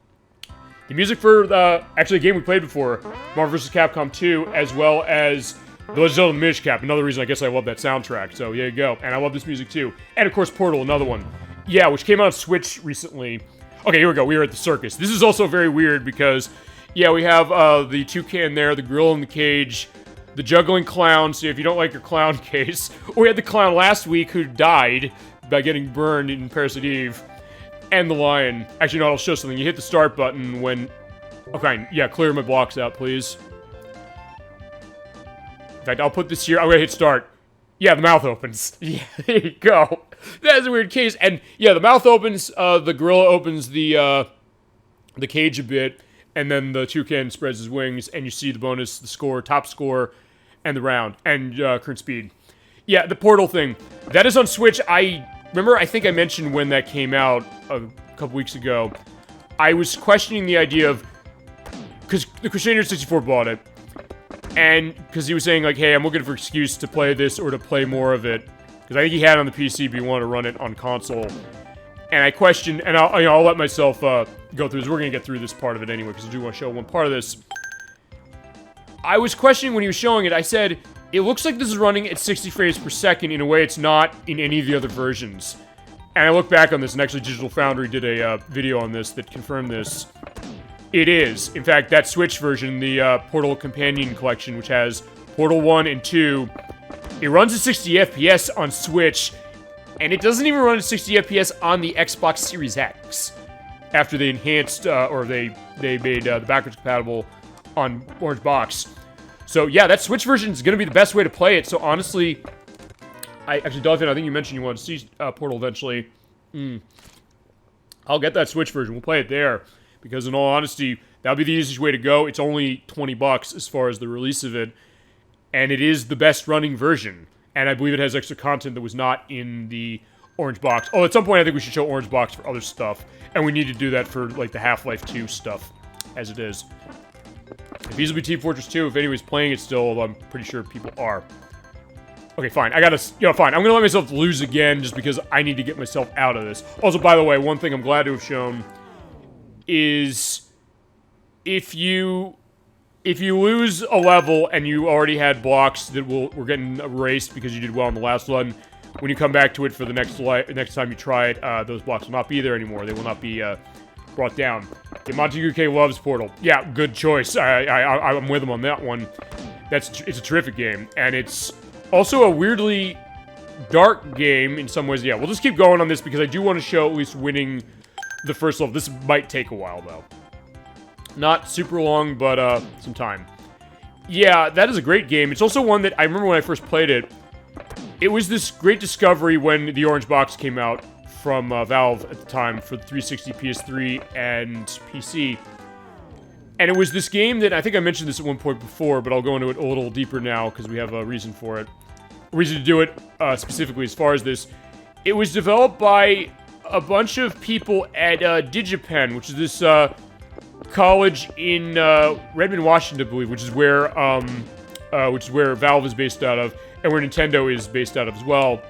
music for actually a game we played before, Marvel vs. Capcom 2, as well as The Legend of Zelda Minish Cap. Another reason I guess I love that soundtrack. So there you go. And I love this music too. And of course Portal, another one. Yeah, which came out on Switch recently. Okay, here we go. We are at the circus. This is also very weird because, yeah, we have the toucan there, the gorilla in the cage, the juggling clown. So if you don't like your clown case, or we had the clown last week who died by getting burned in Parasite Eve, and the lion. Actually, no, I'll show something. You hit the start button when... Okay, yeah, clear my blocks out, please. In fact, I'll put this here. I'm gonna hit start. Yeah, the mouth opens. Yeah, there you go. That is a weird case. And yeah, the mouth opens, the gorilla opens the cage a bit, and then the toucan spreads his wings, and you see the bonus, the score, top score, and the round, and current speed. Yeah, the Portal thing. That is on Switch. I think I mentioned when that came out a couple weeks ago, I was questioning the idea of, because the Crusader 64 bought it, and because he was saying, like, hey, I'm looking for an excuse to play this or to play more of it, because I think he had it on the PC, but he wanted to run it on console. And I questioned, and I'll let myself go through this. We're going to get through this part of it anyway, because I do want to show one part of this. I was questioning when he was showing it, I said, it looks like this is running at 60 frames per second in a way it's not in any of the other versions. And I look back on this, and actually Digital Foundry did a video on this that confirmed this. It is. In fact, that Switch version, the Portal Companion Collection, which has Portal 1 and 2, it runs at 60 FPS on Switch, and it doesn't even run at 60 FPS on the Xbox Series X. After they enhanced, or they made the backwards compatible on Orange Box. So yeah, that Switch version is going to be the best way to play it. So honestly, actually, DollyFinn, I think you mentioned you wanted to see Portal eventually. I'll get that Switch version. We'll play it there. Because in all honesty, that'll be the easiest way to go. It's only $20 as far as the release of it. And it is the best running version. And I believe it has extra content that was not in the Orange Box. Oh, at some point I think we should show Orange Box for other stuff. And we need to do that for, like, the Half-Life 2 stuff. As it is. These will be Team Fortress 2 if anybody's playing it still, although I'm pretty sure people are. Okay, fine. I gotta... fine. I'm gonna let myself lose again just because I need to get myself out of this. Also, by the way, one thing I'm glad to have shown is if you lose a level and you already had blocks that were getting erased because you did well in the last one, when you come back to it for the next time you try it, those blocks will not be there anymore. They will not be brought down. Okay, Montague K loves Portal. Yeah, good choice. I'm with him on that one. It's a terrific game, and it's also a weirdly dark game in some ways. Yeah, we'll just keep going on this because I do want to show at least winning the first level. This might take a while, though. Not super long, but some time. Yeah, that is a great game. It's also one that I remember when I first played it. It was this great discovery when the Orange Box came out from Valve at the time for the 360, PS3, and PC. And it was this game that, I think I mentioned this at one point before, but I'll go into it a little deeper now because we have a reason for it. A reason to do it specifically as far as this. It was developed by a bunch of people at DigiPen, which is this college in Redmond, Washington, I believe, which is where Valve is based out of, and where Nintendo is based out of as well,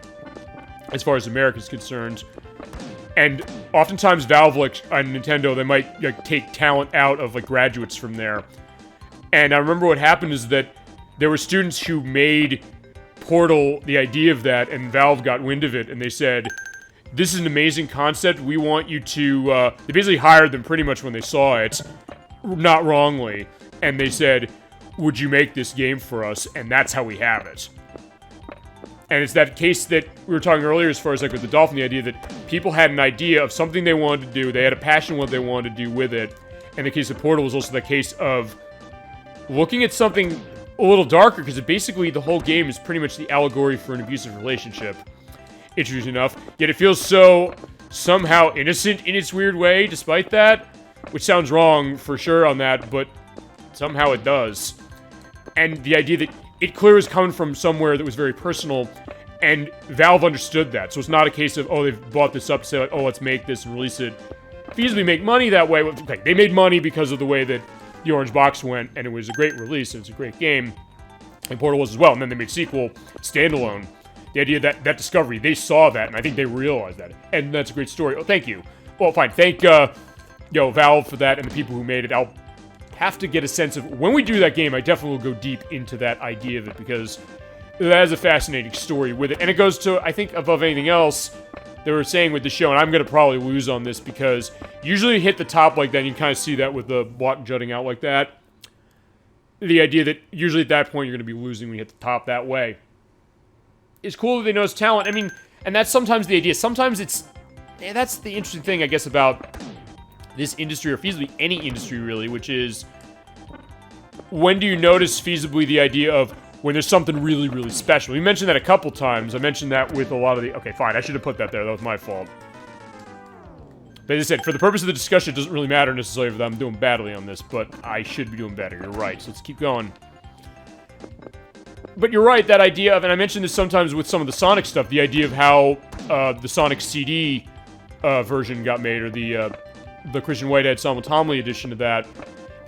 as far as America is concerned. And oftentimes Valve, like, and Nintendo, they might, like, take talent out of, like, graduates from there. And I remember what happened is that there were students who made Portal, the idea of that, and Valve got wind of it, and they said, this is an amazing concept, we want you to, they basically hired them pretty much when they saw it, not wrongly, and they said, would you make this game for us? And that's how we have it. And it's that case that we were talking earlier as far as, like, with the Dolphin, the idea that people had an idea of something they wanted to do, they had a passion what they wanted to do with it, and the case of Portal was also the case of looking at something a little darker, because basically the whole game is pretty much the allegory for an abusive relationship. Interesting enough, yet it feels so somehow innocent in its weird way, despite that, which sounds wrong for sure on that, but somehow it does. And the idea that it clearly is coming from somewhere that was very personal, and Valve understood that. So it's not a case of, oh, they've bought this up, so, oh, let's make this and release it. Feasibly make money that way. Okay, they made money because of the way that the Orange Box went, and it was a great release, and it's a great game. And Portal was as well. And then they made sequel, standalone. The idea that discovery, they saw that, and I think they realized that. And that's a great story. Oh, thank you. Well, fine. Thank, Valve for that and the people who made it. I'll have to get a sense of... When we do that game, I definitely will go deep into that idea of it, because that is a fascinating story with it. And it goes to, I think, above anything else, they were saying with the show, and I'm going to probably lose on this, because usually you hit the top like that, and you kind of see that with the block jutting out like that. The idea that usually at that point you're going to be losing when you hit the top that way. It's cool that they notice talent. I mean, and that's sometimes the idea. Sometimes it's... Yeah, that's the interesting thing, I guess, about this industry, or feasibly any industry, really, which is... When do you notice feasibly the idea of when there's something really, really special? We mentioned that a couple times. I mentioned that with a lot of the... Okay, fine, I should have put that there. That was my fault. But as I said, for the purpose of the discussion, it doesn't really matter necessarily that I'm doing badly on this, but I should be doing better. You're right, so let's keep going. But you're right, that idea of, and I mentioned this sometimes with some of the Sonic stuff, the idea of how the Sonic CD version got made, or the Christian Whitehead Samuel Tomley edition of that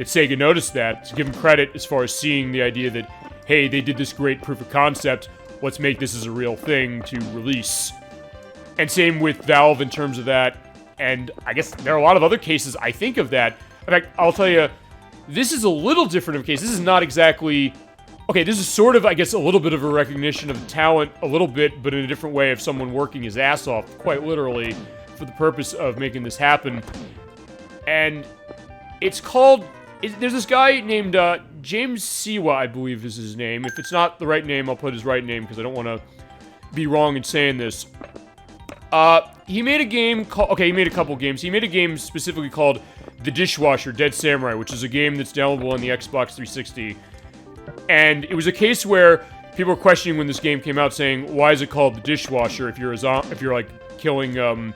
Sega noticed that, to give them credit as far as seeing the idea that, hey, they did this great proof of concept, let's make this as a real thing to release. And same with Valve in terms of that, and I guess there are a lot of other cases I think of that. In fact, I'll tell you, this is a little different of a case. This is not exactly... Okay, this is sort of, I guess, a little bit of a recognition of talent, a little bit, but in a different way, of someone working his ass off, quite literally, for the purpose of making this happen. And it's called... There's this guy named James Siwa, I believe is his name. If it's not the right name, I'll put his right name, because I don't want to be wrong in saying this. He made a game called... Okay, he made a couple games. He made a game specifically called The Dishwasher, Dead Samurai, which is a game that's downloadable on the Xbox 360. And it was a case where people were questioning when this game came out, saying, why is it called The Dishwasher if you're like killing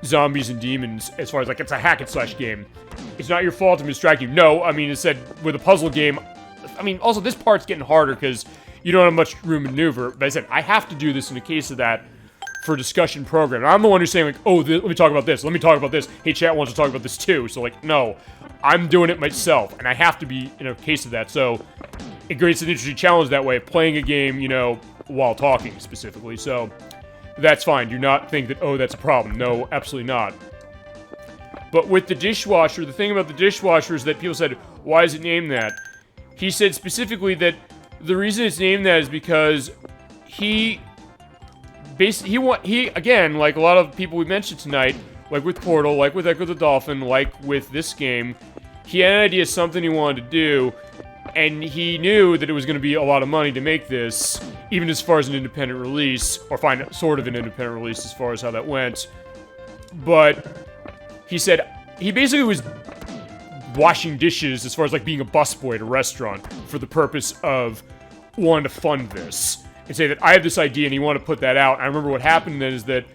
zombies and demons, as far as like it's a hack and slash game. It's not your fault to distract you. No, I mean, it said with a puzzle game, I mean, also this part's getting harder because you don't have much room to maneuver. But I said, I have to do this in the case of that for a discussion program. And I'm the one who's saying like, oh, let me talk about this. Let me talk about this. Hey, chat wants to talk about this too. So like, no, I'm doing it myself. And I have to be in a case of that. So it creates an interesting challenge that way of playing a game, you know, while talking specifically. So that's fine. Do not think that, oh, that's a problem. No, absolutely not. But with the dishwasher, the thing about the dishwasher is that people said, why is it named that? He said specifically that the reason it's named that is because he again, like a lot of people we mentioned tonight, like with Portal, like with Ecco the Dolphin, like with this game, he had an idea of something he wanted to do, and he knew that it was going to be a lot of money to make this, even as far as an independent release, or find sort of an independent release as far as how that went. But he said he basically was washing dishes as far as like being a busboy at a restaurant for the purpose of wanting to fund this. And say that I have this idea and he wanted to put that out. I remember what happened then is that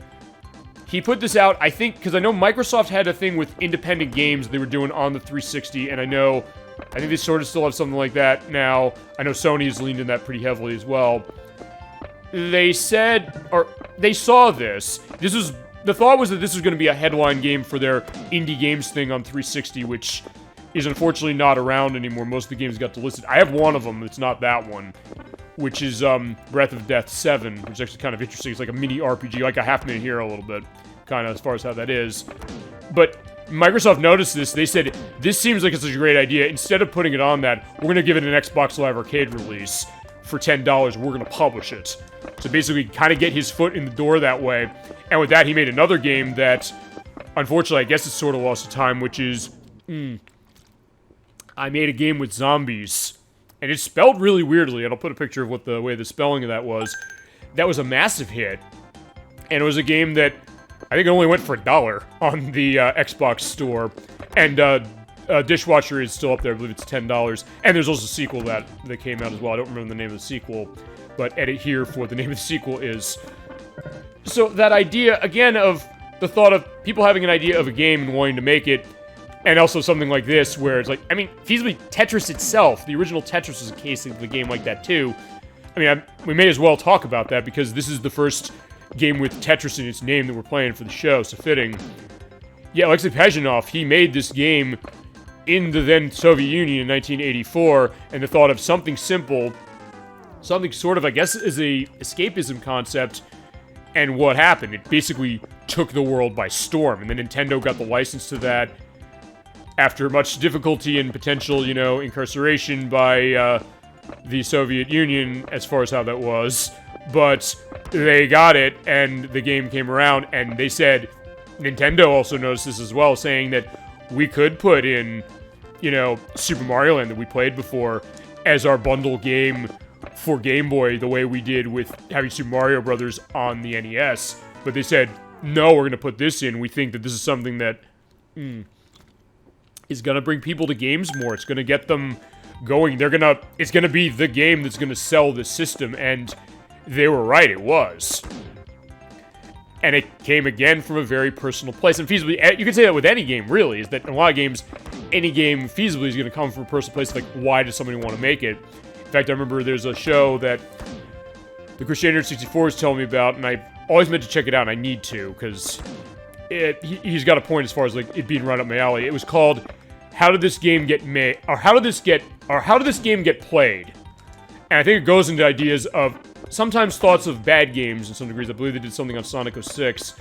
he put this out, I think, because I know Microsoft had a thing with independent games they were doing on the 360, and I think they sort of still have something like that now. I know Sony has leaned in that pretty heavily as well. They said, or they saw this. The thought was that this was going to be a headline game for their indie games thing on 360, which is unfortunately not around anymore. Most of the games got delisted. I have one of them, it's not that one, which is Breath of Death 7, which is actually kind of interesting. It's like a mini RPG, like a half-minute hero a little bit, kind of as far as how that is. But Microsoft noticed this. They said, this seems like it's such a great idea. Instead of putting it on that, we're going to give it an Xbox Live Arcade release for $10. We're going to publish it. So basically kind of get his foot in the door that way. And with that, he made another game that, unfortunately, I guess it's sort of lost to time, which is, I made a game with zombies. And it's spelled really weirdly, and I'll put a picture of what the way the spelling of that was. That was a massive hit. And it was a game that I think it only went for $1 on the Xbox store. And Dishwasher is still up there. I believe it's $10. And there's also a sequel that came out as well. I don't remember the name of the sequel, but edit here for what the name of the sequel is. So that idea, again, of the thought of people having an idea of a game and wanting to make it, and also something like this, where it's like, I mean, feasibly, Tetris itself, the original Tetris was a case of a game like that too. I mean, we may as well talk about that, because this is the first game with Tetris in its name that we're playing for the show, so fitting. Yeah, Alexei Pajitnov, he made this game in the then Soviet Union in 1984, and the thought of something simple, something sort of, I guess, is a escapism concept. And what happened? It basically took the world by storm, and then Nintendo got the license to that after much difficulty and potential, you know, incarceration by the Soviet Union as far as how that was. But they got it, and the game came around, and they said, Nintendo also noticed this as well, saying that we could put in, you know, Super Mario Land that we played before as our bundle game for Game Boy, the way we did with having Super Mario Brothers on the NES. But they said, no, we're going to put this in. We think that this is something that is going to bring people to games more. It's going to get them going. It's going to be the game that's going to sell this system. And they were right, it was. And it came again from a very personal place. And feasibly, you can say that with any game, really, is that in a lot of games, any game feasibly is going to come from a personal place. Like, why does somebody want to make it? In fact, I remember there's a show that the Crusader 64 is telling me about, and I always meant to check it out, and I need to, because he's got a point as far as, like, it being right up my alley. It was called, How Did This Game Get Made? Or How Did This Game Get Played? And I think it goes into ideas of sometimes thoughts of bad games in some degrees. I believe they did something on Sonic 06.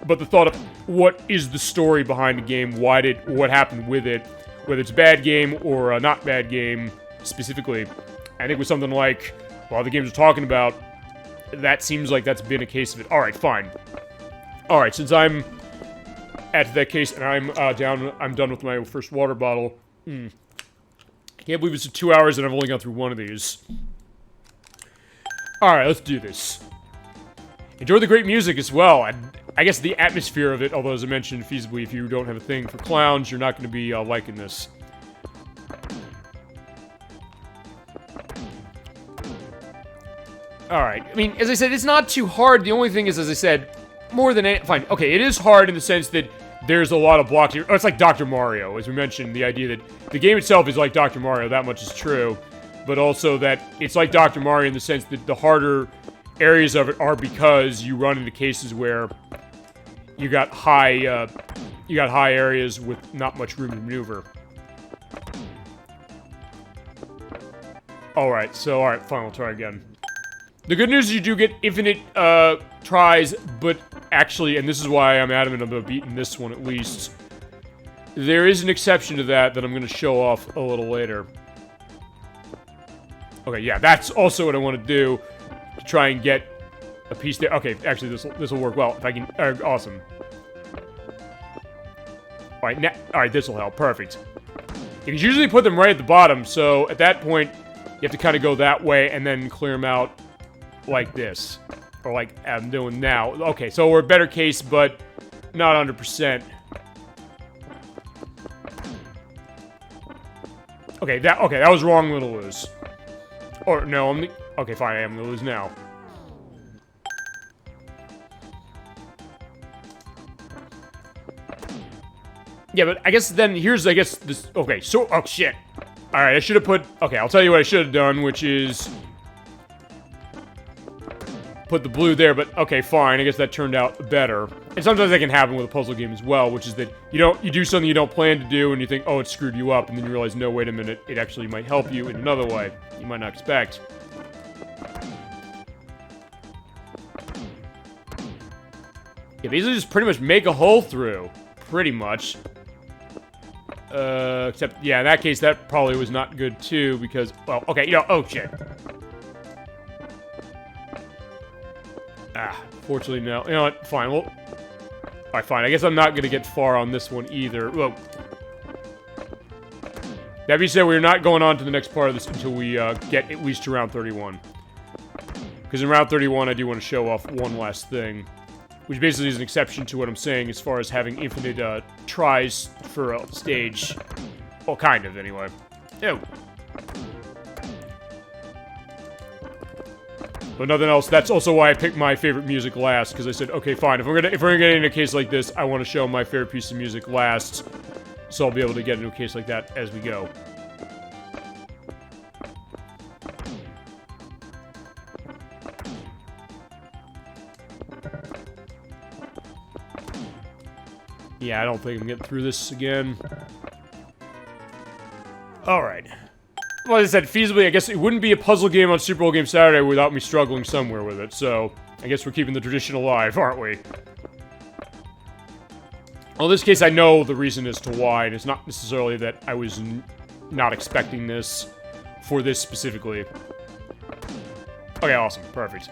But the thought of what is the story behind the game, what happened with it, whether it's a bad game or a not bad game specifically. I think it was something like, while the games we're talking about, that seems like that's been a case of it. Alright, fine. Alright, since I'm at that case and I'm done with my first water bottle. I can't believe it's 2 hours and I've only gone through one of these. Alright, let's do this. Enjoy the great music as well. I guess the atmosphere of it, although as I mentioned, feasibly, if you don't have a thing for clowns, you're not going to be liking this. Alright, I mean, as I said, it's not too hard. The only thing is, as I said, more than any... Fine, okay, it is hard in the sense that there's a lot of blocks here. Oh, it's like Dr. Mario, as we mentioned, the idea that the game itself is like Dr. Mario, that much is true. But also that it's like Dr. Mario in the sense that the harder areas of it are because you run into cases where you got high areas with not much room to maneuver. Alright, fine, we'll try again. The good news is you do get infinite tries, but actually, and this is why I'm adamant about beating this one at least, there is an exception to that I'm going to show off a little later. Okay, yeah, that's also what I want to do, to try and get a piece there. Okay, actually, this will work well. If I can, awesome. Alright, this will help. Perfect. You can usually put them right at the bottom, so at that point, you have to kind of go that way and then clear them out like this. Or like I'm doing now. Okay, so we're a better case, but not 100%. Okay, that was wrong, I'm gonna lose. Or, no, okay, fine, I am gonna lose now. Yeah, but I guess then, here's, I guess, this, okay, so, oh, shit. Alright, I should have put, okay, I'll tell you what I should have done, which is put the blue there, but okay, fine, I guess that turned out better. And sometimes that can happen with a puzzle game as well, which is that you do something you don't plan to do, and you think, oh, it screwed you up, and then you realize, no, wait a minute, it actually might help you in another way you might not expect. Yeah, basically just pretty much make a hole through. Pretty much. Except, yeah, in that case, that probably was not good, too, because, well, okay, you know, oh, shit. Fortunately, no. You know what, fine, well... Alright, fine, I guess I'm not gonna get far on this one, either. Whoa. That being said, we're not going on to the next part of this until we, get at least to round 31. Because in round 31, I do want to show off one last thing. Which basically is an exception to what I'm saying as far as having infinite, tries for a stage. Well, kind of, anyway. Ew. But nothing else. That's also why I picked my favorite music last, because I said, okay, fine. If we're gonna get into a case like this, I want to show my favorite piece of music last, so I'll be able to get into a case like that as we go. Yeah, I don't think I'm getting through this again. Alright. Well, as I said, feasibly, I guess it wouldn't be a puzzle game on Super Old Game Saturday without me struggling somewhere with it, so I guess we're keeping the tradition alive, aren't we? Well, in this case, I know the reason as to why, and it's not necessarily that I was not expecting this for this specifically. Okay, awesome. Perfect.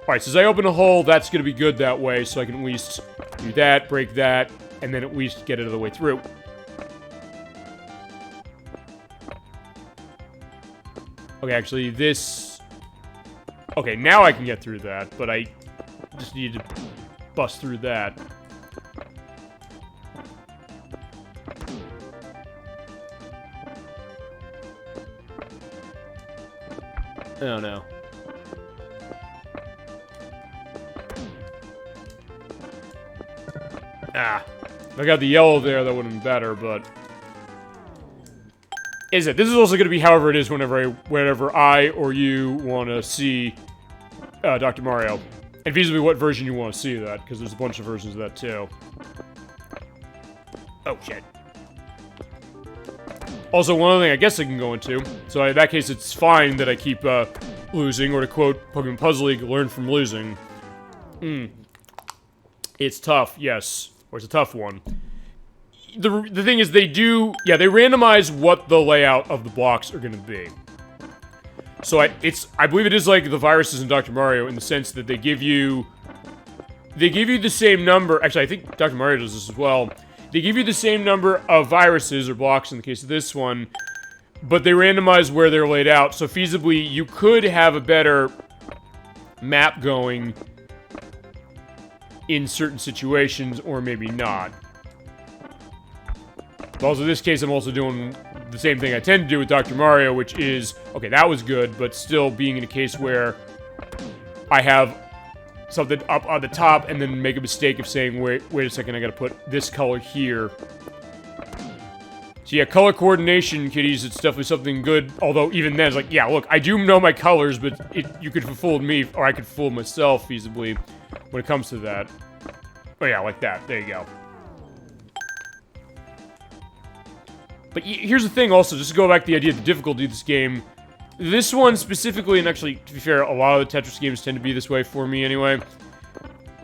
Alright, so as I open a hole, that's going to be good that way, so I can at least do that, break that, and then at least get it the way through. Okay, actually, this... Okay, now I can get through that, but I just need to bust through that. Oh, no. Ah. If I got the yellow there, that would have been better, but... This is also going to be however it is whenever I or you want to see Dr. Mario. And feasibly what version you want to see that, because there's a bunch of versions of that, too. Oh, shit. Also, one other thing I guess I can go into. So in that case, it's fine that I keep losing, or to quote Pokemon Puzzle League, learn from losing. It's tough, yes. Or it's a tough one. The thing is, they randomize what the layout of the blocks are going to be. So I believe it is like the viruses in Dr. Mario in the sense that they give you the same number. Actually, I think Dr. Mario does this as well. They give you the same number of viruses or blocks in the case of this one, but they randomize where they're laid out. So feasibly, you could have a better map going in certain situations, or maybe not. But also in this case, I'm also doing the same thing I tend to do with Dr. Mario, which is, okay, that was good, but still being in a case where I have something up on the top and then make a mistake of saying, wait a second, I gotta put this color here. So yeah, color coordination, kiddies, it's definitely something good, although even then, it's like, yeah, look, I do know my colors, but you could have fooled me, or I could fool myself, feasibly, when it comes to that. Oh yeah, like that, there you go. But here's the thing also, just to go back to the idea of the difficulty of this game, this one specifically, and actually, to be fair, a lot of the Tetris games tend to be this way for me anyway,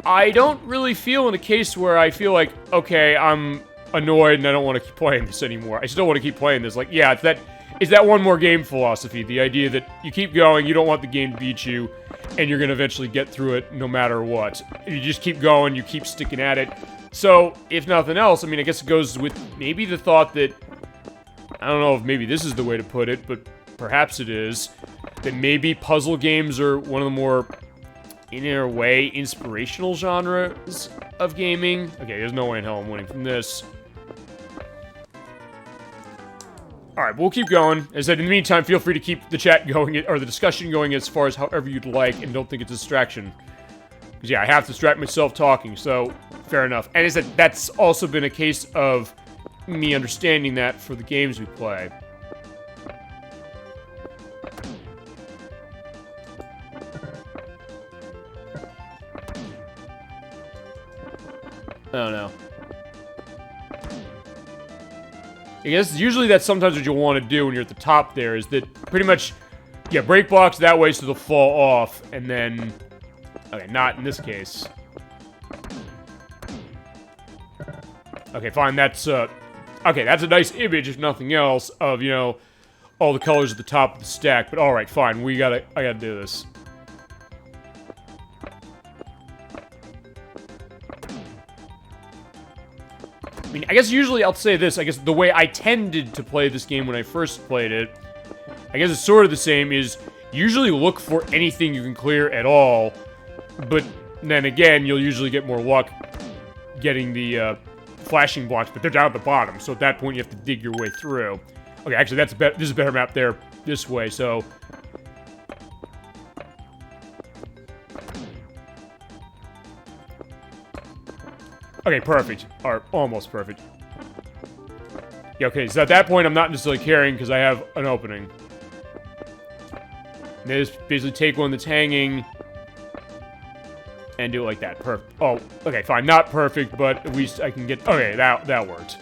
I don't really feel in a case where I feel like, okay, I'm annoyed and I don't want to keep playing this anymore. I still want to keep playing this. Like, yeah, it's that one more game philosophy, the idea that you keep going, you don't want the game to beat you, and you're going to eventually get through it no matter what. You just keep going, you keep sticking at it. So, if nothing else, I mean, I guess it goes with maybe the thought that, I don't know if maybe this is the way to put it, but perhaps it is, that maybe puzzle games are one of the more, in their way, inspirational genres of gaming. Okay, there's no way in hell I'm winning from this. Alright, we'll keep going. As I said, in the meantime, feel free to keep the chat going, or the discussion going as far as however you'd like, and don't think it's a distraction. Because, yeah, I have to distract myself talking, so fair enough. And as I said, that's also been a case of me understanding that for the games we play. Oh no. I guess usually that's sometimes what you'll want to do when you're at the top there, is that pretty much, yeah, break blocks that way so they'll fall off, and then, okay, not in this case. Okay, fine, that's, okay, that's a nice image, if nothing else, of, you know, all the colors at the top of the stack, but alright, fine, I gotta do this. I mean, I guess usually I'll say this, I guess the way I tended to play this game when I first played it, I guess it's sort of the same, is usually look for anything you can clear at all, but then again, you'll usually get more luck getting the flashing blocks, but they're down at the bottom, so at that point you have to dig your way through. Okay, actually, this is a better map there, this way, so... Okay, perfect. Or almost perfect. Yeah, okay, so at that point, I'm not necessarily caring because I have an opening. And they just basically take one that's hanging and do it like that. Perfect. Oh, okay, fine. Not perfect, but at least I can get... Okay, that worked.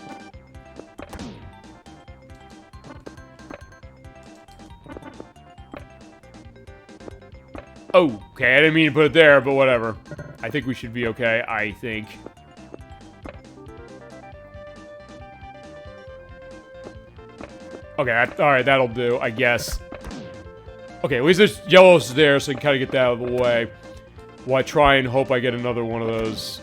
Okay, I didn't mean to put it there, but whatever. I think we should be okay, I think. Okay, alright, that'll do, I guess. Okay, at least there's yellows there, so I can kind of get that out of the way. While I try and hope I get another one of those.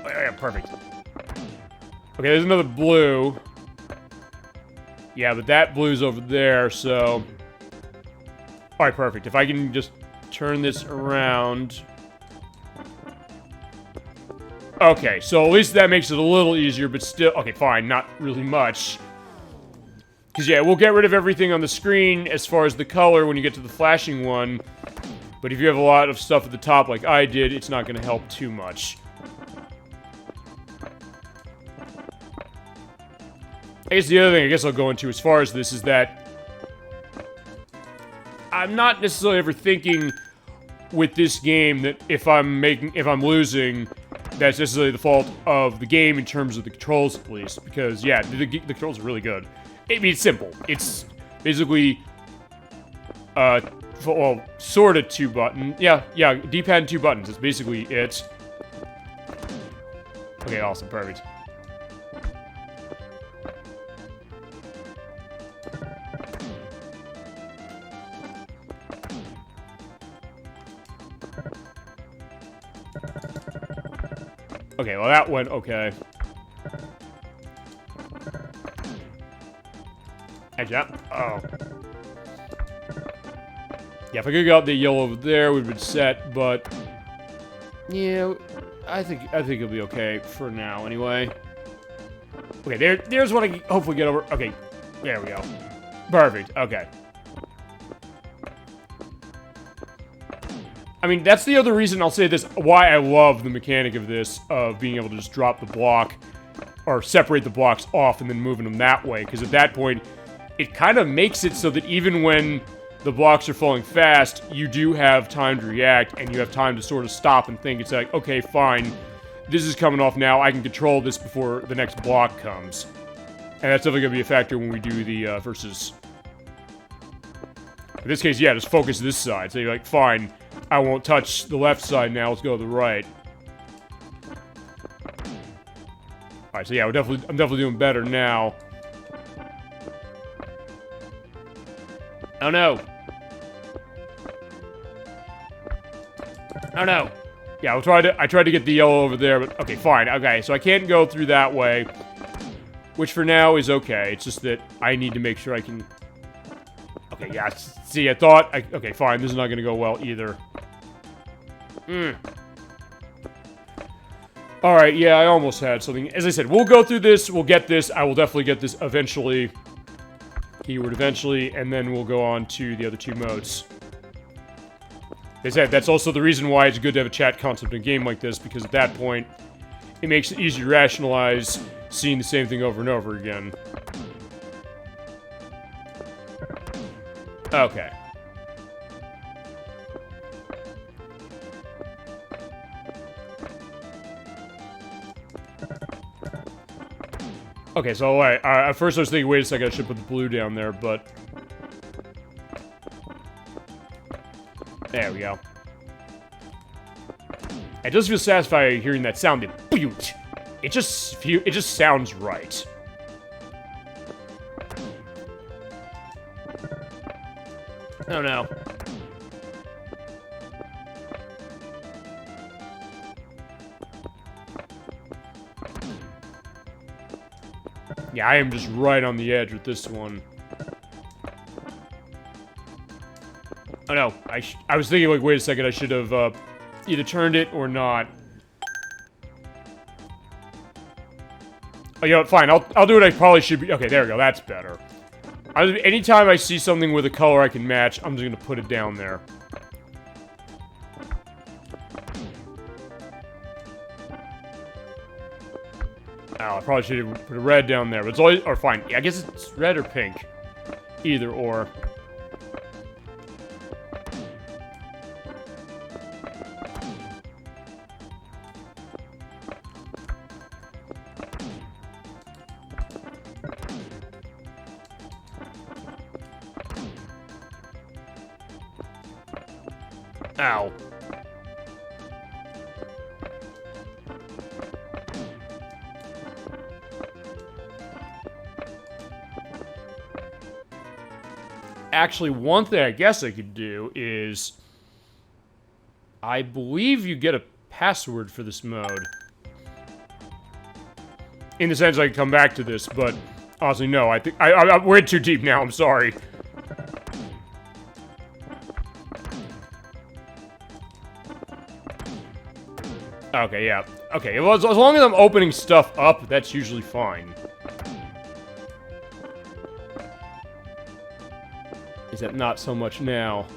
Oh, yeah, perfect. Okay, there's another blue. Yeah, but that blue's over there, so... Alright, perfect. If I can just turn this around... Okay, so at least that makes it a little easier, but still... Okay, fine, not really much. Because, yeah, we'll get rid of everything on the screen as far as the color when you get to the flashing one. But if you have a lot of stuff at the top like I did, it's not going to help too much. I guess the other thing I guess I'll go into as far as this is that I'm not necessarily ever thinking with this game that if I'm losing, that's necessarily the fault of the game in terms of the controls at least. Because, yeah, the controls are really good. I mean, it's simple. It's basically, well, sort of 2-button. Yeah, D-pad and 2 buttons. That's basically it. Okay, awesome, perfect. Okay, well, that went okay. Oh. Yeah, if I could got the yellow over there, we'd been set, but... Yeah, I think it'll be okay for now, anyway. Okay, there's what I can hopefully get over. Okay, there we go. Perfect, okay. I mean, that's the other reason I'll say this, why I love the mechanic of this, of being able to just drop the block, or separate the blocks off and then moving them that way, because at that point, it kind of makes it so that even when the blocks are falling fast, you do have time to react, and you have time to sort of stop and think. It's like, okay, fine, this is coming off now, I can control this before the next block comes. And that's definitely going to be a factor when we do the versus. In this case, yeah, just focus this side. So you're like, fine, I won't touch the left side now, let's go to the right. Alright, so yeah, I'm definitely doing better now. Oh no! Oh no! Yeah, I tried to get the yellow over there, but okay, fine. Okay, so I can't go through that way, which for now is okay. It's just that I need to make sure I can... Okay, yeah, see, I thought... Okay, fine, this is not going to go well either. Alright, yeah, I almost had something. As I said, we'll go through this, we'll get this, I will definitely get this eventually. Keyword eventually, and then we'll go on to the other two modes. As I said, that's also the reason why it's good to have a chat concept in a game like this, because at that point, it makes it easier to rationalize seeing the same thing over and over again. Okay. Okay, so alright, at first I was thinking, wait a second, I should put the blue down there, but... There we go. It does feel satisfying hearing that sound, it just sounds right. Oh no. Yeah, I am just right on the edge with this one. Oh no, I was thinking, like, wait a second, I should have either turned it or not. Oh, you know what, fine, I'll do what I probably should be. Okay, there we go, that's better. Anytime I see something with a color I can match, I'm just gonna put it down there. Oh, I probably should have put a red down there, but it's always... Or fine, yeah, I guess it's red or pink. Either or. Ow. Actually, one thing I guess I could do is... I believe you get a password for this mode. In the sense I can come back to this, but... Honestly, no, I think... we're in too deep now, I'm sorry. Okay, yeah. Okay, well, as long as I'm opening stuff up, that's usually fine. Is that not so much now?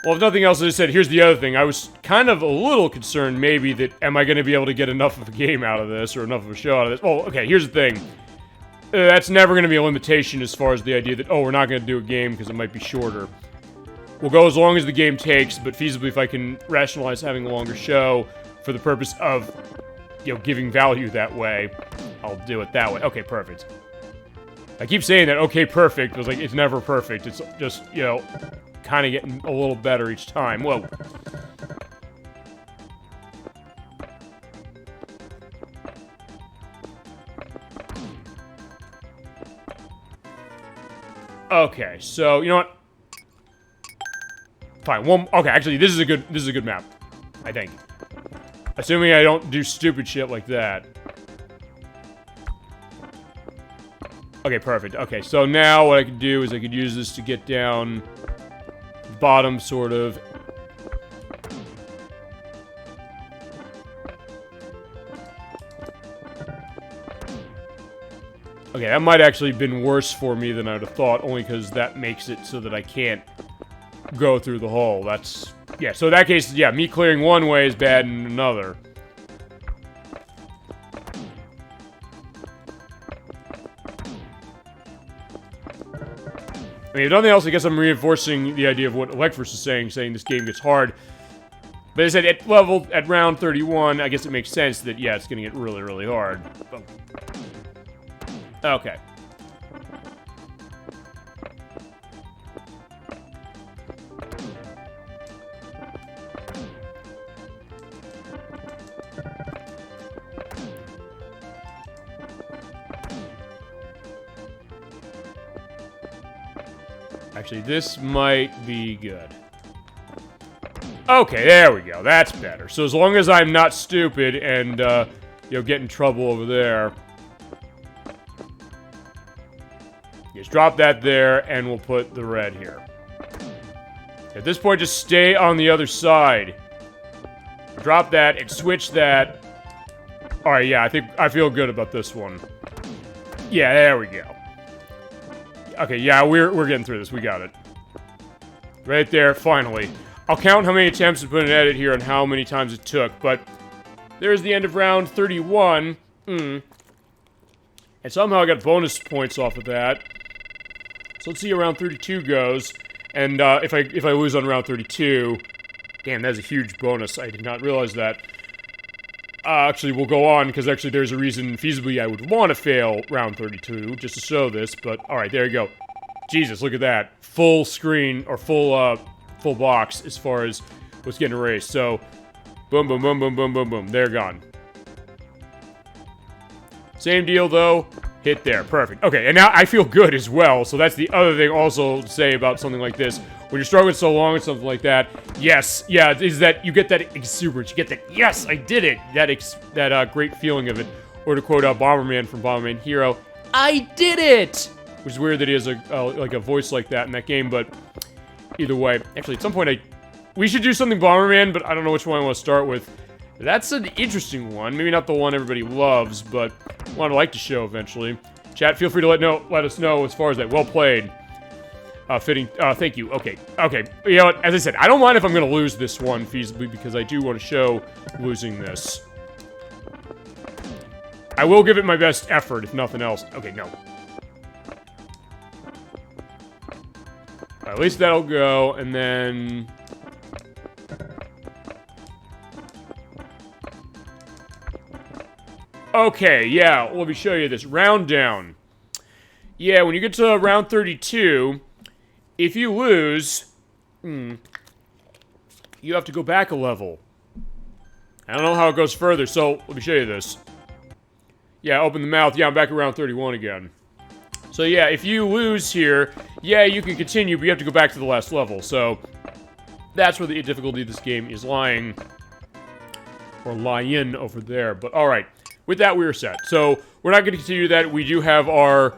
Well, if nothing else, as I said, here's the other thing. I was kind of a little concerned, maybe, that am I going to be able to get enough of a game out of this, or enough of a show out of this? Well, okay, here's the thing. That's never going to be a limitation as far as the idea that, oh, we're not going to do a game because it might be shorter. We'll go as long as the game takes, but feasibly if I can rationalize having a longer show for the purpose of, you know, giving value that way, I'll do it that way. Okay, perfect. I keep saying that, okay, perfect, because, like, it's never perfect. It's just, you know... kind of getting a little better each time. Whoa. Okay, so you know what? Fine. Okay, actually, this is a good map. I think. Assuming I don't do stupid shit like that. Okay, perfect. Okay, so now what I could do is I could use this to get down bottom, sort of. Okay, that might actually have been worse for me than I would have thought, only because that makes it so that I can't go through the hole. That's... yeah, so in that case, yeah, me clearing one way is bad in another. I mean, if nothing else, I guess I'm reinforcing the idea of what ElecVerse is saying this game gets hard. But as I said, at round 31, I guess it makes sense that, yeah, it's gonna get really, really hard. Okay. Actually, this might be good. Okay, there we go. That's better. So as long as I'm not stupid and, you know, get in trouble over there. Just drop that there, and we'll put the red here. At this point, just stay on the other side. Drop that and switch that. Alright, yeah, I feel good about this one. Yeah, there we go. Okay, yeah, we're getting through this. We got it. Right there, finally. I'll count how many attempts to put an edit here and how many times it took, but there's the end of round 31. And somehow I got bonus points off of that. So let's see how round 32 goes. And if I lose on round 32, damn, that's a huge bonus. I did not realize that. Actually, we'll go on, because actually there's a reason feasibly I would want to fail round 32, just to show this, but alright, there you go. Jesus, look at that. Full screen, or full box, as far as what's getting erased. So, boom, boom, boom, boom, boom, boom, boom. They're gone. Same deal, though. Hit there. Perfect. Okay, and now I feel good as well, so that's the other thing also to say about something like this. When you're struggling so long with something like that, yes, yeah, is that you get that exuberance, you get that, yes, I did it, that great feeling of it. Or to quote Bomberman from Bomberman Hero, I did it! Which is weird that he has like a voice like that in that game, but either way. Actually, at some point we should do something Bomberman, but I don't know which one I want to start with. That's an interesting one. Maybe not the one everybody loves, but one I'd like to show eventually. Chat, feel free to let us know as far as that. Well played. Thank you. Okay. You know what? As I said, I don't mind if I'm going to lose this one feasibly, because I do want to show losing this. I will give it my best effort, if nothing else. Okay, no. At least that'll go, and then... Okay, yeah, let me show you this. Round down. Yeah, when you get to round 32, if you lose, you have to go back a level. I don't know how it goes further, so let me show you this. Yeah, open the mouth. Yeah, I'm back around 31 again. So yeah, if you lose here, yeah, you can continue, but you have to go back to the last level. So that's where the difficulty of this game is lying. Or lying over there. But alright, with that, we are set. So we're not going to continue that. We do have our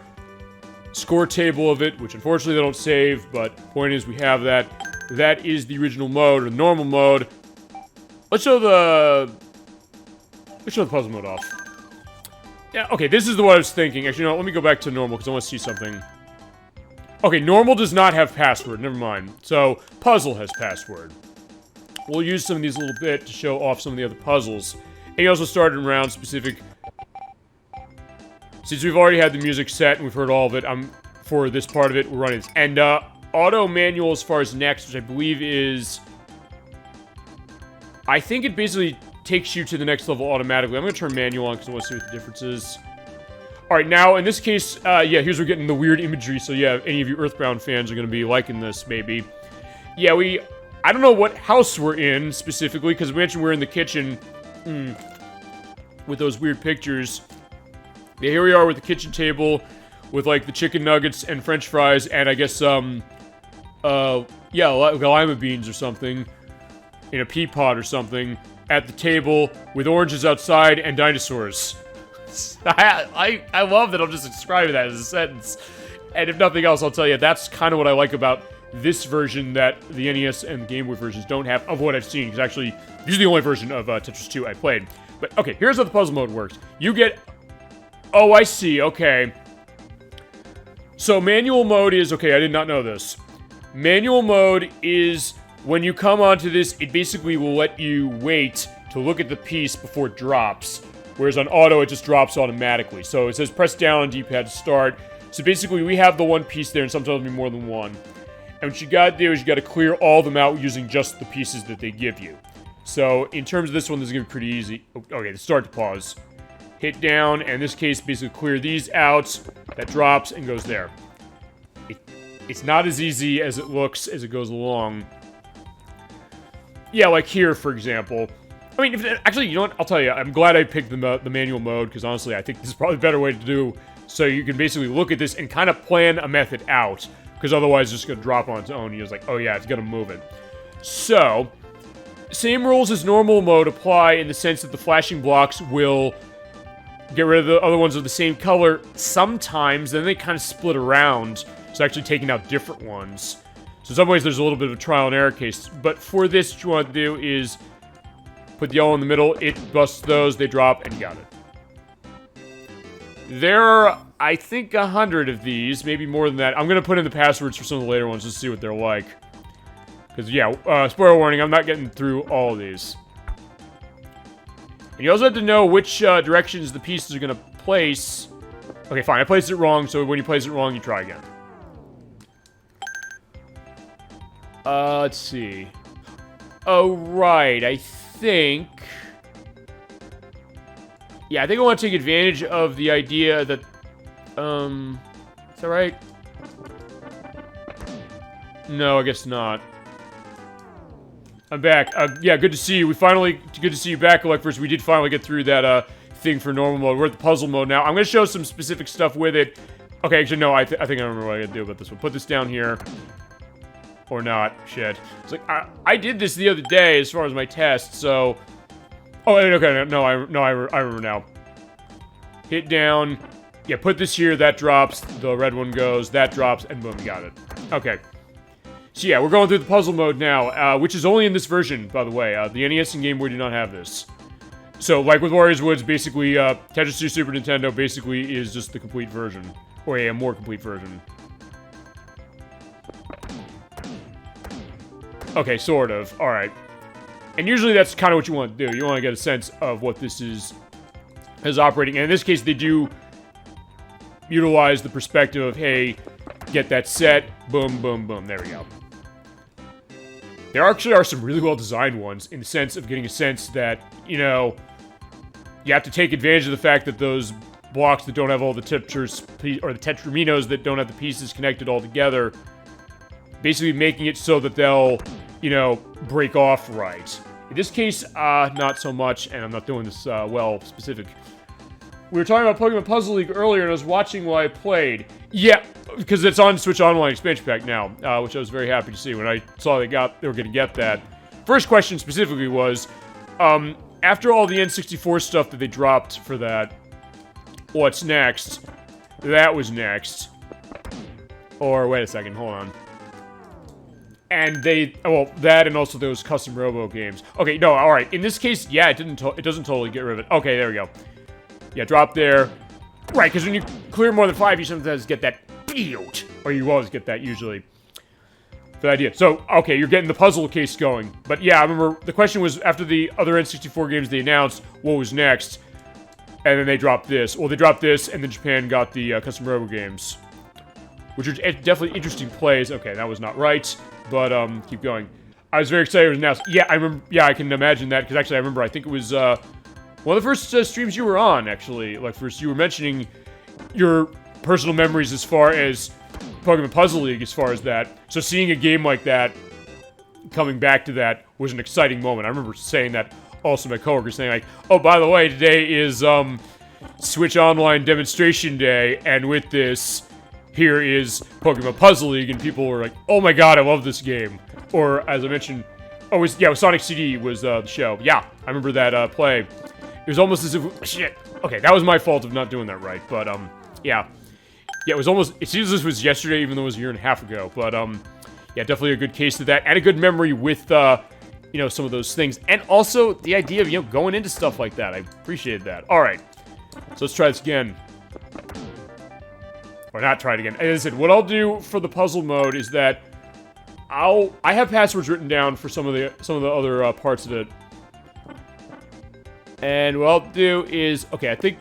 score table of it, which unfortunately they don't save, but the point is we have that. That is the original mode, or the normal mode. Let's show the puzzle mode off. Yeah, okay, this is what I was thinking. Actually, no, let me go back to normal, because I want to see something. Okay, normal does not have password, never mind. So, puzzle has password. We'll use some of these a little bit to show off some of the other puzzles. And you also started in round specific. Since we've already had the music set, and we've heard all of it, for this part of it, we're running this. And, auto manual as far as next, which I believe is... I think it basically takes you to the next level automatically. I'm going to turn manual on because I want to see what the difference is. Alright, now, in this case, yeah, here's where we're getting the weird imagery, so yeah, any of you Earthbound fans are going to be liking this, maybe. Yeah, I don't know what house we're in, specifically, because we mentioned we're in the kitchen, with those weird pictures. Yeah, here we are with the kitchen table, with, like, the chicken nuggets and french fries, and I guess, yeah, lima beans or something, in a pea pot or something, at the table, with oranges outside and dinosaurs. I love that I'm just describing that as a sentence. And if nothing else, I'll tell you, that's kind of what I like about this version that the NES and Game Boy versions don't have, of what I've seen. Because actually, this is the only version of Tetris 2 I played. But, okay, here's how the puzzle mode works. You get... Oh, I see, okay. So, manual mode is... Okay, I did not know this. Manual mode is... When you come onto this, it basically will let you wait to look at the piece before it drops. Whereas on auto, it just drops automatically. So it says press down on D-pad to start. So basically, we have the one piece there, and sometimes it'll be more than one. And what you gotta do is you gotta clear all of them out using just the pieces that they give you. So in terms of this one, this is gonna be pretty easy. Okay, start to pause. Hit down, and in this case, basically clear these out. That drops and goes there. It's not as easy as it looks as it goes along. Yeah, like here, for example. I mean, actually, you know what? I'll tell you. I'm glad I picked the manual mode, because honestly, I think this is probably a better way to do. So you can basically look at this and kind of plan a method out. Because otherwise, it's just going to drop on its own. You're just like, oh yeah, it's going to move it. So, same rules as normal mode apply in the sense that the flashing blocks will get rid of the other ones of the same color sometimes. Then they kind of split around. So actually taking out different ones. So in some ways, there's a little bit of a trial and error case. But for this, what you want to do is put the yellow in the middle. It busts those. They drop, and you got it. There are, I think, 100 of these. Maybe more than that. I'm going to put in the passwords for some of the later ones just to see what they're like. Because, yeah, spoiler warning, I'm not getting through all of these. And you also have to know which directions the pieces are going to place. Okay, fine. I placed it wrong, so when you place it wrong, you try again. Let's see. Oh, right. I think... Yeah, I think I want to take advantage of the idea that... Is that right? No, I guess not. I'm back. Yeah, good to see you. Good to see you back, ElecVerse. We did finally get through that, thing for normal mode. We're at the puzzle mode now. I'm going to show some specific stuff with it. Okay, actually, no, I think I remember what I got to do about this one. Put this down here. Or not. Shit. It's like, I did this the other day as far as my test, so... Oh, okay, no, I remember now. Hit down. Yeah, put this here, that drops, the red one goes, that drops, and boom, got it. Okay. So yeah, we're going through the puzzle mode now, which is only in this version, by the way. The NES and Game Boy do not have this. So, like with Warriors Woods, basically, Tetris 2 Super Nintendo basically is just the complete version. Or a more complete version. Okay, sort of. Alright. And usually that's kind of what you want to do. You want to get a sense of what this is operating. And in this case, they do utilize the perspective of, hey, get that set. Boom, boom, boom. There we go. There actually are some really well-designed ones in the sense of getting a sense that, you know, you have to take advantage of the fact that those blocks that don't have all the tetras, or the tetraminos that don't have the pieces connected all together, basically making it so that they'll, you know, break off right. In this case, not so much, and I'm not doing this, well, specific. We were talking about Pokemon Puzzle League earlier, and I was watching while I played. Yeah, because it's on Switch Online expansion pack now, which I was very happy to see when I saw they were going to get that. First question specifically was, after all the N64 stuff that they dropped for that, what's next? That was next. Or, wait a second, hold on. And that and also those custom Robo games. Okay, no, alright. In this case, yeah, it doesn't totally get rid of it. Okay, there we go. Yeah, drop there. Right, because when you clear more than 5, you sometimes get that field. Or you always get that, usually. The idea. So, okay, you're getting the puzzle case going. But yeah, I remember the question was, after the other N64 games they announced, what was next? And then they dropped this. Well, they dropped this, and then Japan got the custom Robo games. Which are definitely interesting plays. Okay, that was not right. But, keep going. I was very excited it was announced. Yeah, I remember. Yeah, I can imagine that, because actually I remember, I think it was, one of the first streams you were on, actually. Like, first, you were mentioning your personal memories as far as Pokemon Puzzle League, as far as that. So seeing a game like that, coming back to that, was an exciting moment. I remember saying that also to my coworkers, saying like, oh, by the way, today is, Switch Online Demonstration Day, and with this, here is Pokemon Puzzle League, and people were like, oh my god, I love this game. Or, as I mentioned, Sonic CD was, the show. Yeah, I remember that, play. It was almost as if, shit. Okay, that was my fault of not doing that right, but, yeah. Yeah, it seems this was yesterday, even though it was a year and a half ago, but, yeah, definitely a good case of that, and a good memory with, you know, some of those things, and also the idea of, you know, going into stuff like that. I appreciated that. Alright, so let's try this again. Or not try it again. As I said, what I'll do for the puzzle mode is that I have passwords written down for some of the other, parts of it. And what I'll do is, okay, I think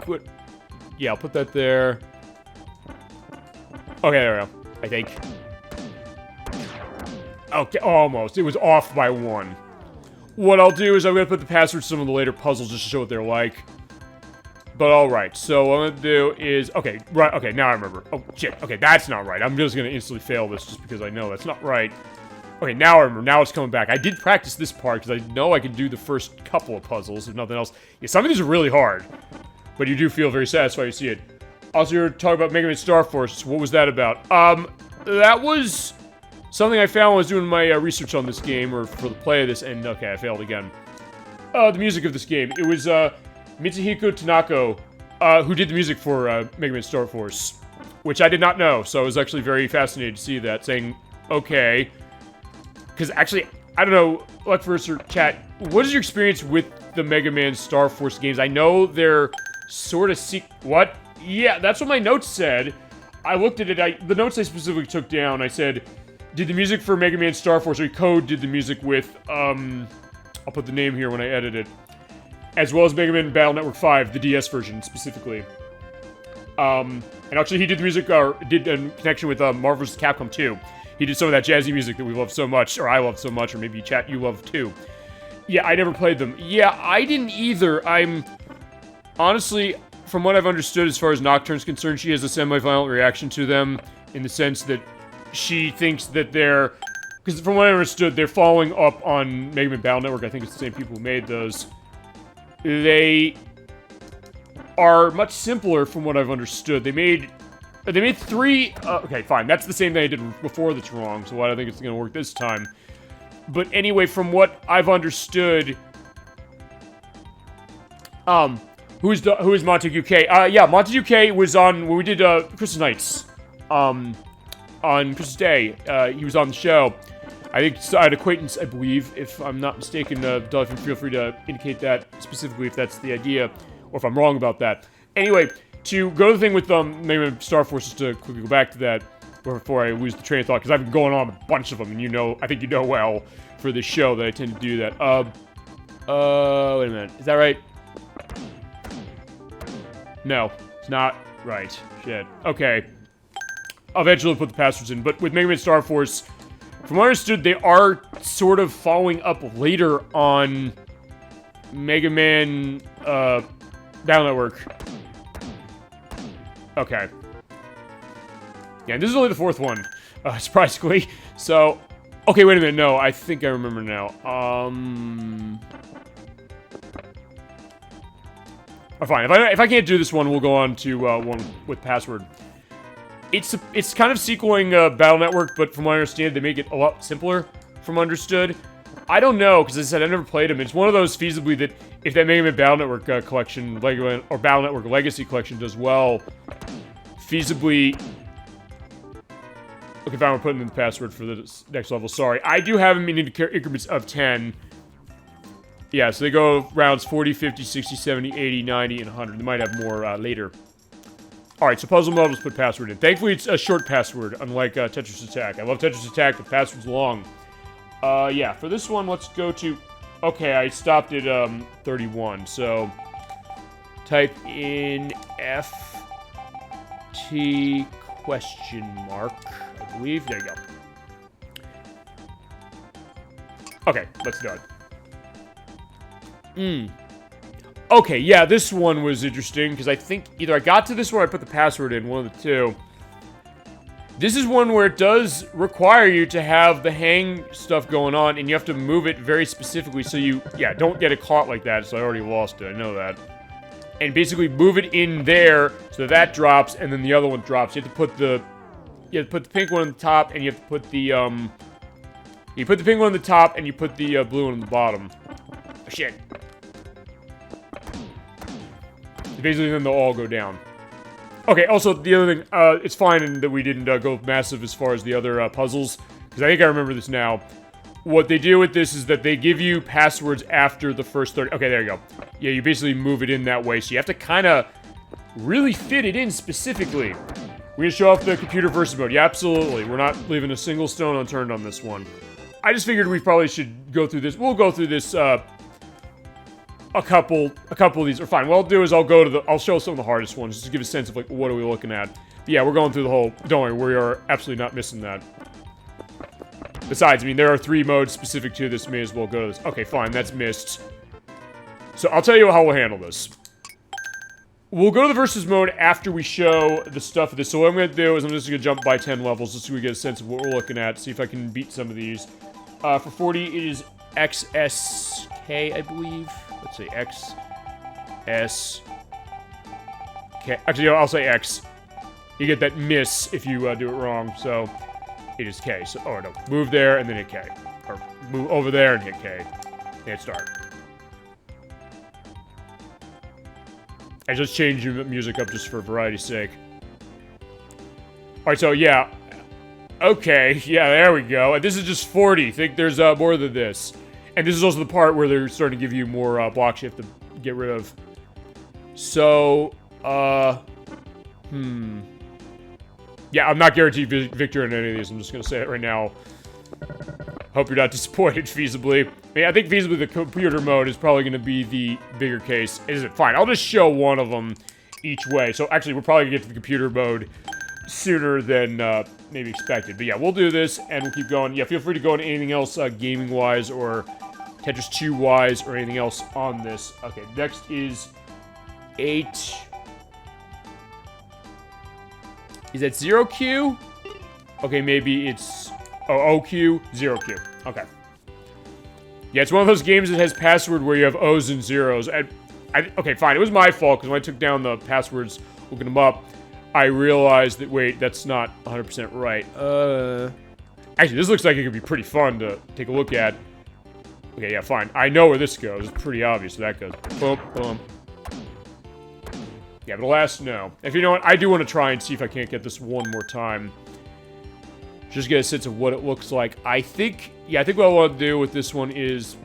yeah, I'll put that there. Okay, there we go, I think. Okay, almost. It was off by 1. What I'll do is I'm gonna put the passwords to some of the later puzzles just to show what they're like. But alright, so what I'm gonna do is, okay, right, okay, now I remember. Oh, shit, okay, that's not right. I'm just gonna instantly fail this just because I know that's not right. Okay, now I remember. Now it's coming back. I did practice this part because I know I can do the first couple of puzzles, if nothing else. Yeah, some of these are really hard, but you do feel very satisfied to see it. Also, you were talking about Mega Man Star Force. What was that about? That was something I found when I was doing my research on this game, or for the play of this, and okay, I failed again. The music of this game. It was, Mitsuhiko Tanaka, who did the music for, Mega Man Star Force, which I did not know, so I was actually very fascinated to see that, saying, okay. Because actually, I don't know, ElecVerse or chat, what is your experience with the Mega Man Star Force games? I know they're sort of what? Yeah, that's what my notes said. I looked at it, the notes I specifically took down, I said, did the music for Mega Man Star Force, or Code did the music with, I'll put the name here when I edit it, as well as Mega Man Battle Network 5, the DS version, specifically. And actually, he did the music, did in connection with, Marvel vs. Capcom 2. He did some of that jazzy music that we love so much, or I love so much, or maybe chat you love too. Yeah, I never played them. Yeah, I didn't either. I'm... Honestly, from what I've understood as far as Nocturne's concerned, she has a semi-violent reaction to them, in the sense that she thinks that they're... Because from what I understood, they're following up on Mega Man Battle Network. I think it's the same people who made those. They are much simpler from what I've understood. They made 3... okay, fine. That's the same thing I did before that's wrong, so why do I think it's going to work this time? But anyway, from what I've understood... who is Montague K? Yeah, Montague K was on... When we did, Christmas Nights. On Christmas Day. He was on the show. I think I had acquaintance, I believe, if I'm not mistaken. DollyFinn, feel free to indicate that specifically if that's the idea, or if I'm wrong about that. Anyway... To go to the thing with Mega Man Star Force, just to quickly go back to that before I lose the train of thought, because I've been going on a bunch of them, and you know, I think you know well for this show that I tend to do that. Wait a minute, is that right? No, it's not right. Shit. Okay. eventually put the passwords in. But with Mega Man Star Force, from what I understood, they are sort of following up later on Mega Man, Battle Network. Okay. Yeah, this is only the 4th one, surprisingly. So, okay, wait a minute. No, I think I remember now. Oh, fine. If I can't do this one, we'll go on to one with password. It's kind of sequeling Battle Network, but from what I understand, they make it a lot simpler. From understood, I don't know because as I said, I never played them. It's one of those feasibly that if that Mega Man Battle Network collection, or Battle Network Legacy collection does well, feasibly. Okay, fine. We're putting in the password for the next level. Sorry, I do have them in increments of 10. Yeah, so they go rounds 40, 50, 60, 70, 80, 90, and 100. They might have more later. Alright, so puzzle mode, let's put password in. Thankfully, it's a short password, unlike Tetris Attack. I love Tetris Attack, the password's long. Yeah, for this one, let's go to... Okay, I stopped at 31, so... Type in FT question mark, I believe. There you go. Okay, let's do it. Okay, yeah, this one was interesting, because I think either I got to this one or I put the password in, one of the two. This is one where it does require you to have the hang stuff going on, and you have to move it very specifically so you, yeah, don't get it caught like that, so I already lost it, I know that. And basically move it in there so that drops, and then the other one drops. You have to put the pink one on the top, and you have to put the, you put the pink one on the top, and you put the blue one on the bottom. Oh, shit. Basically, then they'll all go down. Okay, also, the other thing, it's fine that we didn't go massive as far as the other puzzles, because I think I remember this now. What they do with this is that they give you passwords after the first 30... Okay, there you go. Yeah, you basically move it in that way, so you have to kind of really fit it in specifically. We're going to show off the computer versus mode. Yeah, absolutely. We're not leaving a single stone unturned on this one. I just figured we probably should go through this. We'll go through this, a couple of these are fine. What I'll do is I'll show some of the hardest ones, just to give a sense of, like, what are we looking at. But yeah, we're going through the whole... Don't worry, we are absolutely not missing that. Besides, I mean, there are 3 modes specific to this. May as well go to this. Okay, fine, that's missed. So, I'll tell you how we'll handle this. We'll go to the versus mode after we show the stuff of this. So what I'm going to do is I'm just going to jump by 10 levels just so we get a sense of what we're looking at. See if I can beat some of these. For 40, it is XSK, I believe. Let's see, X, S, K. Actually, I'll say X. You get that miss if you do it wrong, so it is K. So, oh no, move there and then hit K. Or move over there and hit K. And hit start. I just changed the music up just for variety's sake. Alright, so yeah. Okay, yeah, there we go. And this is just 40. Think there's more than this. And this is also the part where they're starting to give you more blocks you have to get rid of. So, yeah, I'm not guaranteed victory in any of these. I'm just going to say it right now. Hope you're not disappointed, feasibly. I mean, I think feasibly the computer mode is probably going to be the bigger case. Is it? Fine, I'll just show one of them each way. So, actually, we're probably going to get to the computer mode sooner than maybe expected. But yeah, we'll do this, and we'll keep going. Yeah, feel free to go into anything else gaming-wise or Tetris 2-wise or anything else on this. Okay, next is 8. Is that 0Q? Okay, maybe it's... Oh, OQ, 0Q. Okay. Yeah, it's one of those games that has password where you have O's and zeros. Okay, fine. It was my fault, because when I took down the passwords, looking them up, I realized that, wait, that's not 100% right. Actually, this looks like it could be pretty fun to take a look at. Okay, yeah, fine. I know where this goes. It's pretty obvious where that goes. Boom, boom. Yeah, but alas, no. If you know what, I do want to try and see if I can't get this one more time. Just get a sense of what it looks like. I think what I want to do with this one is...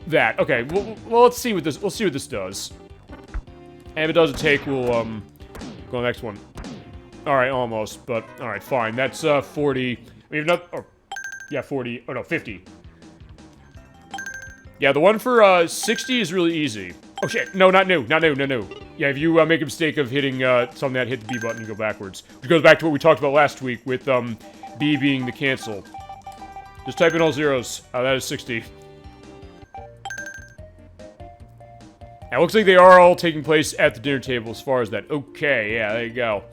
that. Okay, well, let's see what this... We'll see what this does. And if it doesn't take, we'll, go to the next one. Alright, almost, but... Alright, fine. That's, 40... We have not... Or, yeah, 40... Oh, no, 50. Yeah, the one for, 60 is really easy. Oh shit, no, not new, no. Yeah, if you make a mistake of hitting something that hit the B button, you go backwards. Which goes back to what we talked about last week with B being the cancel. Just type in all zeros. Oh, that is 60. Now, it looks like they are all taking place at the dinner table as far as that. Okay, yeah, there you go.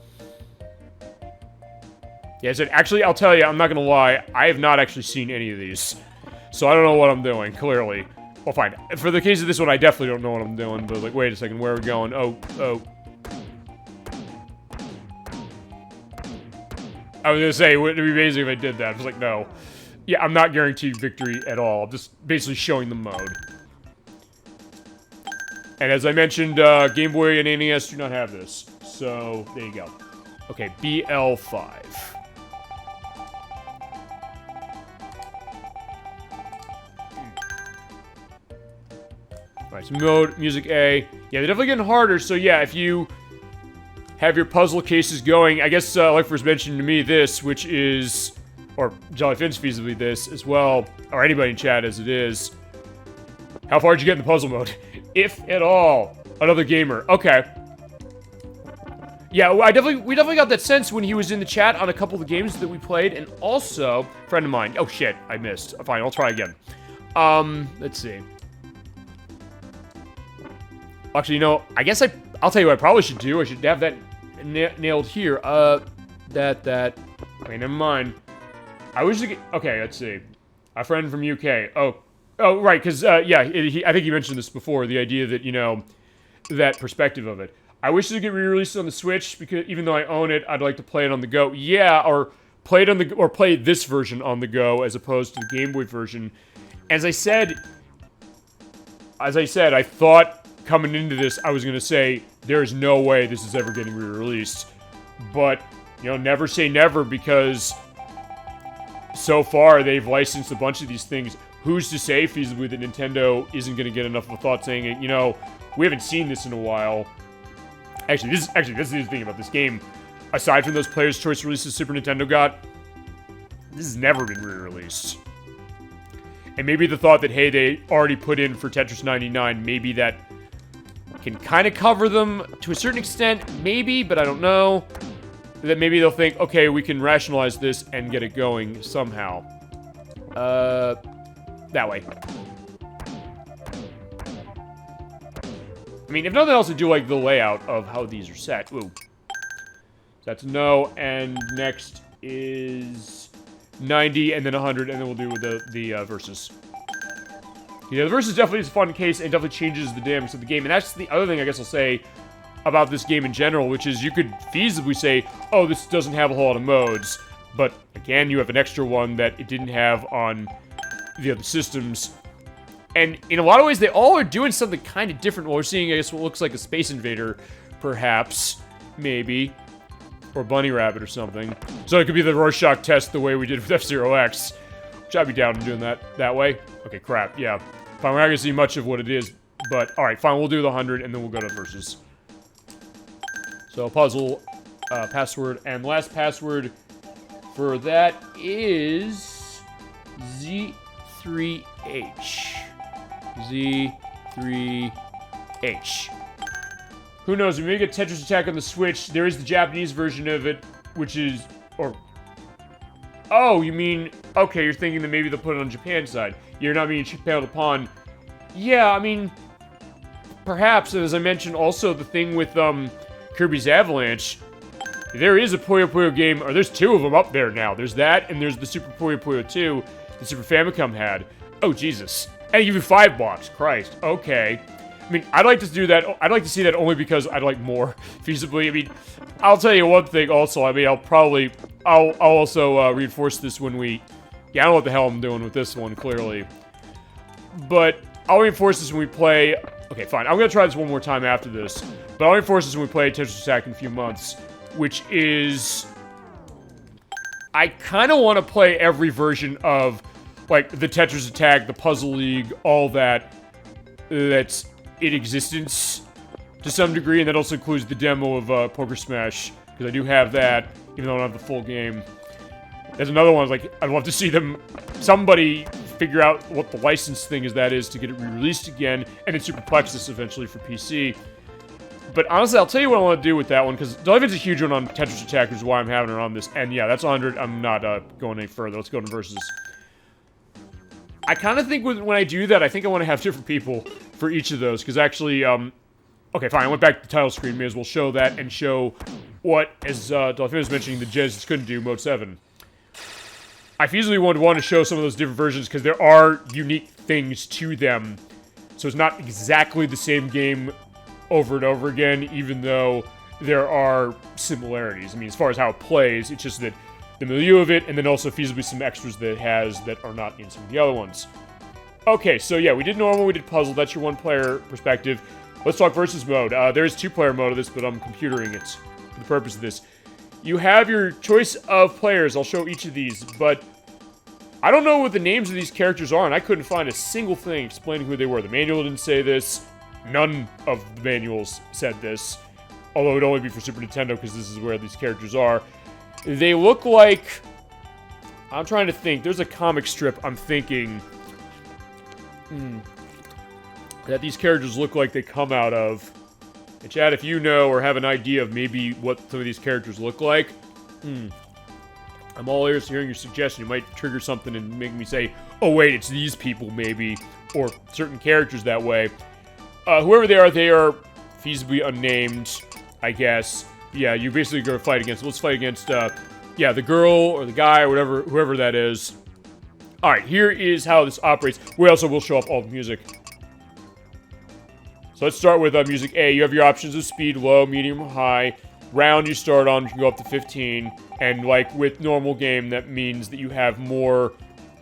Yeah, so actually, I'll tell you, I'm not gonna lie, I have not actually seen any of these. So I don't know what I'm doing, clearly. Well, fine. For the case of this one, I definitely don't know what I'm doing, but like, wait a second, where are we going? Oh. I was gonna say, would it be amazing if I did that? I was like, no. Yeah, I'm not guaranteed victory at all. I'm just basically showing the mode. And as I mentioned, Game Boy and NES do not have this. So, there you go. Okay, BL5. Alright, so mode, music A. Yeah, they're definitely getting harder, so yeah, if you have your puzzle cases going, I guess ElecVerse mentioned to me this, which is, or DollyFinn's feasibly this as well, or anybody in chat as it is. How far did you get in the puzzle mode? If at all. Another gamer. Okay. Yeah, we definitely got that sense when he was in the chat on a couple of the games that we played, and also, friend of mine. Oh shit, I missed. Fine, I'll try again. Let's see. Actually, you know, I guess I'll tell you what I probably should do. I should have that nailed here. Wait, never mind. I wish to get, okay, let's see. A friend from UK. Oh, right, because, yeah, I think he mentioned this before, the idea that, you know, that perspective of it. I wish to get re-released on the Switch, because even though I own it, I'd like to play it on the go. Yeah, or play this version on the go, as opposed to the Game Boy version. As I said, I thought coming into this, I was going to say, there is no way this is ever getting re-released. But, you know, never say never, because so far they've licensed a bunch of these things. Who's to say, feasibly, that Nintendo isn't going to get enough of a thought saying, you know, we haven't seen this in a while. Actually, this is the thing about this game. Aside from those Player's Choice releases Super Nintendo got, this has never been re-released. And maybe the thought that, hey, they already put in for Tetris 99, maybe that can kind of cover them to a certain extent, maybe, but I don't know. That maybe they'll think, okay, we can rationalize this and get it going somehow. That way. I mean, if nothing else, I do like the layout of how these are set. Ooh. That's a no, and next is 90, and then 100, and then we'll do the versus. Yeah, the versus definitely is a fun case, and definitely changes the dynamics of the game, and that's the other thing I guess I'll say about this game in general, which is you could feasibly say, oh, this doesn't have a whole lot of modes, but again, you have an extra one that it didn't have on the other systems. And in a lot of ways, they all are doing something kind of different. Well, we're seeing, I guess, what looks like a Space Invader, perhaps, maybe, or Bunny Rabbit or something. So it could be the Rorschach test the way we did with F-Zero X, which I'd be down to doing that way. Okay, crap, yeah. Fine, we're not gonna see much of what it is, but alright, fine, we'll do the 100, and then we'll go to versus. So, puzzle, password, and last password for that is Z3H. Z3H. Who knows, we may get Tetris Attack on the Switch. There is the Japanese version of it, which is, or... Oh, you mean, okay, you're thinking that maybe they'll put it on Japan's side. You're not being chip-pailed upon. Yeah, I mean, perhaps, as I mentioned, also the thing with, Kirby's Avalanche, there is a Puyo Puyo game, or there's two of them up there now. There's that, and there's the Super Puyo Puyo 2 the Super Famicom had. Oh, Jesus. And they give you 5 blocks. Christ. Okay. I mean, I'd like to do that. I'd like to see that only because I'd like more, feasibly. I mean, I'll tell you one thing also. I mean, I'll also reinforce this when we... Yeah, I don't know what the hell I'm doing with this one, clearly. But I'll reinforce this when we play... Okay, fine. I'm going to try this one more time after this. But I'll reinforce this when we play Tetris Attack in a few months. Which is... I kind of want to play every version of, like, the Tetris Attack, the Puzzle League, all that, that's in existence to some degree, and that also includes the demo of Poker Smash, because I do have that, even though I don't have the full game. There's another one, like, I'd love to see them, somebody figure out what the license thing is to get it re-released again, and then superplex this eventually for PC. But honestly, I'll tell you what I want to do with that one, because DollyFinn's a huge one on Tetris Attack, which is why I'm having it on this. And yeah, that's 100. I'm not going any further. Let's go to versus. I kind of think when I do that, I think I want to have different people for each of those, because actually, okay, fine, I went back to the title screen, may as well show that, and show what, as DollyFinn was mentioning, the Jez couldn't do, Mode 7. I feasibly would want to show some of those different versions, because there are unique things to them, so it's not exactly the same game over and over again, even though there are similarities. I mean, as far as how it plays, it's just that the milieu of it, and then also feasibly some extras that it has that are not in some of the other ones. Okay, so yeah, we did normal, we did puzzle, that's your one-player perspective. Let's talk versus mode. There's two-player mode of this, but I'm computering it for the purpose of this. You have your choice of players. I'll show each of these, but I don't know what the names of these characters are, and I couldn't find a single thing explaining who they were. The manual didn't say this. None of the manuals said this, although it would only be for Super Nintendo, because this is where these characters are. They look like... I'm trying to think. There's a comic strip I'm thinking... that these characters look like they come out of. And Chad, if you know or have an idea of maybe what some of these characters look like, I'm all ears to hearing your suggestion. You might trigger something and make me say, oh wait, it's these people maybe, or certain characters that way. Whoever they are feasibly unnamed, I guess. Yeah, you basically go fight against, let's fight against, yeah, the girl or the guy or whatever, whoever that is. Alright, here is how this operates. We also will show up all the music. So let's start with music A. You have your options of speed, low, medium, or high. Round you start on, you can go up to 15. And like with normal game, that means that you have more,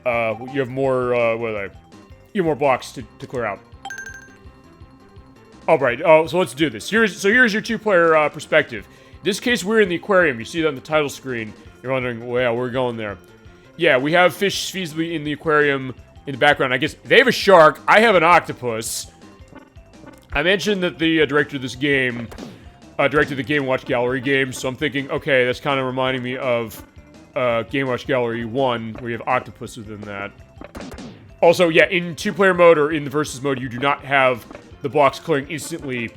what are they? You have more blocks to clear out. Alright, so let's do this. Here's your two-player perspective. In this case, we're in the aquarium. You see that on the title screen. You're wondering, well, yeah, we're going there. Yeah, we have fish feasibly in the aquarium in the background. I guess they have a shark. I have an octopus. I mentioned that the director of this game directed the Game Watch Gallery game, so I'm thinking, okay, that's kind of reminding me of Game Watch Gallery 1, where you have octopus within that. Also, yeah, in two-player mode or in the versus mode, you do not have the blocks clearing instantly,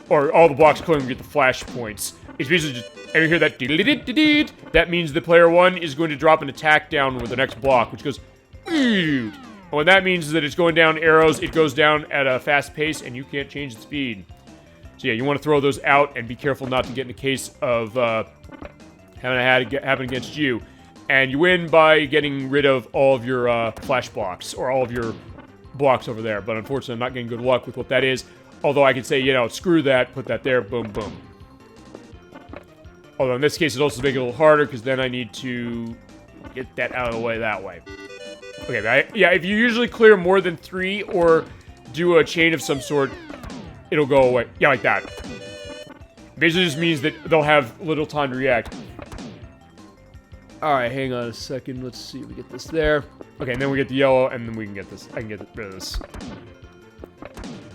or all the blocks clearing to get the flash points. It's basically just, and you hear that dee-dee-dee-dee-dee, that means the player 1 is going to drop an attack down with the next block, which goes, and what that means is that it's going down arrows, it goes down at a fast pace, and you can't change the speed. So yeah, you want to throw those out and be careful not to get in a case of having it happen against you. And you win by getting rid of all of your flash blocks, or all of your blocks over there. But unfortunately, I'm not getting good luck with what that is. Although I could say, you know, screw that, put that there, boom, boom. Although in this case, it also makes it a little harder, because then I need to get that out of the way that way. Okay, yeah, if you usually clear more than 3 or do a chain of some sort, it'll go away. Yeah, like that. Basically just means that they'll have little time to react. Alright, hang on a second. Let's see if we get this there. Okay, and then we get the yellow, and then we can get this. I can get rid of this.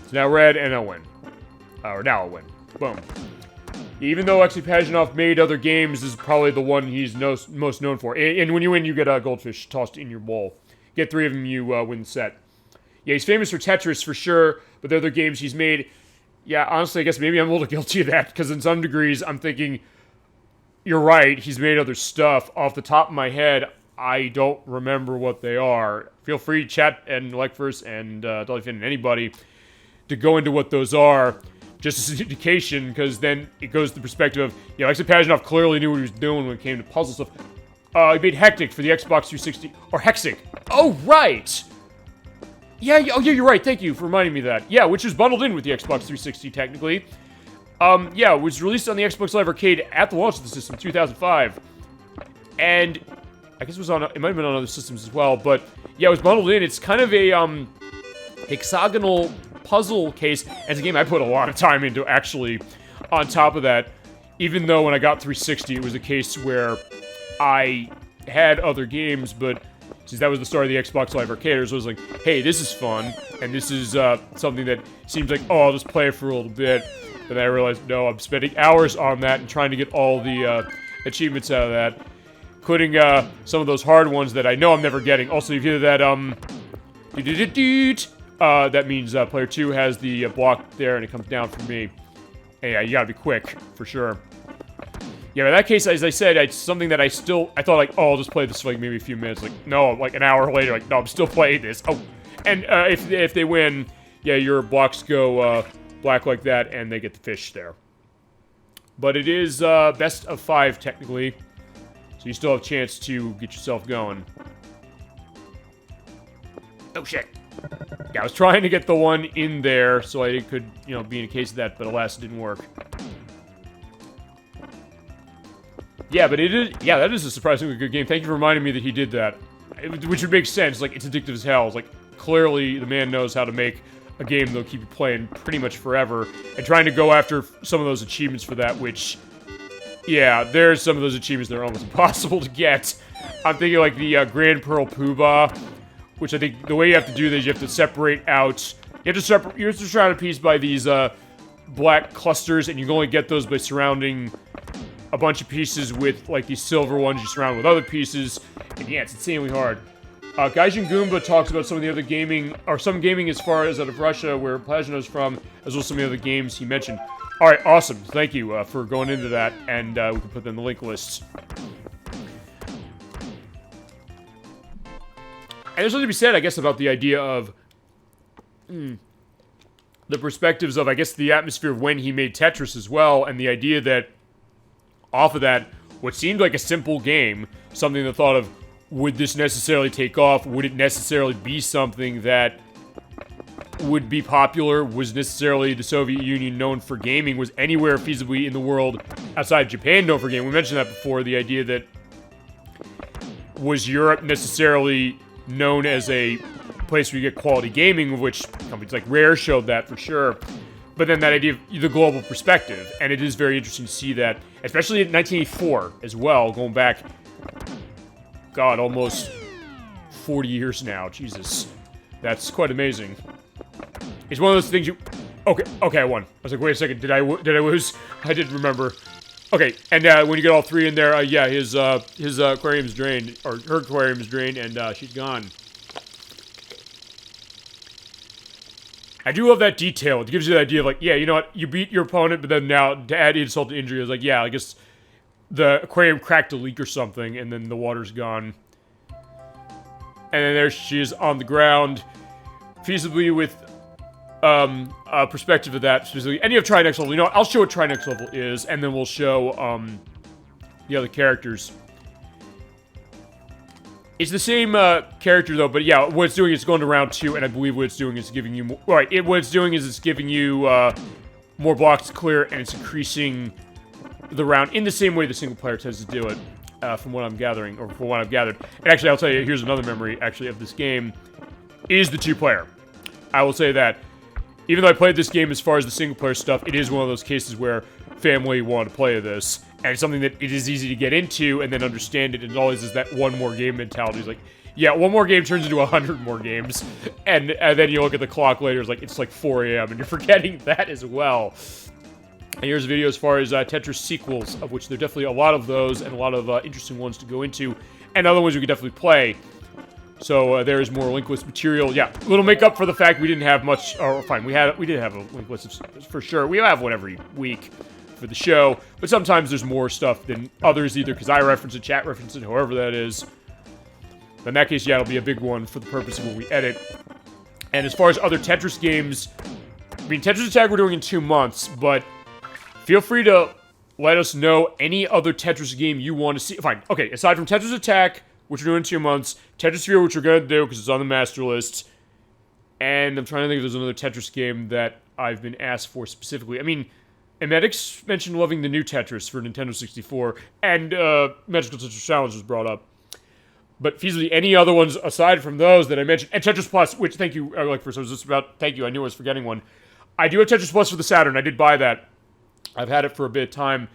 So now red, and I'll win. Or now I'll win. Boom. Even though Alexei Pajitnov made other games, this is probably the one he's most known for. And when you win, you get a goldfish tossed in your bowl. Get 3 of them, you win the set. Yeah, he's famous for Tetris, for sure, but the other games he's made... Yeah, honestly, I guess maybe I'm a little guilty of that, because in some degrees, I'm thinking, you're right, he's made other stuff. Off the top of my head, I don't remember what they are. Feel free, chat and ElecVerse and DollyFinn and anybody, to go into what those are, just as an indication, because then it goes to the perspective of, yeah, Alexei Pajitnov clearly knew what he was doing when it came to puzzle stuff. He made Hectic for the Xbox 360, or Hexic. Oh, right! Yeah, oh yeah, you're right, thank you for reminding me of that. Yeah, which is bundled in with the Xbox 360, technically. Yeah, it was released on the Xbox Live Arcade at the launch of the system, 2005. And, I guess it was on, it might have been on other systems as well, but, yeah, it was bundled in. It's kind of a, hexagonal puzzle case, and it's a game I put a lot of time into, actually, on top of that. Even though when I got 360, it was a case where I had other games, but... since that was the start of the Xbox Live Arcade, so I was like, hey, this is fun, and this is something that seems like, oh, I'll just play it for a little bit. Then I realized, no, I'm spending hours on that and trying to get all the achievements out of that. including some of those hard ones that I know I'm never getting. Also, if you hear that, that means player 2 has the block there, and it comes down for me. And, yeah, you gotta be quick, for sure. Yeah, in that case, as I said, it's something that I thought, like, oh, I'll just play this for, like, maybe a few minutes. Like, no, like, an hour later, like, no, I'm still playing this. Oh, and if they win, yeah, your blocks go black like that, and they get the fish there. But it is best of 5, technically. So you still have a chance to get yourself going. Oh, shit. Yeah, I was trying to get the one in there so I could, you know, be in a case of that, but alas, it didn't work. Yeah, but it is, yeah, that is a surprisingly good game. Thank you for reminding me that he did that. Which would make sense, like, it's addictive as hell. It's like, clearly, the man knows how to make a game that'll keep you playing pretty much forever. And trying to go after some of those achievements for that, which, yeah, there's some of those achievements that are almost impossible to get. I'm thinking, like, the Grand Pearl Poobah, which I think the way you have to do this, you have to separate out... You have to surround a piece by these black clusters, and you can only get those by surrounding a bunch of pieces with, like, these silver ones you surround with other pieces. And yeah, it's insanely hard. Gaijin Goomba talks about some of the other gaming, or some gaming as far as out of Russia, where Plazhino's from, as well as some of the other games he mentioned. Alright, awesome. Thank you for going into that, and we can put them in the link lists. And there's something to be said, I guess, about the idea of the perspectives of, I guess, the atmosphere of when he made Tetris as well, and the idea that off of that, what seemed like a simple game, something that thought of, would this necessarily take off? Would it necessarily be something that would be popular? Was necessarily the Soviet Union known for gaming? Was anywhere feasibly in the world outside Japan known for gaming? We mentioned that before, the idea that was Europe necessarily known as a place where you get quality gaming, which companies like Rare showed that for sure. But then that idea of the global perspective, and it is very interesting to see that, especially in 1984 as well, going back, God, almost 40 years now. Jesus, that's quite amazing. It's one of those things you... Okay, I won. I was like, wait a second, did I lose? I didn't remember. Okay, and when you get all 3 in there, yeah, his aquarium's drained, or her aquarium's drained, and she's gone. I do love that detail. It gives you the idea of, like, yeah, you know what, you beat your opponent, but then now, to add insult to injury, I was like, yeah, I guess the aquarium cracked a leak or something, and then the water's gone. And then there she is on the ground, feasibly with a perspective of that, specifically. And you have Tri-Next level. You know what, I'll show what Tri-Next level is, and then we'll show the other characters. It's the same character, though, but yeah, what it's doing is going to round 2, and I believe what it's doing is giving you more... Right, what it's doing is it's giving you more blocks to clear, and it's increasing the round in the same way the single player tends to do it, from what I'm gathering, or from what I've gathered. And actually, I'll tell you, here's another memory, actually, of this game, is the 2-player. I will say that, even though I played this game as far as the single player stuff, it is one of those cases where family want to play this. And it's something that it is easy to get into and then understand it, and it always is that one more game mentality. It's like, yeah, one more game turns into 100 more games. And then you look at the clock later, it's like 4 a.m., and you're forgetting that as well. And here's a video as far as Tetris sequels, of which there are definitely a lot of those, and a lot of interesting ones to go into, and other ones we could definitely play. So there is more link list material. Yeah, a little make up for the fact we didn't have much, or fine, we did have a link list for sure. We have one every week for the show, but sometimes there's more stuff than others, either because I reference it, chat reference it, however that is. But in that case, yeah, it'll be a big one for the purpose of what we edit. And as far as other Tetris games, I mean, Tetris Attack we're doing in 2 months, but feel free to let us know any other Tetris game you want to see. Fine, okay, aside from Tetris Attack, which we're doing in 2 months, Tetris Sphere, which we're going to do because it's on the master list, and I'm trying to think if there's another Tetris game that I've been asked for specifically. I mean, Emetics mentioned loving the new Tetris for Nintendo 64, and Magical Tetris Challenge was brought up. But feasibly, any other ones aside from those that I mentioned, and Tetris Plus, which, thank you, ElecVerse, I was just about, thank you, I knew I was forgetting one. I do have Tetris Plus for the Saturn, I did buy that. I've had it for a bit of time.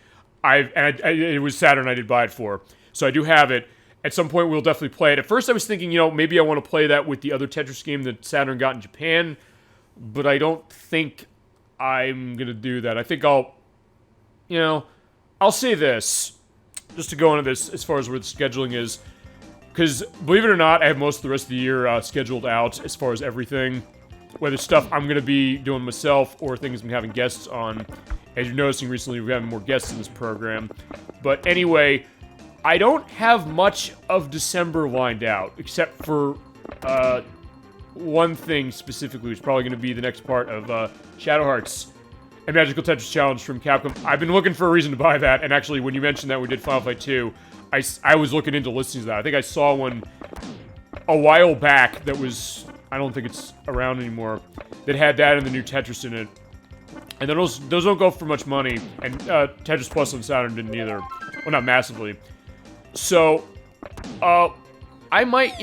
It was Saturn I did buy it for, so I do have it. At some point, we'll definitely play it. At first, I was thinking, you know, maybe I want to play that with the other Tetris game that Saturn got in Japan, but I don't think I'm going to do that. I think I'll say this. just to go into this as far as where the scheduling is, because believe it or not, I have most of the rest of the year scheduled out as far as everything, whether stuff I'm going to be doing myself or things I'm having guests on. As you're noticing recently, we're having more guests in this program. But anyway, I don't have much of December lined out, except for one thing specifically, which is probably going to be the next part of Shadow Hearts and Magical Tetris Challenge from Capcom. I've been looking for a reason to buy that, and actually, when you mentioned that we did Final Fight 2, I was looking into listings of that. I think I saw one a while back that was, I don't think it's around anymore, that had that and the new Tetris in it. And then those don't go for much money, and Tetris Plus on Saturn didn't either. Well, not massively. So, I might,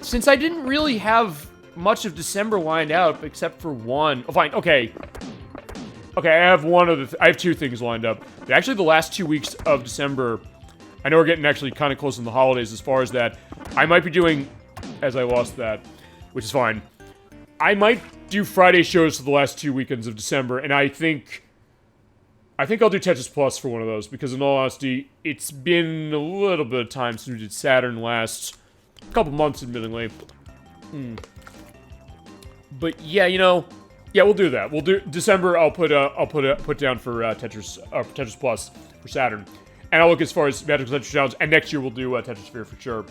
since I didn't really have much of December lined out, except for one. Oh, fine, okay. Okay, I have two things lined up. Actually, the last 2 weeks of December, I know we're getting actually kind of close on the holidays as far as that. I might be doing, as I lost that, which is fine. I might do Friday shows for the last 2 weekends of December, and I think I'll do Tetris Plus for one of those, because in all honesty, it's been a little bit of time since we did Saturn last. A couple months, admittedly. But yeah, yeah, we'll do that. We'll do December. I'll put down for Tetris Plus for Saturn, and I'll look as far as Magical Tetris Challenge. And next year we'll do Tetris Sphere for sure.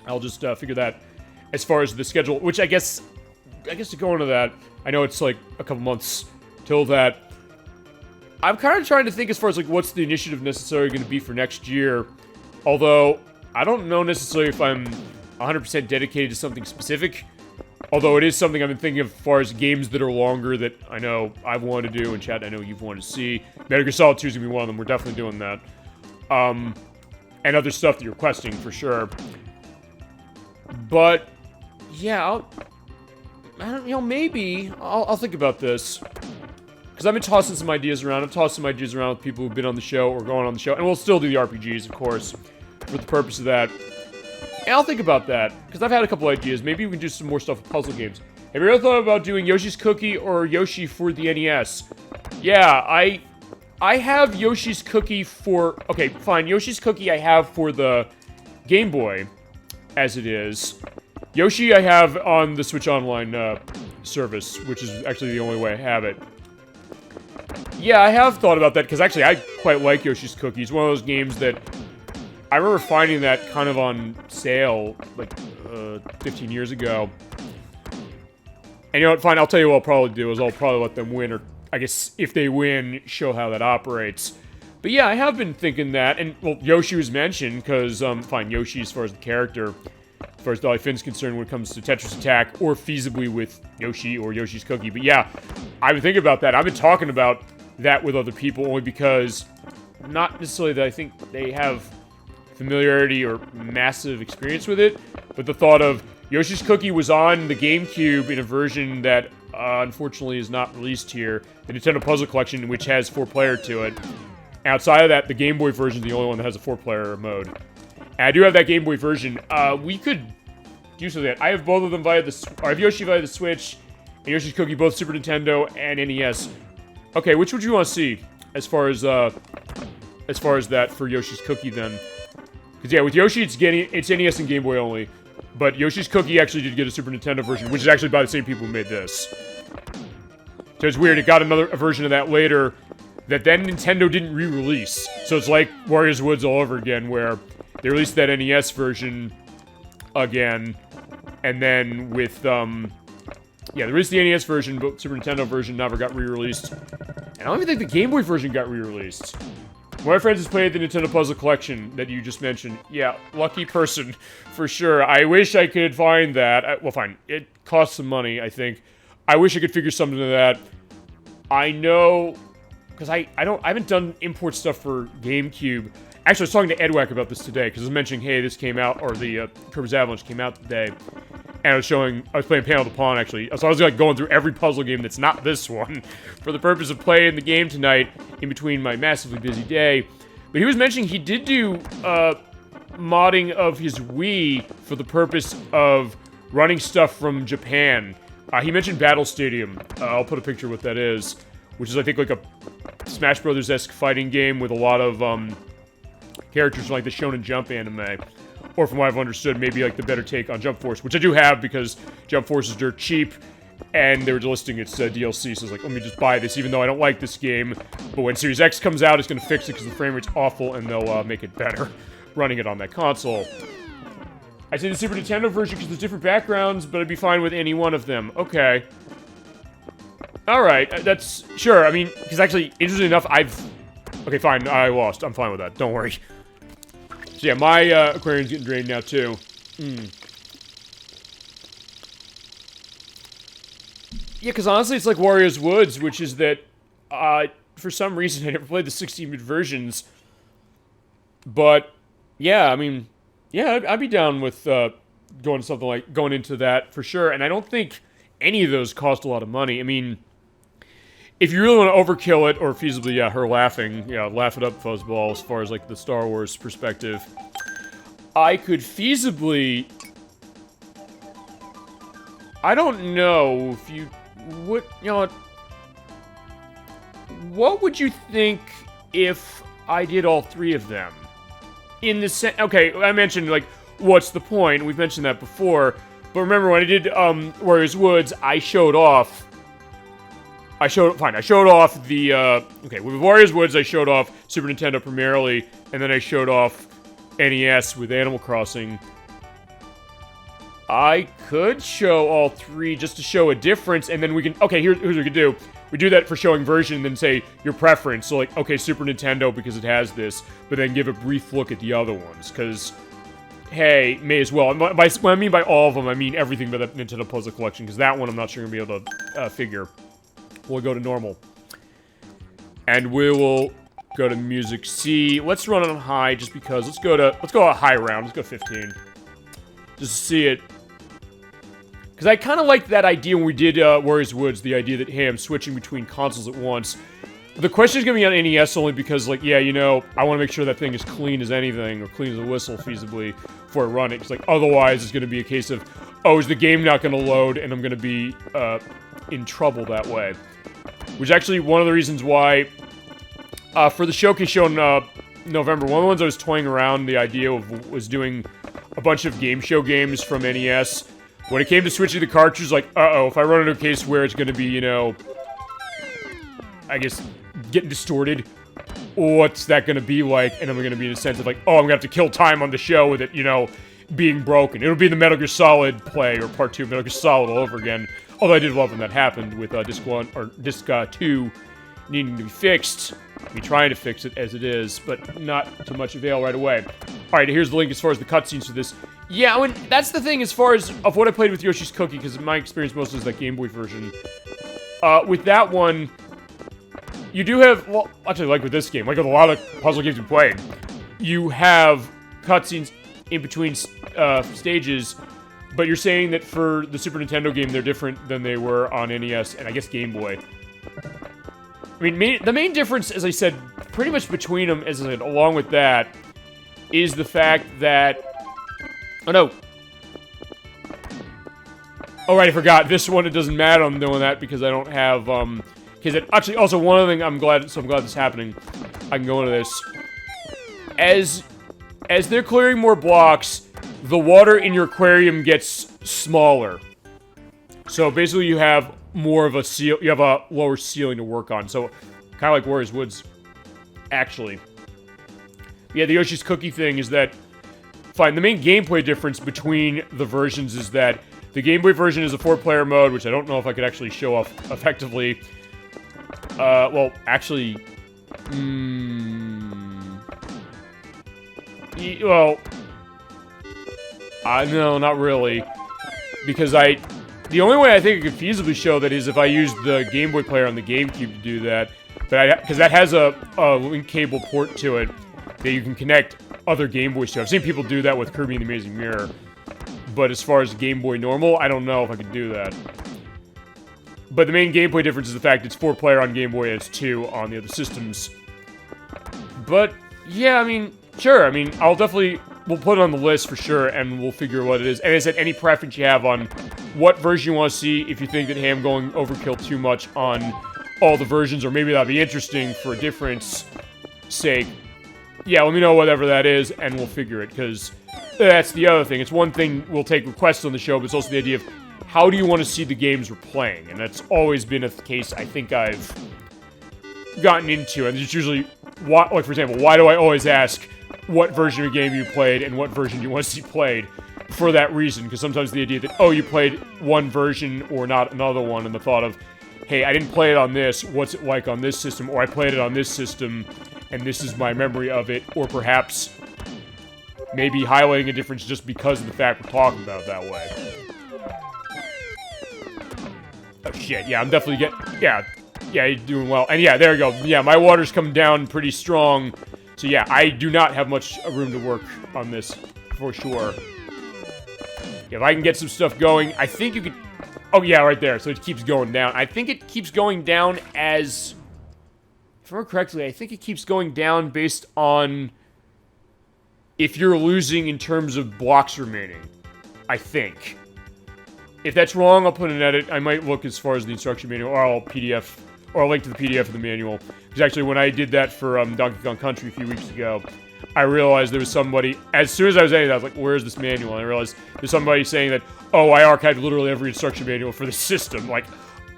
I'll just figure that as far as the schedule, which I guess to go into that, I know it's like a couple months till that. I'm kind of trying to think as far as like what's the initiative necessarily going to be for next year. Although I don't know necessarily if I'm 100% dedicated to something specific. Although it is something I've been thinking of as far as games that are longer that I know I've wanted to do, and chat I know you've wanted to see. Metal Gear Solid 2 is going to be one of them. We're definitely doing that. And other stuff that you're requesting, for sure. But, yeah, maybe I'll think about this. Because I've been tossing some ideas around. I've tossed some ideas around with people who've been on the show or going on the show. And we'll still do the RPGs, of course, for the purpose of that. And I'll think about that, because I've had a couple ideas. Maybe we can do some more stuff with puzzle games. Have you ever thought about doing Yoshi's Cookie or Yoshi for the NES? Yeah, I have Yoshi's Cookie for... Okay, fine. Yoshi's Cookie I have for the Game Boy, as it is. Yoshi I have on the Switch Online service, which is actually the only way I have it. Yeah, I have thought about that, because actually I quite like Yoshi's Cookie. It's one of those games that... I remember finding that kind of on sale, like, 15 years ago. And you know what, fine, I'll tell you what I'll probably do, is I'll probably let them win, or I guess if they win, show how that operates. But yeah, I have been thinking that, and, well, Yoshi was mentioned, because, fine, Yoshi as far as the character, as far as DollyFinn's concerned when it comes to Tetris Attack, or feasibly with Yoshi or Yoshi's Cookie. But yeah, I've been thinking about that. I've been talking about that with other people, only because, not necessarily that I think they have familiarity or massive experience with it, but the thought of Yoshi's Cookie was on the GameCube in a version that unfortunately is not released here, the Nintendo Puzzle Collection, which has 4-player to it. Outside of that, the Game Boy version is the only one that has a 4-player mode. And I do have that Game Boy version. We could do something. I have both of them via I have Yoshi via the Switch, and Yoshi's Cookie both Super Nintendo and NES. Okay, which would you want to see as far as that for Yoshi's Cookie then? Because, yeah, with Yoshi, it's NES and Game Boy only. But Yoshi's Cookie actually did get a Super Nintendo version, which is actually by the same people who made this. So it's weird, it got a version of that later that then Nintendo didn't re-release. So it's like Warriors Woods all over again, where they released that NES version again, and then with, yeah, they released the NES version, but Super Nintendo version never got re-released. And I don't even think the Game Boy version got re-released. One of my friends has played the Nintendo Puzzle Collection that you just mentioned. Yeah, lucky person, for sure. I wish I could find that. Well, fine. It costs some money, I think. I wish I could figure something to that. I know, because I haven't done import stuff for GameCube. Actually, I was talking to Edwack about this today, because I was mentioning, hey, this came out, or the Kirby's Avalanche came out today. And I was playing Panel to Pawn, actually. So I was like going through every puzzle game that's not this one for the purpose of playing the game tonight in between my massively busy day. But he was mentioning he did do modding of his Wii for the purpose of running stuff from Japan. He mentioned Battle Stadium. I'll put a picture of what that is, which is, I think, like a Smash Brothers-esque fighting game with a lot of characters from, like, the Shonen Jump anime. Or from what I've understood, maybe, like, the better take on Jump Force, which I do have because Jump Force is dirt cheap, and they were delisting its DLC, so I was like, let me just buy this, even though I don't like this game. But when Series X comes out, it's gonna fix it because the frame rate's awful, and they'll make it better running it on that console. I'd say the Super Nintendo version because there's different backgrounds, but I'd be fine with any one of them. Okay. Alright, that's... Sure, I mean, because actually, interestingly enough, Okay, fine, I lost. I'm fine with that. Don't worry. So yeah, my aquarium's getting drained now, too. Yeah, because honestly, it's like Wario's Woods, which is that, for some reason, I never played the 16-bit versions. But, yeah, I mean, yeah, I'd be down with going into that for sure. And I don't think any of those cost a lot of money. I mean, if you really want to overkill it, or feasibly, yeah, her laughing, yeah, laugh it up, fuzzball, as far as, like, the Star Wars perspective, I could feasibly... I don't know if you would, you know, what would you think if I did all three of them? In the okay, I mentioned, like, what's the point? We've mentioned that before, but remember when I did, Wario's Woods, I showed off the, okay, with Wario's Woods, I showed off Super Nintendo primarily, and then I showed off NES with Animal Crossing. I could show all three just to show a difference, and then we can... Okay, here's what we could do. We do that for showing version, and then say your preference. So, like, okay, Super Nintendo because it has this, but then give a brief look at the other ones, because, hey, may as well. When I mean by all of them, I mean everything but the Nintendo Puzzle Collection, because that one I'm not sure I'm going to be able to figure. We'll go to normal. And we will go to music C. Let's run it on high, just because. Let's go a high round. Let's go 15. Just to see it. Because I kind of liked that idea when we did Wario's Woods, the idea that, hey, I'm switching between consoles at once. The question is going to be on NES only because, like, yeah, you know, I want to make sure that thing is clean as anything, or clean as a whistle, feasibly, before I run it. Because, like, otherwise it's going to be a case of, oh, is the game not going to load, and I'm going to be in trouble that way. Which is actually one of the reasons why, for the showcase show in November, one of the ones I was toying around the idea of was doing a bunch of game show games from NES. When it came to switching the cartridge, like, uh-oh, if I run into a case where it's going to be, you know, I guess, getting distorted, what's that going to be like? And I'm going to be in a sense of, like, oh, I'm going to have to kill time on the show with it, you know, being broken. It'll be the Metal Gear Solid play, or Part 2 of Metal Gear Solid all over again. Although I did love when that happened with Disc 1, or Disc 2 needing to be fixed. Me trying to fix it as it is, but not to much avail right away. Alright, here's the link as far as the cutscenes for this. Yeah, I mean, that's the thing as far as of what I played with Yoshi's Cookie, because in my experience mostly is that Game Boy version. With that one, you do have, well, actually like with this game, like with a lot of puzzle games you played, you have cutscenes in between stages, but you're saying that for the Super Nintendo game, they're different than they were on NES, and I guess Game Boy. I mean, the main difference, as I said, pretty much between them, as I said, along with that, is the fact that... Oh, no. Oh, right, I forgot. This one, it doesn't matter I'm doing that because I don't have, because it... Actually, also, one other thing, I'm glad this is happening. I can go into this. As they're clearing more blocks, the water in your aquarium gets smaller. So, basically, you have more of a you have a lower ceiling to work on. So, kind of like Wario's Woods, actually. Yeah, the Yoshi's Cookie thing is that, fine, the main gameplay difference between the versions is that the Game Boy version is a 4-player mode, which I don't know if I could actually show off effectively. Well, actually, well, no, not really, because the only way I think I could feasibly show that is if I used the Game Boy player on the GameCube to do that, but because that has a link cable port to it that you can connect other Game Boys to. I've seen people do that with Kirby and the Amazing Mirror, but as far as Game Boy normal, I don't know if I could do that. But the main gameplay difference is the fact it's 4-player on Game Boy and it's 2 on the other systems. But, yeah, I mean, sure, I mean, we'll put it on the list for sure, and we'll figure what it is. And I said, any preference you have on what version you want to see, if you think that, hey, I'm going overkill too much on all the versions, or maybe that'd be interesting for a difference sake, yeah, let me know whatever that is, and we'll figure it, because that's the other thing. It's one thing we'll take requests on the show, but it's also the idea of how do you want to see the games we're playing? And that's always been a case I think I've gotten into, and it's usually, like, for example, why do I always ask what version of a game you played and what version you want to see played? For that reason, because sometimes the idea that, oh, you played one version or not another one, and the thought of, hey, I didn't play it on this, what's it like on this system, or I played it on this system, and this is my memory of it, or perhaps maybe highlighting a difference just because of the fact we're talking about it that way. Oh, shit, yeah, I'm definitely yeah, you're doing well. And yeah, there you go. Yeah, my water's coming down pretty strong, so yeah, I do not have much room to work on this, for sure. If I can get some stuff going, I think you could... Oh, yeah, right there. So it keeps going down. I think it keeps going down as... If I remember correctly, I think it keeps going down based on if you're losing in terms of blocks remaining. I think. If that's wrong, I'll put an edit. I might look as far as the instruction manual, or I'll PDF, or I'll link to the PDF of the manual. Because actually, when I did that for Donkey Kong Country a few weeks ago, I realized there was somebody, as soon as I was editing, I was like, where's this manual? And I realized there's somebody saying that, oh, I archived literally every instruction manual for the system. Like,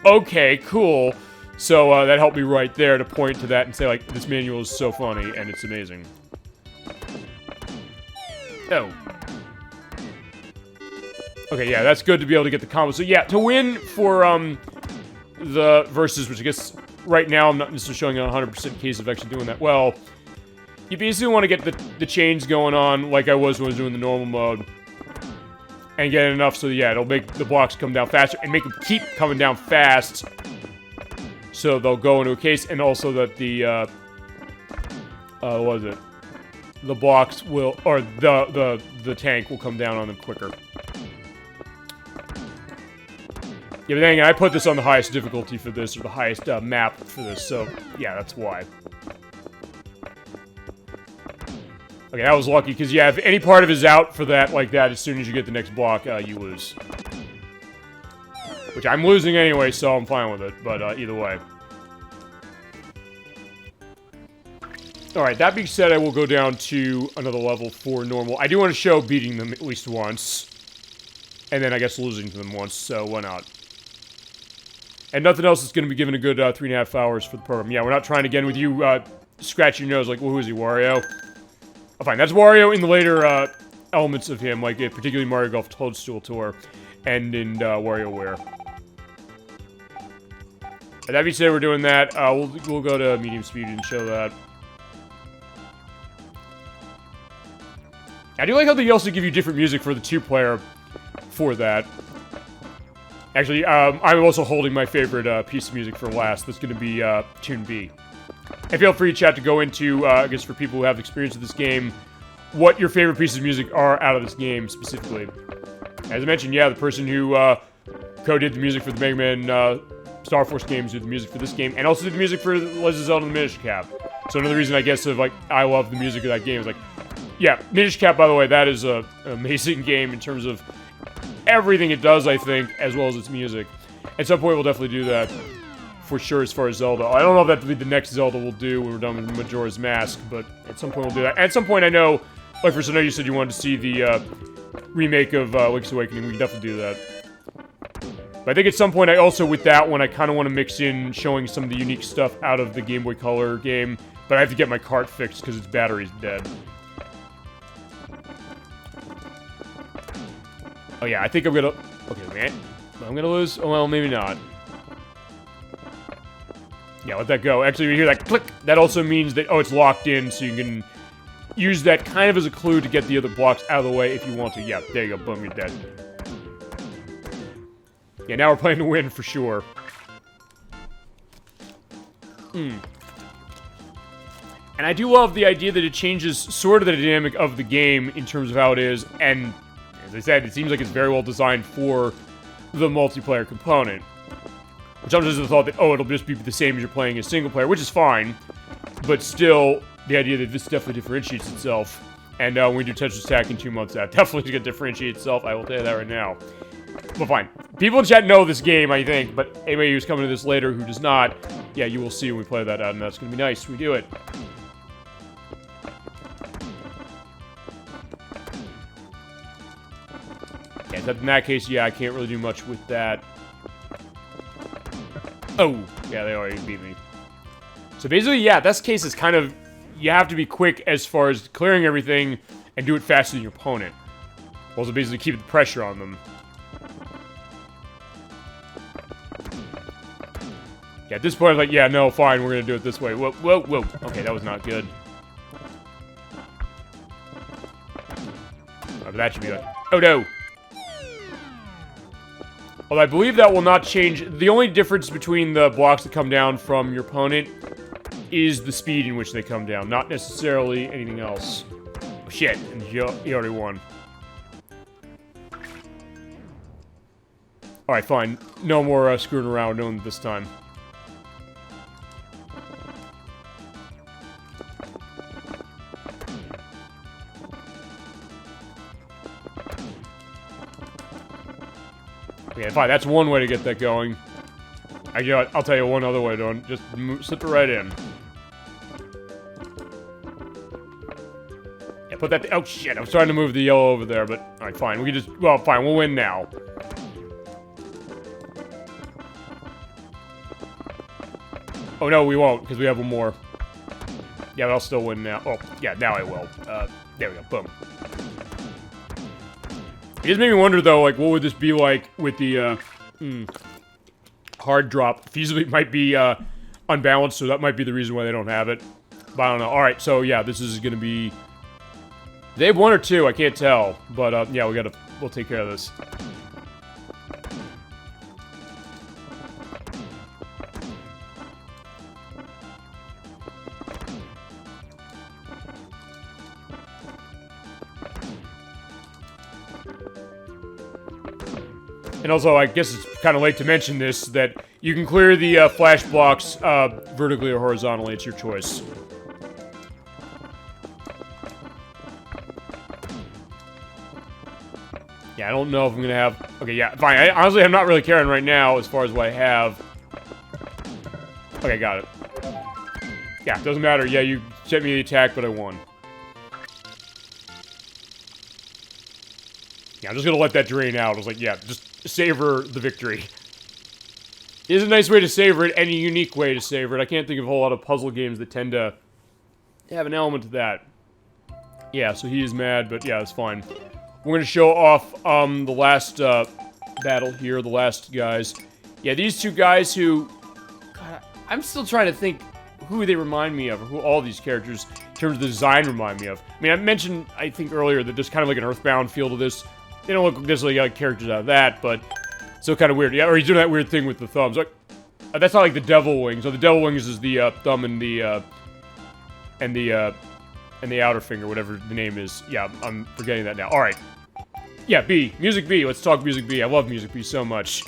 okay, cool. So that helped me right there to point to that and say, like, this manual is so funny, and it's amazing. Oh. Okay, yeah, that's good to be able to get the combos. So yeah, to win for the versus, which I guess right now I'm not necessarily showing a 100% case of actually doing that well. You basically want to get the chains going on like I was when I was doing the normal mode. And get enough so, yeah, it'll make the blocks come down faster and make them keep coming down fast. So they'll go into a case, and also that the, what is it? The blocks will, or the tank will come down on them quicker. Yeah, but then again, I put this on the highest difficulty for this, or the highest map for this, so yeah, that's why. Okay, that was lucky, because yeah, if any part of it is out for that, like that, as soon as you get the next block, you lose. Which I'm losing anyway, so I'm fine with it, but either way. Alright, that being said, I will go down to another level for normal. I do want to show beating them at least once. And then I guess losing to them once, so why not? And nothing else is going to be given a good 3.5 hours for the program. Yeah, we're not trying to get with you scratching your nose like, well, who is he, Wario? Oh, fine, that's Wario in the later elements of him, like particularly Mario Golf Toadstool Tour, and in WarioWare. That being said, we're doing that. We'll go to medium speed and show that. I do like how they also give you different music for the 2-player for that. Actually, I'm also holding my favorite piece of music for last. That's going to be Tune B. And feel free, chat, to go into, I guess for people who have experience with this game, what your favorite pieces of music are out of this game, specifically. As I mentioned, yeah, the person who co-did the music for the Mega Man Star Force games did the music for this game, and also did the music for Legend of Zelda and the Minish Cap. So another reason, I guess, of, like, I love the music of that game is, like, yeah, Minish Cap, by the way, that is an amazing game in terms of everything it does, I think, as well as its music. At some point, we'll definitely do that. For sure, as far as Zelda. I don't know if that'll be the next Zelda we'll do when we're done with Majora's Mask, but at some point we'll do that. At some point, I know, like, for I know you said you wanted to see the remake of Link's Awakening. We can definitely do that. But I think at some point, I also, with that one, I kind of want to mix in showing some of the unique stuff out of the Game Boy Color game, but I have to get my cart fixed because its battery's dead. Oh yeah, I think I'm gonna... Okay, man. I'm gonna lose? Oh, well, maybe not. Yeah, let that go. Actually, when you hear that click, that also means that, oh, it's locked in, so you can use that kind of as a clue to get the other blocks out of the way if you want to. Yeah, there you go. Boom, you're dead. Yeah, now we're playing to win for sure. And I do love the idea that it changes sort of the dynamic of the game in terms of how it is, and as I said, it seems like it's very well designed for the multiplayer component. Which sometimes is the thought that, oh, it'll just be the same as you're playing a single player, which is fine. But still, the idea that this definitely differentiates itself. And when we do Tetris Attack in 2 months, that definitely is going to differentiate itself. I will tell you that right now. But fine. People in chat know this game, I think. But anybody who's coming to this later who does not, yeah, you will see when we play that out. And that's going to be nice when we do it. In that case, yeah, I can't really do much with that. Oh, yeah, they already beat me. So basically, yeah, this case is kind of... You have to be quick as far as clearing everything and do it faster than your opponent. Also, basically keep the pressure on them. Yeah, at this point, I'm like, yeah, no, fine, we're gonna do it this way. Whoa, whoa, whoa. Okay, that was not good. Oh, but that should be like... Oh, no! Although I believe that will not change... The only difference between the blocks that come down from your opponent is the speed in which they come down, not necessarily anything else. Oh, shit, and he already won. Alright, fine. No more screwing around doing it this time. Yeah, fine, that's one way to get that going. I'll tell you one other way, don't just slip it right in. Yeah, put that... Oh, shit, I was trying to move the yellow over there, but... Alright, fine, we can just... Well, fine, we'll win now. Oh, no, we won't, because we have one more. Yeah, but I'll still win now. Oh, yeah, now I will. There we go, boom. It just made me wonder, though, like, what would this be like with the, hard drop? Feasibly, it might be, unbalanced, so that might be the reason why they don't have it. But I don't know. Alright, so, yeah, this is gonna be... They have one or two, I can't tell. But, yeah, we'll take care of this. And also, I guess it's kind of late to mention this, that you can clear the flash blocks vertically or horizontally. It's your choice. Yeah, I don't know if I'm going to have... Okay, yeah, fine. Honestly, I'm not really caring right now as far as what I have. Okay, got it. Yeah, doesn't matter. Yeah, you set me the attack, but I won. Yeah, I'm just going to let that drain out. I was like, yeah, just... savor the victory. It is a nice way to savor it, and a unique way to savor it. I can't think of a whole lot of puzzle games that tend to have an element to that. Yeah, so he is mad, but yeah, it's fine. We're going to show off the last battle here, the last guys. Yeah, these two guys who... God, I'm still trying to think who they remind me of, or who all these characters, in terms of the design, remind me of. I mean, I mentioned, I think earlier, that there's kind of like an Earthbound feel to this. They don't look necessarily like characters out of that, but still kind of weird. Yeah, or he's doing that weird thing with the thumbs. Like, that's not like the Devil Wings. So the Devil Wings is the thumb and the outer finger, whatever the name is. Yeah, I'm forgetting that now. All right. Yeah, B. Music B. Let's talk Music B. I love Music B so much.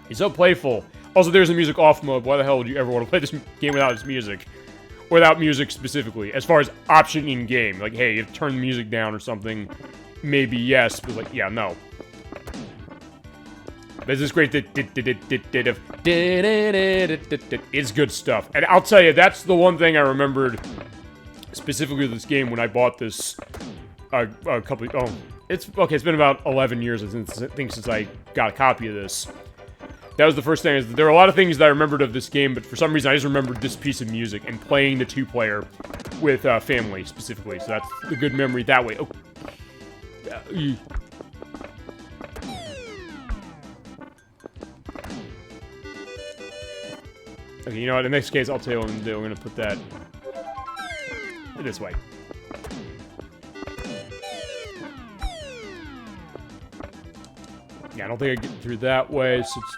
He's so playful. Also, there's a music off mode. Why the hell would you ever want to play this game without its music? Without music specifically, as far as option in game. Like, hey, you have to turn the music down or something. Maybe yes, but like, yeah, no. There's this great... It's good stuff. And I'll tell you, that's the one thing I remembered specifically with this game when I bought this a couple... Oh, it's... Okay, it's been about 11 years, I think, since I got a copy of this. That was the first thing. There are a lot of things that I remembered of this game, but for some reason I just remembered this piece of music and playing the two-player with family, specifically. So that's a good memory that way. Oh. Okay, you know what? In this case, I'll tell you what I'm going to do. I'm going to put that this way. Yeah, I don't think I get through that way, so it's...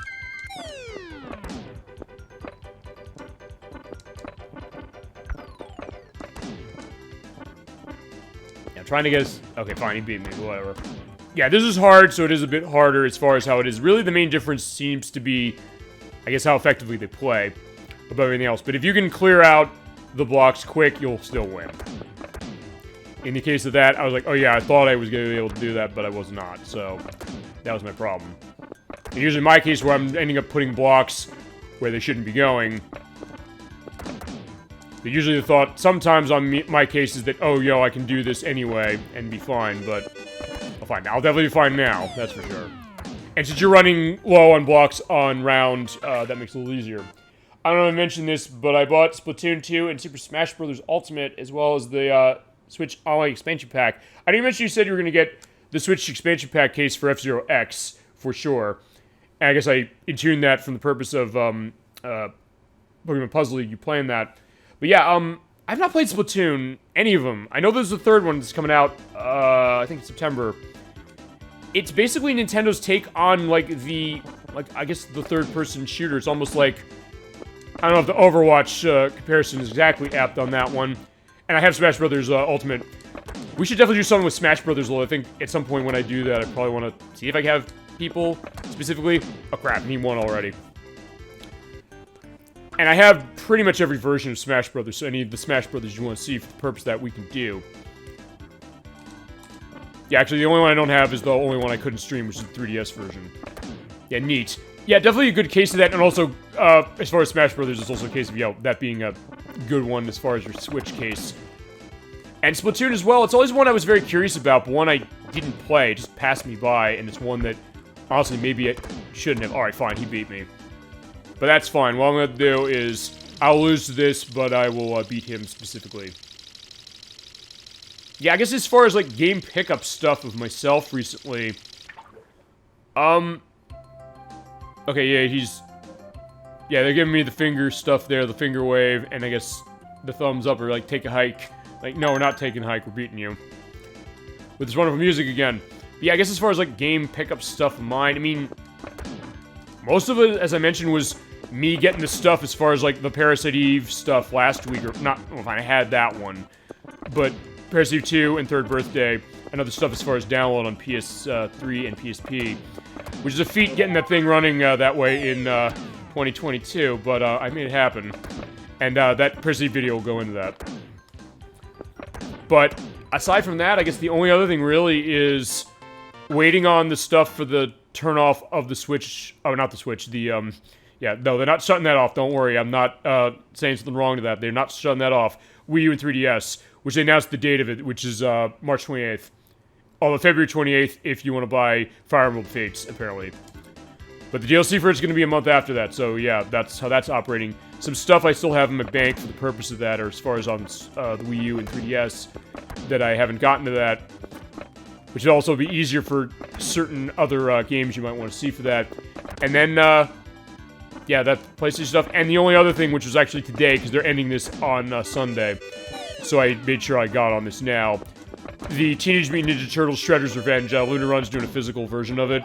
Trying to get us... Okay, fine, he beat me, whatever. Yeah, this is hard, so it is a bit harder as far as how it is. Really, the main difference seems to be, I guess, how effectively they play above everything else. But if you can clear out the blocks quick, you'll still win. In the case of that, I was like, oh yeah, I thought I was going to be able to do that, but I was not. So, that was my problem. And usually in my case, where I'm ending up putting blocks where they shouldn't be going... But usually the thought, sometimes on my case, is that, oh, yo, I can do this anyway and be fine, but Well, fine. I'll definitely be fine now. That's for sure. And since you're running low on blocks on round, that makes it a little easier. I don't know if I mentioned this, but I bought Splatoon 2 and Super Smash Bros. Ultimate, as well as the Switch Online Expansion Pack. I didn't mention you said you were going to get the Switch Expansion Pack case for F-Zero X, for sure. And I guess I intuned that from the purpose of Pokemon Puzzle League. You playing that. But yeah, I've not played Splatoon, any of them. I know there's a third one that's coming out, I think in September. It's basically Nintendo's take on, like, I guess the third-person shooter. It's almost like, I don't know if the Overwatch comparison is exactly apt on that one. And I have Smash Brothers Ultimate. We should definitely do something with Smash Brothers, though. I think at some point when I do that, I probably want to see if I can have people, specifically. Oh, crap, I need one already. And I have pretty much every version of Smash Brothers, so any of the Smash Brothers you want to see for the purpose that we can do. Yeah, actually, the only one I don't have is the only one I couldn't stream, which is the 3DS version. Yeah, neat. Yeah, definitely a good case of that, and also, as far as Smash Brothers, it's also a case of, that being a good one as far as your Switch case. And Splatoon as well, it's always one I was very curious about, but one I didn't play, it just passed me by, and it's one that, honestly, maybe I shouldn't have. Alright, fine, he beat me. But that's fine. What I'm going to do is, I'll lose to this, but I will beat him specifically. Yeah, I guess as far as, like, game pickup stuff of myself recently, okay, yeah, they're giving me the finger stuff there, the finger wave, and I guess the thumbs up, or, like, take a hike. Like, no, we're not taking a hike, we're beating you. With this wonderful music again. But yeah, I guess as far as, like, game pickup stuff of mine, I mean, most of it, as I mentioned, was me getting the stuff as far as, like, the Parasite Eve stuff last week, or not, well, fine, I had that one, but Parasite Eve 2 and Third Birthday, and other stuff as far as download on PS3 and PSP, which is a feat getting that thing running that way in 2022, but I made it happen, and that Parasite Eve video will go into that. But aside from that, I guess the only other thing really is waiting on the stuff for the turn-off of the Switch. Oh, not the Switch. The, yeah, no, they're not shutting that off. Don't worry. I'm not saying something wrong to that. They're not shutting that off. Wii U and 3DS, which they announced the date of it, which is March 28th. Although February 28th if you want to buy Fire Emblem Fates, apparently. But the DLC for it's going to be a month after that, so yeah, that's how that's operating. Some stuff I still have in my bank for the purpose of that, or as far as on the Wii U and 3DS, that I haven't gotten to that. Which would also be easier for certain other games you might want to see for that. And then, yeah, that PlayStation stuff. And the only other thing, which was actually today, because they're ending this on Sunday, so I made sure I got on this now. The Teenage Mutant Ninja Turtles Shredder's Revenge, Luna Run's doing a physical version of it.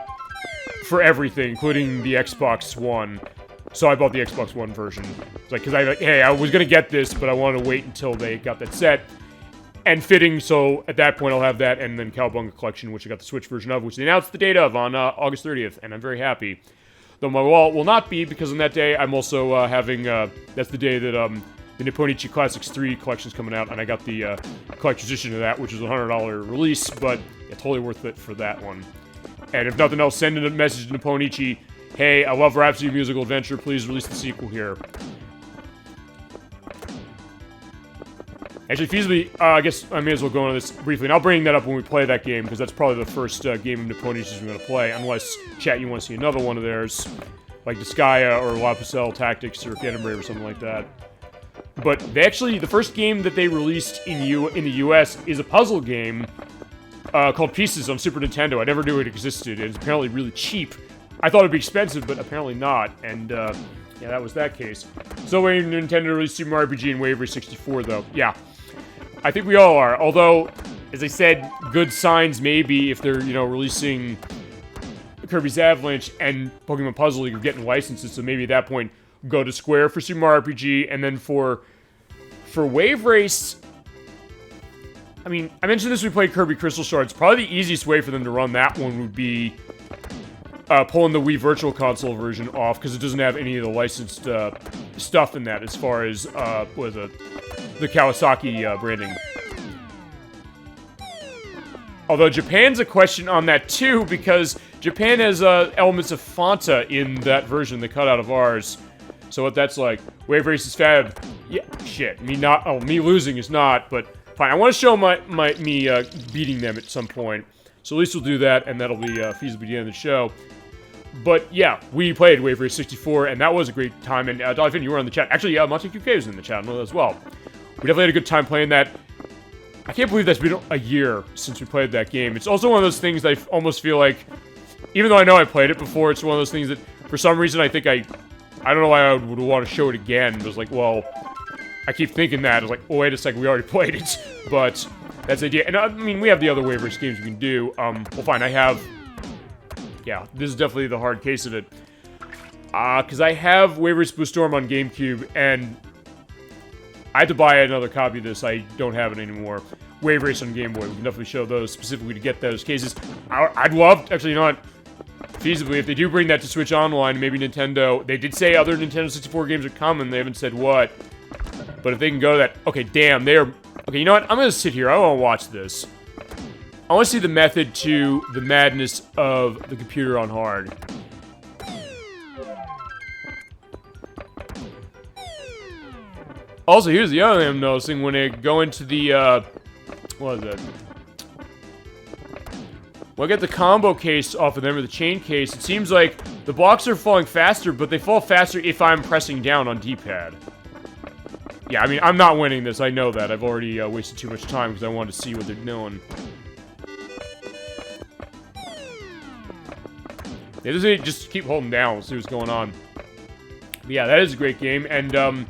For everything, including the Xbox One. So I bought the Xbox One version. It's like, because hey, I was going to get this, but I wanted to wait until they got that set. And fitting, so at that point I'll have that, and then Cowabunga Collection, which I got the Switch version of, which they announced the date of on August 30th, and I'm very happy. Though my wallet will not be, because on that day I'm also having, that's the day that the Nipponichi Classics 3 collection's coming out, and I got the collector's edition of that, which is a $100 release, but yeah, totally worth it for that one. And if nothing else, send in a message to Nipponichi, hey, I love Rhapsody Musical Adventure, please release the sequel here. Actually, feasibly, I guess I may as well go into this briefly, and I'll bring that up when we play that game, because that's probably the first game of Nipponichi's we're going to play, unless, chat, you want to see another one of theirs, like Disgaea or La Pucelle Tactics or Phantom Brave or something like that. But they actually, the first game that they released in the US is a puzzle game called Pieces on Super Nintendo. I never knew it existed, and it's apparently really cheap. I thought it'd be expensive, but apparently not, and yeah, that was that case. Still waiting for Nintendo to release Super Mario RPG and Wave Race 64, though. Yeah. I think we all are, although, as I said, good signs maybe if they're, you know, releasing Kirby's Avalanche and Pokemon Puzzle League are getting licenses, so maybe at that point, go to Square for Super Mario RPG, and then for Wave Race, I mean, I mentioned this when we played Kirby Crystal Shards, probably the easiest way for them to run that one would be pulling the Wii Virtual Console version off, because it doesn't have any of the licensed stuff in that, as far as, what is it? The Kawasaki branding. Although Japan's a question on that too, because Japan has elements of Fanta in that version they cut out of ours. So what that's like, Wave Race is fab. Yeah, shit. Me losing is not, but fine. I want to show me beating them at some point. So at least we'll do that, and that'll be feasibly the end of the show. But yeah, we played Wave Race 64, and that was a great time. And DollyFinn, you were on the chat. Actually, Monty QK was in the chat as well. We definitely had a good time playing that. I can't believe that's been a year since we played that game. It's also one of those things that I almost feel like, even though I know I played it before, it's one of those things that, for some reason, I think I don't know why I would want to show it again. It was like, well, I keep thinking that. I was like, oh, wait a second, we already played it. But that's the idea. And I mean, we have the other Wave Race games we can do. Well, fine, I have... Yeah, this is definitely the hard case of it. Because I have Wave Race Blue Storm on GameCube, and I had to buy another copy of this. I don't have it anymore. Wave Race on Game Boy. We can definitely show those specifically to get those cases. I'd love, actually, you know what? Feasibly, if they do bring that to Switch Online, maybe Nintendo... They did say other Nintendo 64 games are coming. They haven't said what. But if they can go to that... Okay, damn, they are... Okay, you know what? I'm going to sit here. I want to watch this. I want to see the method to the madness of the computer on hard. Also, here's the other thing I'm noticing. When they go into the, what is it? When I get the combo case off of them, or the chain case, it seems like the blocks are falling faster, but they fall faster if I'm pressing down on D-pad. Yeah, I mean, I'm not winning this. I know that. I've already wasted too much time because I wanted to see what they're doing. They just keep holding down. We'll see what's going on. But yeah, that is a great game. And,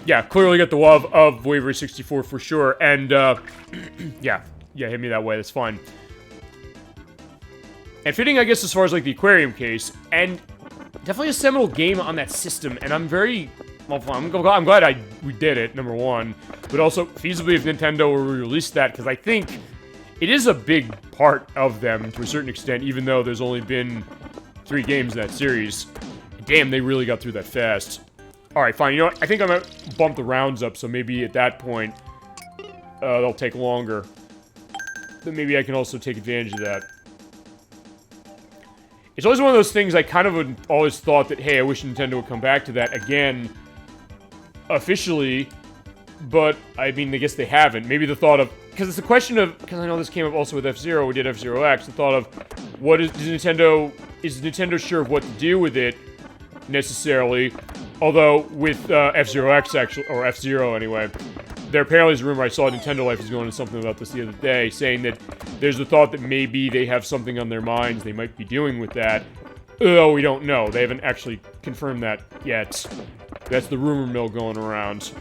yeah, clearly get the love of Wave Race 64 for sure. And, yeah, hit me that way. That's fine. And fitting, I guess, as far as, like, the aquarium case. And definitely a seminal game on that system. And I'm very... Well, I'm glad we did it, number one. But also, feasibly, if Nintendo will release that, because I think... It is a big part of them, to a certain extent, even though there's only been 3 games in that series. Damn, they really got through that fast. Alright, fine, you know what? I think I'm gonna bump the rounds up, so maybe at that point, they'll take longer. But maybe I can also take advantage of that. It's always one of those things I kind of would always thought that, hey, I wish Nintendo would come back to that again, officially, but, I mean, I guess they haven't. Maybe the thought of... Because it's a question of... Because I know this came up also with F-Zero. We did F-Zero X. The thought of... What is Nintendo... Is Nintendo sure of what to do with it, necessarily? Although, with F-Zero X, actually... Or F-Zero, anyway. There apparently is a rumor I saw Nintendo Life was going into something about this the other day, saying that there's the thought that maybe they have something on their minds they might be doing with that. Though we don't know. They haven't actually confirmed that yet. That's the rumor mill going around.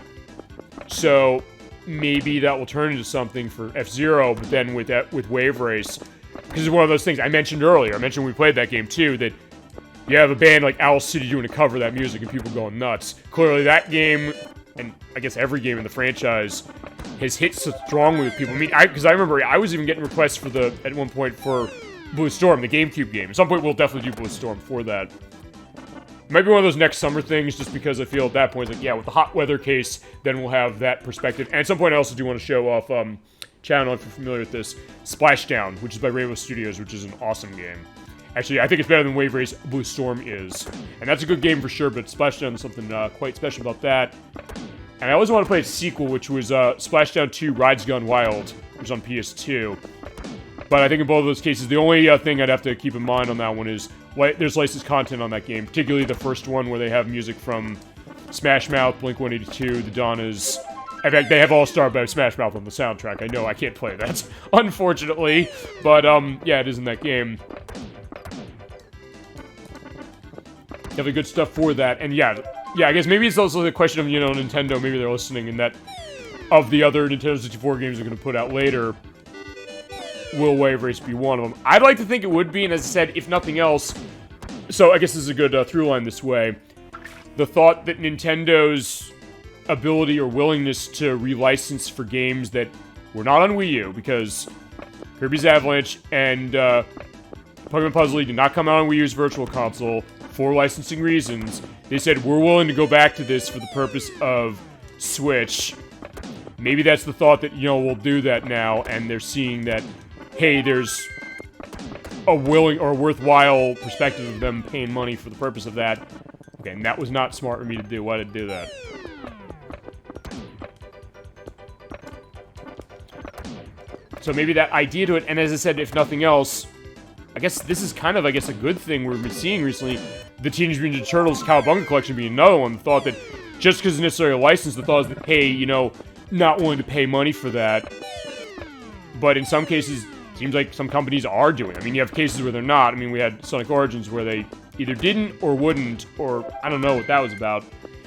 So, maybe that will turn into something for F-Zero, but then with Wave Race. Because it's one of those things I mentioned earlier. I mentioned when we played that game, too, that you have a band like Owl City doing a cover of that music and people going nuts. Clearly, that game, and I guess every game in the franchise, has hit so strongly with people. I mean, because I remember I was even getting requests for at one point, for Blue Storm, the GameCube game. At some point, we'll definitely do Blue Storm for that. It might be one of those next summer things, just because I feel at that point, it's like, yeah, with the hot weather case, then we'll have that perspective. And at some point, I also do want to show off, channel, if you're familiar with this, Splashdown, which is by Rainbow Studios, which is an awesome game. Actually, I think it's better than Wave Race Blue Storm is. And that's a good game for sure, but Splashdown is something quite special about that. And I always want to play its sequel, which was Splashdown 2 Rides Gone Wild, which is on PS2. But I think in both of those cases, the only thing I'd have to keep in mind on that one is there's licensed content on that game, particularly the first one where they have music from Smash Mouth, Blink-182, the Donnas. In fact, they have All-Star by Smash Mouth on the soundtrack. I know I can't play that, unfortunately, but yeah, it is in that game. Definitely good stuff for that, and yeah, I guess maybe it's also the question of, you know, Nintendo, maybe they're listening, and that of the other Nintendo 64 games they're going to put out later, will Wave Race be one of them? I'd like to think it would be, and as I said, if nothing else, so I guess this is a good through line this way, the thought that Nintendo's ability or willingness to relicense for games that were not on Wii U, because Kirby's Avalanche and Pokemon Puzzle League did not come out on Wii U's Virtual Console for licensing reasons. They said, we're willing to go back to this for the purpose of Switch. Maybe that's the thought that, you know, we'll do that now, and they're seeing that, hey, there's a willing or worthwhile perspective of them paying money for the purpose of that. Okay, and that was not smart for me to do. Why did I do that? So maybe that idea to it, and as I said, if nothing else, I guess this is kind of, a good thing we've been seeing recently. The Teenage Mutant Ninja Turtles Cowabunga collection being another one. The thought that just because it's necessarily a license, the thought is that, hey, not willing to pay money for that. But in some cases, it seems like some companies are doing. I mean, you have cases where they're not. I mean, we had Sonic Origins where they either didn't or wouldn't, or I don't know what that was about.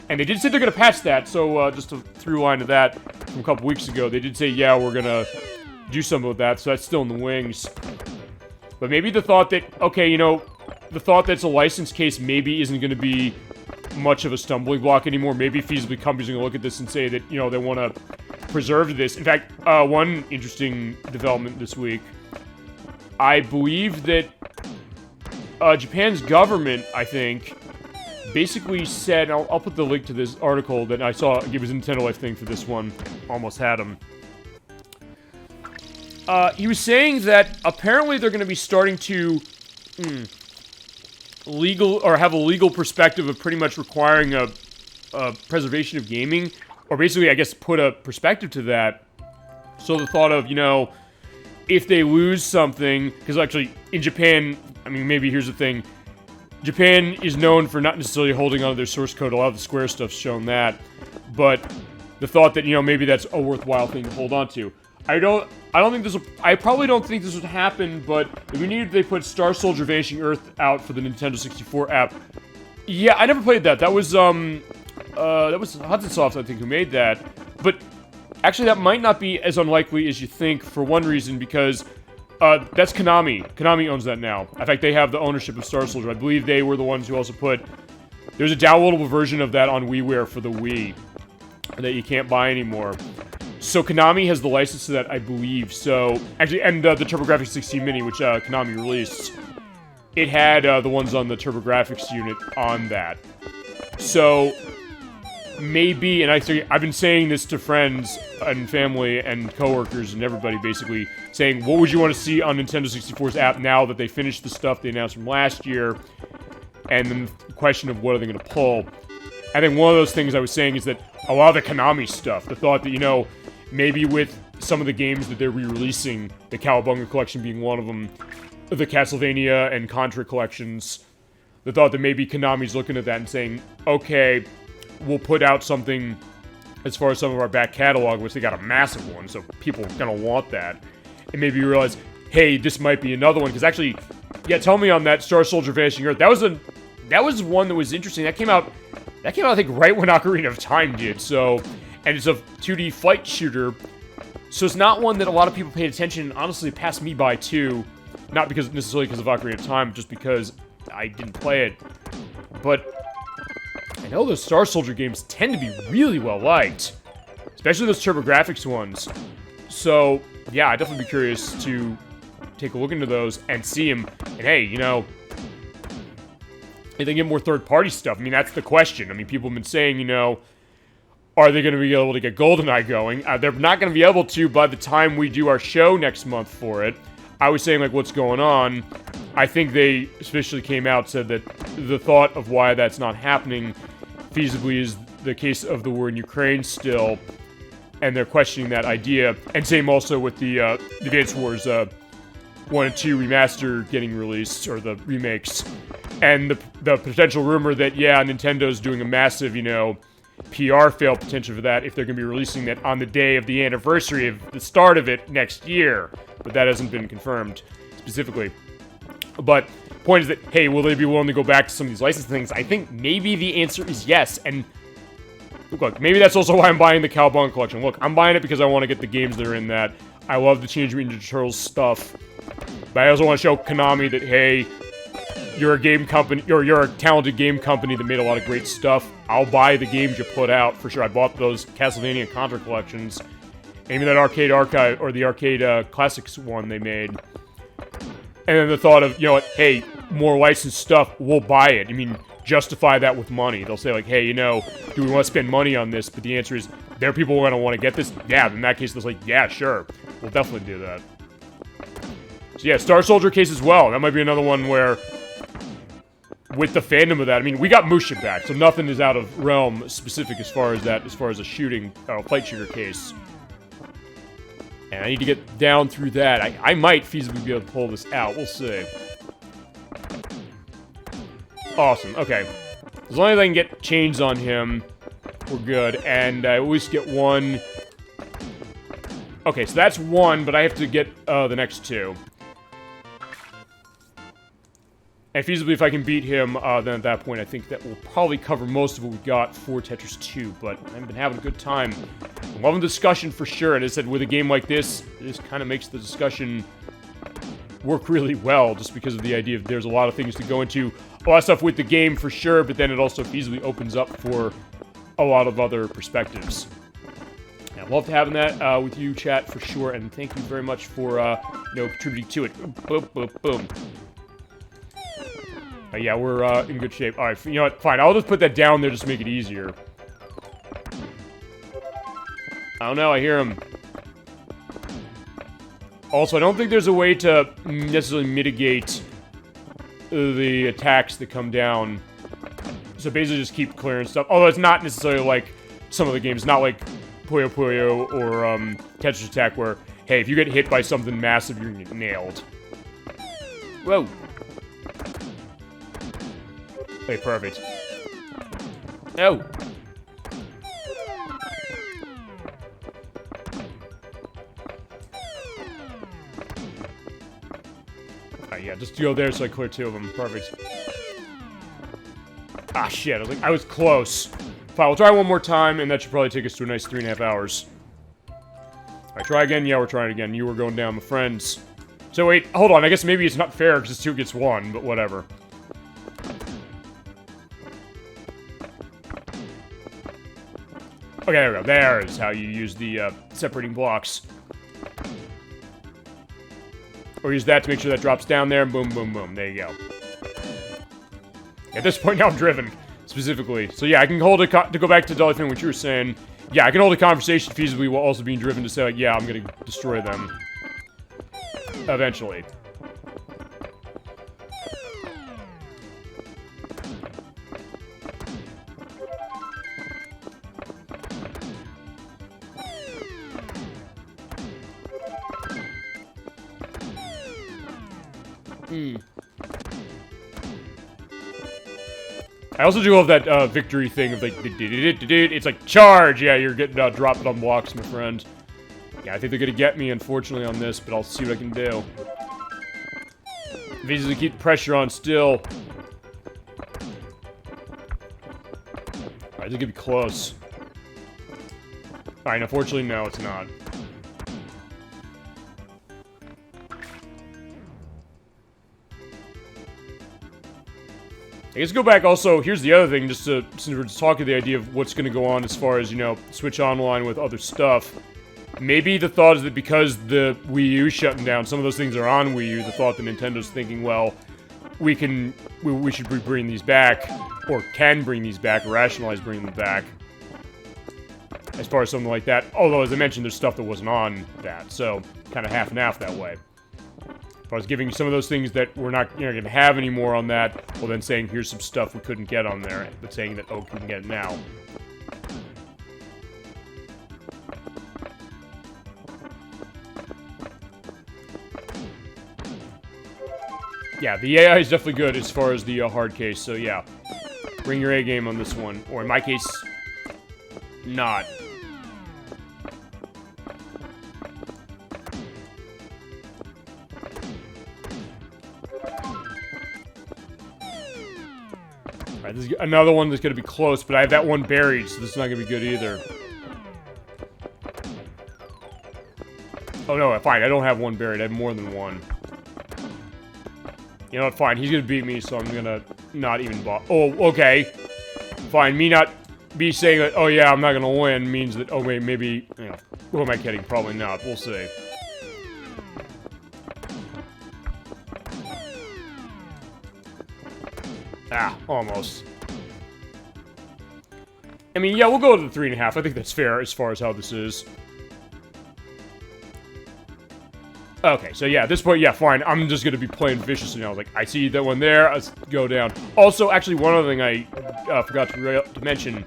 And they did say they're going to patch that, so just a through line to that from a couple weeks ago, they did say, yeah, we're going to do something with that, so that's still in the wings. But maybe the thought that, okay, the thought that it's a license case maybe isn't going to be much of a stumbling block anymore. Maybe feasibly companies are going to look at this and say that, they want to preserve this. In fact, one interesting development this week, I believe that Japan's government, I think, basically said, I'll put the link to this article that I saw, it was a Nintendo Life thing for this one, almost had him. He was saying that apparently they're going to be starting to have a legal perspective of pretty much requiring a preservation of gaming, or basically, I guess, put a perspective to that. So the thought of, if they lose something, because actually in Japan, I mean, maybe here's the thing, Japan is known for not necessarily holding onto their source code. A lot of the Square stuff's shown that, but the thought that maybe that's a worthwhile thing to hold on to. I probably don't think this would happen, but if we needed, they put Star Soldier Vanishing Earth out for the Nintendo 64 app. Yeah, I never played that. That was Hudson Soft, I think, who made that. But actually, that might not be as unlikely as you think, for one reason, because that's Konami. Konami owns that now. In fact, they have the ownership of Star Soldier. I believe they were the ones who also put... There's a downloadable version of that on WiiWare for the Wii that you can't buy anymore. So Konami has the license to that, I believe. So, actually, and the TurboGrafx 16 Mini, which Konami released, it had the ones on the TurboGrafx unit on that. So, maybe, and I've been saying this to friends and family and coworkers and everybody, basically, saying, what would you want to see on Nintendo 64's app now that they finished the stuff they announced from last year? And then the question of what are they going to pull? I think one of those things I was saying is that a lot of the Konami stuff, the thought that, maybe with some of the games that they're re-releasing, the Cowabunga collection being one of them, the Castlevania and Contra collections, the thought that maybe Konami's looking at that and saying, okay, we'll put out something as far as some of our back catalog, which they got a massive one, so people are gonna want that. And maybe you realize, hey, this might be another one, because actually, yeah, tell me on that Star Soldier Vanishing Earth, that was one that was interesting. That came out, I think, right when Ocarina of Time did, so... And it's a 2D flight shooter, so it's not one that a lot of people paid attention, and honestly, it passed me by, too. Not necessarily because of Ocarina of Time, just because I didn't play it. But I know those Star Soldier games tend to be really well-liked, especially those TurboGrafx ones. So, yeah, I'd definitely be curious to take a look into those and see them. And hey, if they get more third-party stuff, I mean, that's the question. I mean, people have been saying, are they going to be able to get GoldenEye going? They're not going to be able to by the time we do our show next month for it. I was saying, what's going on? I think they officially came out, said that the thought of why that's not happening feasibly is the case of the war in Ukraine still, and they're questioning that idea. And same also with the Advance Wars 1 and 2 remaster getting released, or the remakes. And the potential rumor that, yeah, Nintendo's doing a massive, PR fail potential for that if they're going to be releasing that on the day of the anniversary of the start of it next year. But that hasn't been confirmed specifically. But point is that, hey, will they be willing to go back to some of these license things? I think maybe the answer is yes. And look, maybe that's also why I'm buying the Cowabunga collection. Look, I'm buying it because I want to get the games that are in that. I love the Teenage Mutant Ninja Turtles stuff. But I also want to show Konami that, hey, you're a game company, you're a talented game company that made a lot of great stuff. I'll buy the games you put out, for sure. I bought those Castlevania and Contra collections. Maybe that Arcade Archive, or the Arcade Classics one they made. And then the thought of, hey, more licensed stuff, we'll buy it. I mean, justify that with money. They'll say, hey, do we want to spend money on this? But the answer is, there are people who are going to want to get this? Yeah, in that case, they'll say, yeah, sure. We'll definitely do that. So yeah, Star Soldier case as well. That might be another one where... with the fandom of that, I mean, we got Musha back, so nothing is out of realm specific as far as that, as far as a shooting, flight shooter case. And I need to get down through that. I might feasibly be able to pull this out. We'll see. Awesome. Okay. As long as I can get chains on him, we're good. And I always get one. Okay, so that's one, but I have to get the next two. And feasibly, if I can beat him, then at that point, I think that will probably cover most of what we got for Tetris 2. But I've been having a good time. I'm loving the discussion for sure. And as I said, with a game like this kind of makes the discussion work really well, just because of the idea of there's a lot of things to go into. A lot of stuff with the game for sure, but then it also feasibly opens up for a lot of other perspectives. And I loved having that with you, chat, for sure. And thank you very much for, contributing to it. Boom, boom, boom. Yeah, we're in good shape. Alright, you know what? Fine, I'll just put that down there just to make it easier. I don't know, I hear him. Also, I don't think there's a way to necessarily mitigate the attacks that come down. So basically just keep clearing stuff. Although it's not necessarily like some of the games. Not like Puyo Puyo or Tetris Attack where, hey, if you get hit by something massive, you're gonna get nailed. Whoa. Okay, perfect. No! Alright, yeah, just go there so I clear two of them. Perfect. Ah, shit. I was close. Fine, we'll try one more time, and that should probably take us to a nice 3.5 hours. Alright, try again? Yeah, we're trying again. You were going down, my friends. So wait, hold on. I guess maybe it's not fair because 2 gets 1, but whatever. Okay, there we go. There is how you use the separating blocks. Or use that to make sure that drops down there, and boom, boom, boom. There you go. At this point now, I'm driven, specifically. So yeah, I can hold to go back to DollyFinn, what you were saying. Yeah, I can hold a conversation feasibly while also being driven to say, like, yeah, I'm gonna destroy them. Eventually. I also do love that victory thing of like, it's like charge. Yeah, you're getting dropped on blocks, my friend. Yeah, I think they're gonna get me, unfortunately, on this, but I'll see what I can do. Easily keep the pressure on still. Alright, this is gonna be close. Alright, unfortunately, no, it's not. I guess go back also, here's the other thing, just to, since we're just talking the idea of what's going to go on as far as, you know, Switch Online with other stuff. Maybe the thought is that because the Wii U shutting down, some of those things are on Wii U, the thought that Nintendo's thinking, well, we should bring these back, or can bring these back, or rationalize bringing them back. As far as something like that. Although, as I mentioned, there's stuff that wasn't on that, so kind of half and half that way. If I was giving some of those things that we're not going to have anymore on that, well then saying, here's some stuff we couldn't get on there, but saying that, oh, we can get it now. Yeah, the AI is definitely good as far as the hard case, so yeah. Bring your A game on this one. Or in my case, not. Alright, this is another one that's going to be close, but I have that one buried, so this is not going to be good either. Oh no, fine, I don't have one buried, I have more than one. You know what, fine, he's going to beat me, so I'm going to not even oh, okay. Fine, me not be saying that, oh yeah, I'm not going to win, means that, oh wait, maybe, you know, who am I kidding? Probably not, we'll see. Ah, almost. I mean, yeah, we'll go to the 3.5. I think that's fair as far as how this is. Okay, so yeah, at this point, yeah, fine. I'm just gonna be playing viciously now. Like, I see that one there, let's go down. Also, actually, one other thing I forgot to mention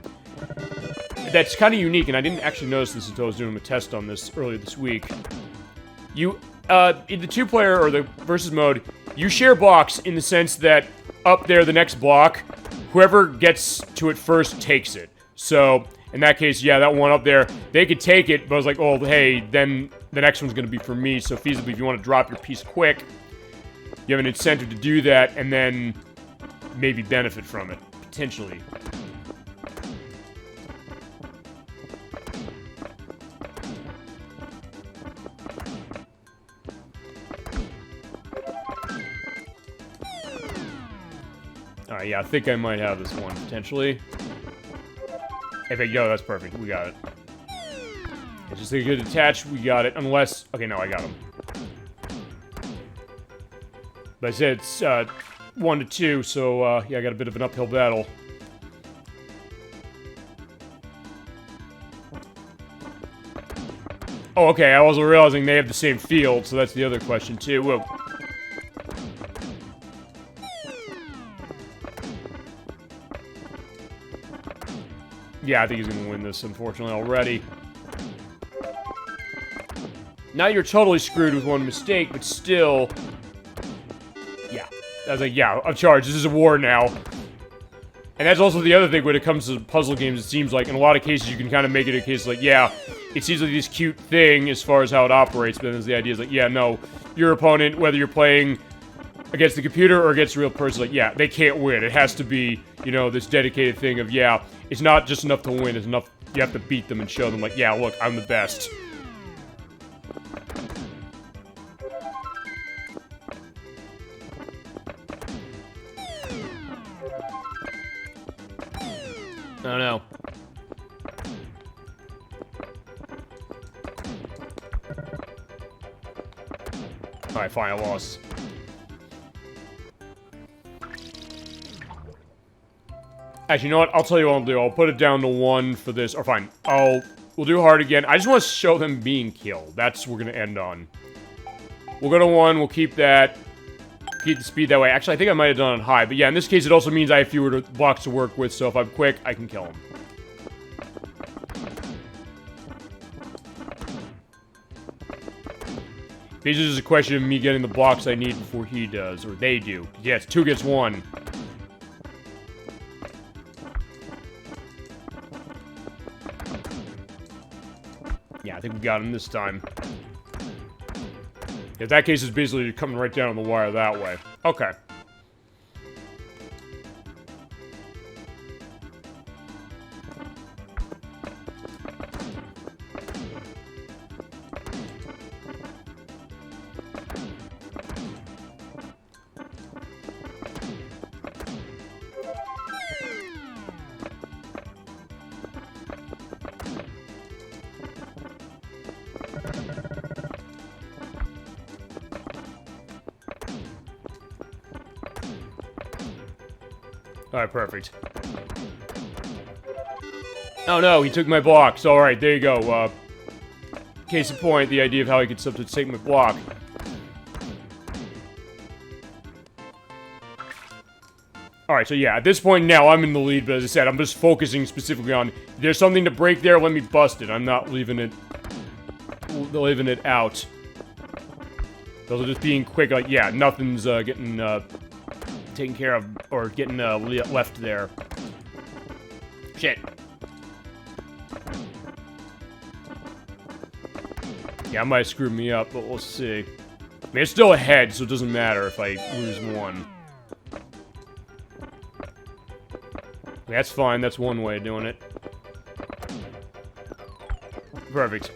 that's kind of unique, and I didn't actually notice this until I was doing a test on this earlier this week. You, in the two-player or the versus mode, you share blocks in the sense that up there, the next block, whoever gets to it first takes it. So, in that case, yeah, that one up there, they could take it, but I was like, oh, hey, then the next one's going to be for me. So, feasibly, if you want to drop your piece quick, you have an incentive to do that, and then maybe benefit from it, potentially. Alright, yeah, I think I might have this one, potentially. If I go, that's perfect. We got it. It's just a good attach. We got it. Unless... Okay, no, I got him. But I said it's 1 to 2, so yeah, I got a bit of an uphill battle. Oh, okay, I wasn't realizing they have the same field, so that's the other question, too. Whoa. Yeah, I think he's gonna win this, unfortunately, already. Now you're totally screwed with one mistake, but still... Yeah. I was like, yeah, I'm charged. This is a war now. And that's also the other thing when it comes to puzzle games, it seems like in a lot of cases you can kind of make it a case like, yeah, it seems like this cute thing as far as how it operates, but then there's the idea is like, yeah, no, your opponent, whether you're playing against the computer or against a real person, like, yeah, they can't win. It has to be, you know, this dedicated thing of, yeah, it's not just enough to win, it's enough, you have to beat them and show them, like, yeah, look, I'm the best. Oh no. Alright, fine, I lost. Actually, you know what? I'll tell you what I'll do. I'll put it down to 1 for this. Or fine. We'll do hard again. I just want to show them being killed. That's what we're going to end on. We'll go to 1. We'll keep that. Keep the speed that way. Actually, I think I might have done it high. But yeah, in this case, it also means I have fewer blocks to work with. So if I'm quick, I can kill him. This is a question of me getting the blocks I need before he does. Or they do. Yeah, it's 2 against 1. Yeah, I think we got him this time. In that case, it's basically coming right down on the wire that way. Okay. Alright, perfect. Oh no, he took my blocks. Alright, there you go. Case in point, the idea of how he could sometimes take my block. Alright, so yeah, at this point now, I'm in the lead, but as I said, I'm just focusing specifically on, there's something to break there, let me bust it. I'm not leaving it out. Those are just being quick, like, yeah, nothing's getting taken care of, or getting left there. Shit. Yeah, it might have screwed me up, but we'll see. I mean, it's still ahead, so it doesn't matter if I lose 1. That's fine, that's one way of doing it. Perfect.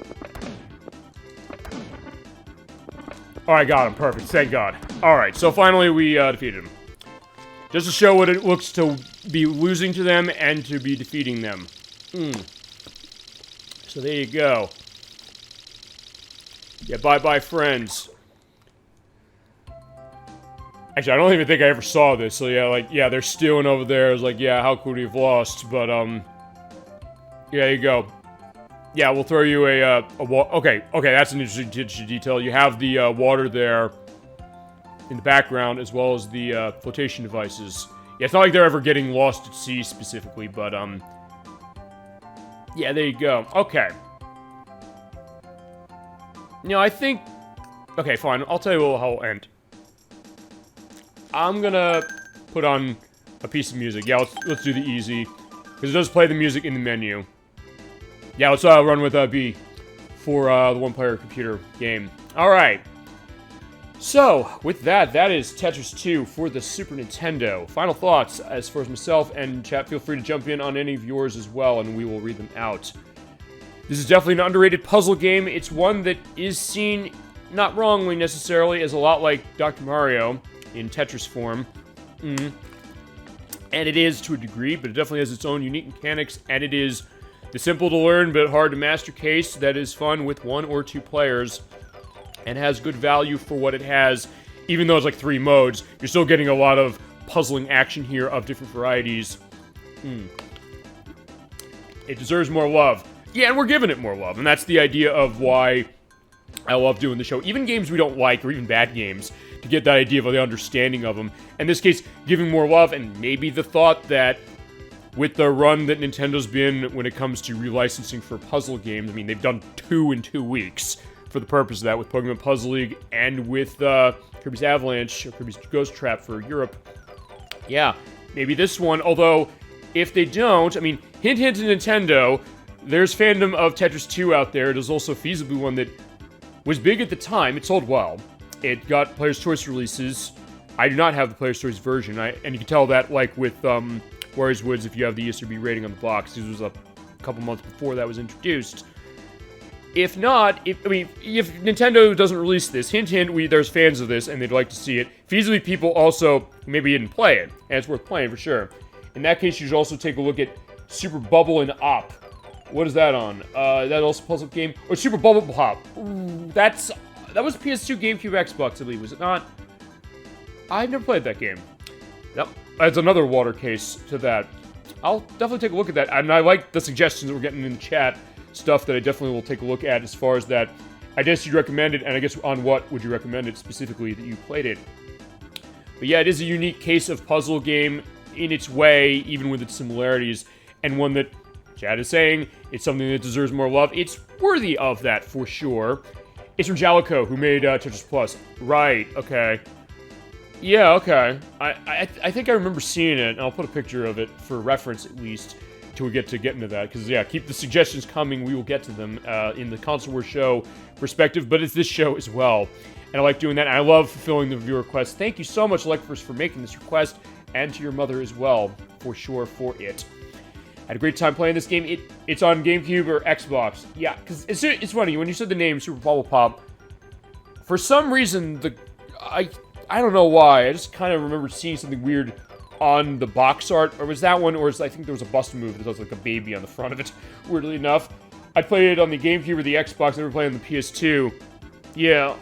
Alright, got him. Perfect. Thank God. Alright, so finally we defeated him. Just to show what it looks to be losing to them and to be defeating them. So there you go. Yeah, bye-bye, friends. Actually, I don't even think I ever saw this, so yeah, like, yeah, they're stewing over there. I was like, yeah, how could we have lost? But, yeah, there you go. Yeah, we'll throw you okay, that's an interesting detail. You have the, water there in the background, as well as the, flotation devices. Yeah, it's not like they're ever getting lost at sea, specifically, but, yeah, there you go. Okay. You know, I think Okay, fine. I'll tell you how it'll end. I'm gonna put on a piece of music. Yeah, let's do the easy. Because it does play the music in the menu. Yeah, let's run with B for the one-player computer game. Alright. So, with that, that is Tetris 2 for the Super Nintendo. Final thoughts as far as myself and chat. Feel free to jump in on any of yours as well, and we will read them out. This is definitely an underrated puzzle game. It's one that is seen, not wrongly necessarily, as a lot like Dr. Mario in Tetris form. And it is to a degree, but it definitely has its own unique mechanics, and it is the simple to learn but hard to master case that is fun with 1 or 2 players, and has good value for what it has. Even though it's like 3 modes, you're still getting a lot of puzzling action here of different varieties. It deserves more love. Yeah, and we're giving it more love, and that's the idea of why I love doing the show. Even games we don't like, or even bad games, to get that idea of the understanding of them. In this case, giving more love, and maybe the thought that with the run that Nintendo's been when it comes to relicensing for puzzle games, I mean, they've done 2 in 2 weeks for the purpose of that, with Pokemon Puzzle League and with Kirby's Avalanche, or Kirby's Ghost Trap for Europe. Yeah, maybe this one, although, if they don't, I mean, hint hint to Nintendo, there's fandom of Tetris 2 out there. It is also feasibly one that was big at the time. It sold well. It got Player's Choice releases. I do not have the Player's Choice version, and you can tell that, like, with Warriors Woods, if you have the ESRB rating on the box. This was a couple months before that was introduced. If not, if Nintendo doesn't release this, hint hint, there's fans of this, and they'd like to see it. Feasibly, people also maybe didn't play it, and it's worth playing for sure. In that case, you should also take a look at Super Bubble and Op. What is that on? That also a puzzle game? Or Super Bubble Pop. Ooh, that was PS2, GameCube, Xbox, I believe, was it not? I've never played that game. Yep, adds another water case to that. I'll definitely take a look at that, and I like the suggestions that we're getting in the chat. Stuff that I definitely will take a look at as far as that. I guess you'd recommend it, and I guess on what would you recommend it specifically that you played it. But yeah, it is a unique case of puzzle game in its way, even with its similarities, and one that Chad is saying it's something that deserves more love. It's worthy of that for sure. It's from Jalico, who made Tetris Plus. Right, okay. Yeah, okay. I think I remember seeing it, and I'll put a picture of it for reference at least, till we get into that. Because, yeah, keep the suggestions coming. We will get to them in the Console Wars show perspective, but it's this show as well. And I like doing that, and I love fulfilling the viewer requests. Thank you so much, ElecVerse, for making this request, and to your mother as well, for sure, for it. I had a great time playing this game. It's on GameCube or Xbox. Yeah, because it's funny, when you said the name Super Bubble Pop, for some reason, I don't know why, I just kind of remember seeing something weird on the box art, or was that one, or I think there was a bust move that was like a baby on the front of it, weirdly enough. I played it on the GameCube or the Xbox, I never played it on the PS2. Yeah,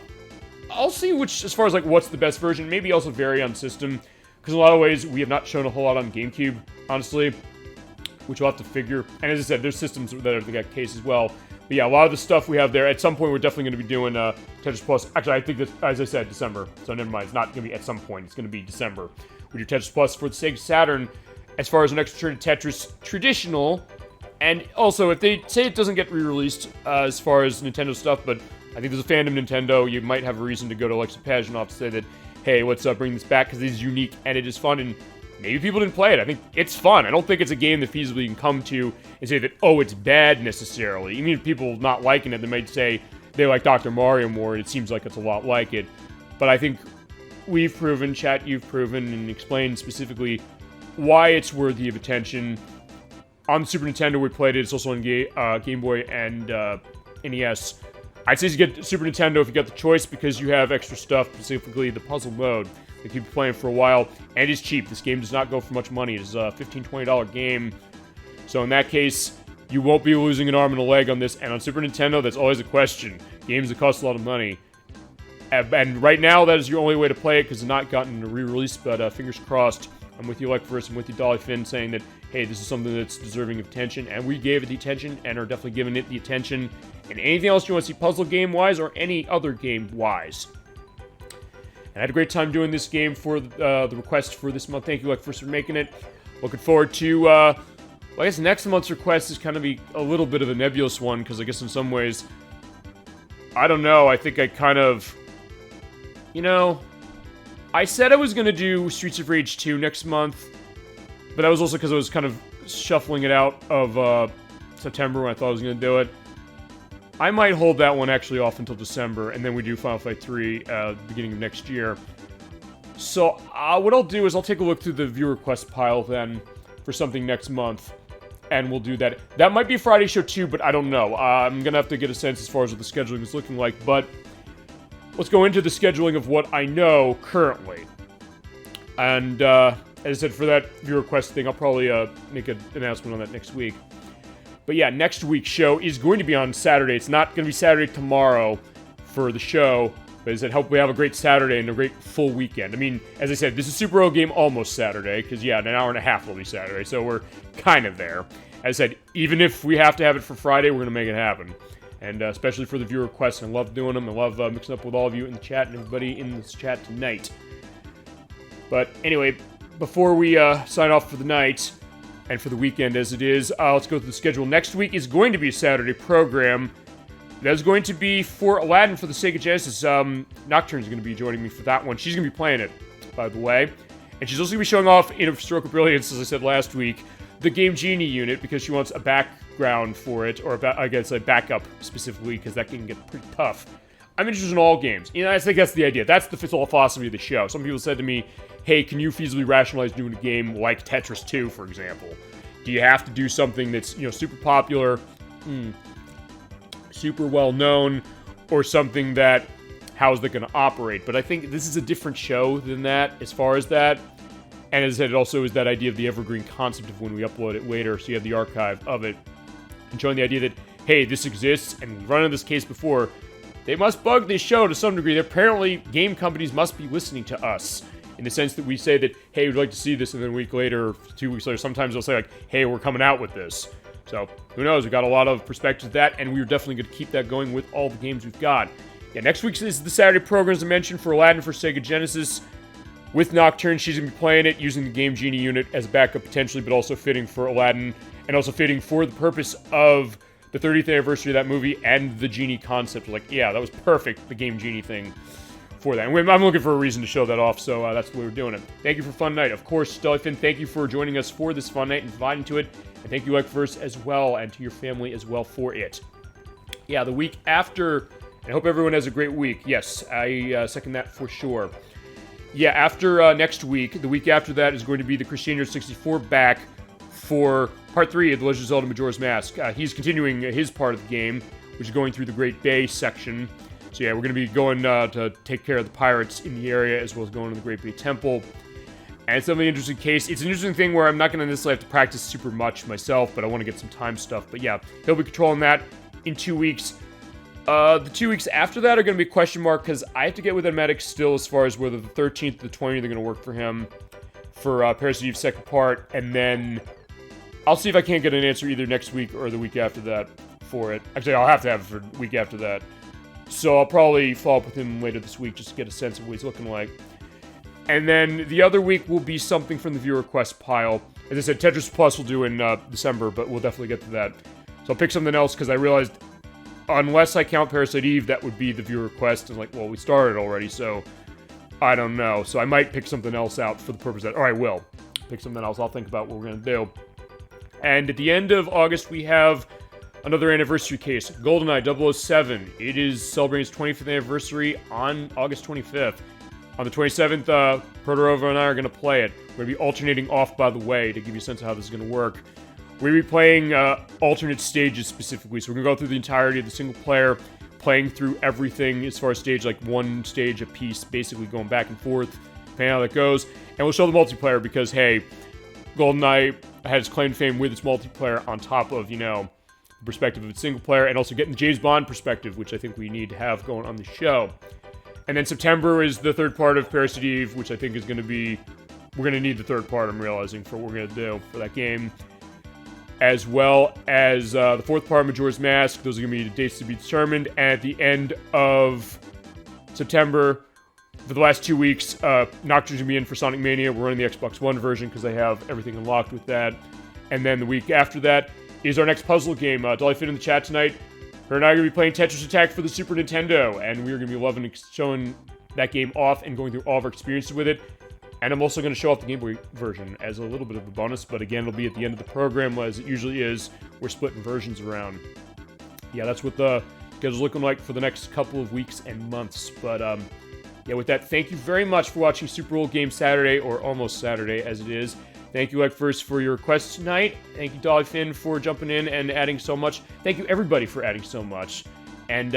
I'll see which, as far as like what's the best version, maybe also vary on system, because in a lot of ways, we have not shown a whole lot on GameCube, honestly, which we'll have to figure. And as I said, there's systems that are the case as well. But yeah, a lot of the stuff we have there, at some point we're definitely going to be doing Tetris Plus. Actually, I think that, as I said, December. So never mind, it's not going to be at some point. It's going to be December. We do Tetris Plus for the Sega Saturn as far as an extra turn to Tetris Traditional. And also, if they say it doesn't get re-released as far as Nintendo stuff, but I think there's a fandom Nintendo, you might have a reason to go to Alexa Pajanoff to say that, hey, let's bring this back because it is unique and it is fun, and maybe people didn't play it. I think it's fun. I don't think it's a game that feasibly you can come to and say that, oh, it's bad necessarily. Even if people not liking it, they might say they like Dr. Mario more, and it seems like it's a lot like it. But I think we've proven, chat, you've proven, and explained specifically why it's worthy of attention. On the Super Nintendo, we played it. It's also on Game Boy and NES. I'd say you get Super Nintendo if you got the choice, because you have extra stuff, specifically the puzzle mode, that keep playing for a while, and it's cheap. This game does not go for much money. It is a $15, $20 game. So in that case, you won't be losing an arm and a leg on this. And on Super Nintendo, that's always a question. Games that cost a lot of money. And right now, that is your only way to play it, because it's not gotten a re-release, but fingers crossed. I'm with you, ElecVerse, I'm with you, DollyFinn, saying that, hey, this is something that's deserving of attention, and we gave it the attention, and are definitely giving it the attention. And anything else you want to see puzzle game-wise, or any other game-wise. And I had a great time doing this game for the request for this month. Thank you, ElecVerse, for making it. Looking forward to, well, I guess next month's request is kind of be a little bit of a nebulous one, because I guess in some ways, I don't know, I think I kind of You know, I said I was going to do Streets of Rage 2 next month, but that was also because I was kind of shuffling it out of September when I thought I was going to do it. I might hold that one actually off until December, and then we do Final Fight 3 beginning of next year. So what I'll do is I'll take a look through the viewer request pile then for something next month, and we'll do that. That might be a Friday show too, but I don't know. I'm going to have to get a sense as far as what the scheduling is looking like, but let's go into the scheduling of what I know currently. And as I said, for that viewer request thing, I'll probably make an announcement on that next week. But yeah, next week's show is going to be on Saturday. It's not going to be Saturday tomorrow for the show, but as I said, hope we have a great Saturday and a great full weekend. I mean, as I said, this is Super Old Game almost Saturday, because yeah, in an hour and a half will be Saturday, so we're kind of there. As I said, even if we have to have it for Friday, we're going to make it happen. And especially for the viewer requests, I love doing them. I love mixing up with all of you in the chat and everybody in this chat tonight. But anyway, before we sign off for the night, and for the weekend as it is, let's go through the schedule. Next week is going to be a Saturday program. That's going to be for Aladdin for the Sega Genesis. Nocturne's going to be joining me for that one. She's going to be playing it, by the way. And she's also going to be showing off, in a stroke of brilliance, as I said last week, the Game Genie unit, because she wants a background for it, or I guess a backup specifically, because that can get pretty tough. I'm interested in all games. You know, I think that's the idea. That's the philosophy of the show. Some people said to me, hey, can you feasibly rationalize doing a game like Tetris 2, for example? Do you have to do something that's, you know, super popular, super well-known, or something that, how is that going to operate? But I think this is a different show than that, as far as that. And as I said, it also is that idea of the evergreen concept of when we upload it later, so you have the archive of it. And showing the idea that, hey, this exists, and we've run into this case before, they must bug this show to some degree. Apparently, game companies must be listening to us. In the sense that we say that, hey, we'd like to see this, and then a week later, 2 weeks later, sometimes they'll say, like, hey, we're coming out with this. So, who knows? We've got a lot of perspectives of that, and we're definitely going to keep that going with all the games we've got. Yeah, next week's is the Saturday program, as I mentioned, for Aladdin for Sega Genesis. With Nocturne, she's going to be playing it, using the Game Genie unit as a backup potentially, but also fitting for Aladdin, and also fitting for the purpose of the 30th anniversary of that movie and the Genie concept. Like, yeah, that was perfect, the Game Genie thing for that. And I'm looking for a reason to show that off, so that's the way we're doing it. Thank you for Fun Night. Of course, DollyFinn, thank you for joining us for this Fun Night and inviting to it. And thank you, ElecVerse, as well, and to your family as well for it. Yeah, the week after, I hope everyone has a great week. Yes, I second that for sure. Yeah, after next week, the week after that is going to be the Christiano 64 back for Part 3 of The Legend of Zelda Majora's Mask. He's continuing his part of the game, which is going through the Great Bay section. So yeah, we're going to be going to take care of the pirates in the area, as well as going to the Great Bay Temple. And it's definitely an interesting case. It's an interesting thing where I'm not going to necessarily have to practice super much myself, but I want to get some time stuff. But yeah, he'll be controlling that in 2 weeks. The 2 weeks after that are going to be a question mark, because I have to get with Medic still as far as whether the 13th or the 20th are going to work for him for Parasite Eve's second part, and then I'll see if I can't get an answer either next week or the week after that for it. Actually, I'll have to have it for the week after that. So I'll probably follow up with him later this week just to get a sense of what he's looking like. And then the other week will be something from the viewer request pile. As I said, Tetris Plus will do in December, but we'll definitely get to that. So I'll pick something else, because I realized, unless I count Parasite Eve, that would be the viewer request. And like, well, we started already, so I don't know. So I might pick something else out for the purpose of that. Or I will pick something else. I'll think about what we're going to do. And at the end of August, we have another anniversary case, GoldenEye 007. It is celebrating its 25th anniversary on August 25th. On the 27th, Protorova and I are going to play it. We're going to be alternating off, by the way, to give you a sense of how this is going to work. We're going to be playing alternate stages specifically. So we're going to go through the entirety of the single player, playing through everything as far as stage, like one stage a piece, basically going back and forth, depending on how that goes. And we'll show the multiplayer because, hey, GoldenEye had its claim to fame with its multiplayer on top of, you know, the perspective of its single player, and also getting the James Bond perspective, which I think we need to have going on the show. And then September is the third part of Parasite Eve, which I think is going to be, we're going to need the third part, I'm realizing, for what we're going to do for that game. As well as the fourth part of Majora's Mask. Those are going to be the dates to be determined. And at the end of September, for the last 2 weeks, Nocturne's going to be in for Sonic Mania. We're running the Xbox One version because they have everything unlocked with that. And then the week after that is our next puzzle game. DollyFinn in the chat tonight. Her and I are going to be playing Tetris Attack for the Super Nintendo. And we're going to be loving showing that game off and going through all of our experiences with it. And I'm also going to show off the Game Boy version as a little bit of a bonus, but again, it'll be at the end of the program, as it usually is. We're splitting versions around. Yeah, that's what the schedule's looking like for the next couple of weeks and months. But, yeah, with that, thank you very much for watching Super Old Game Saturday, or almost Saturday as it is. Thank you, ElecVerse, for your requests tonight. Thank you, DollyFinn, for jumping in and adding so much. Thank you, everybody, for adding so much. And,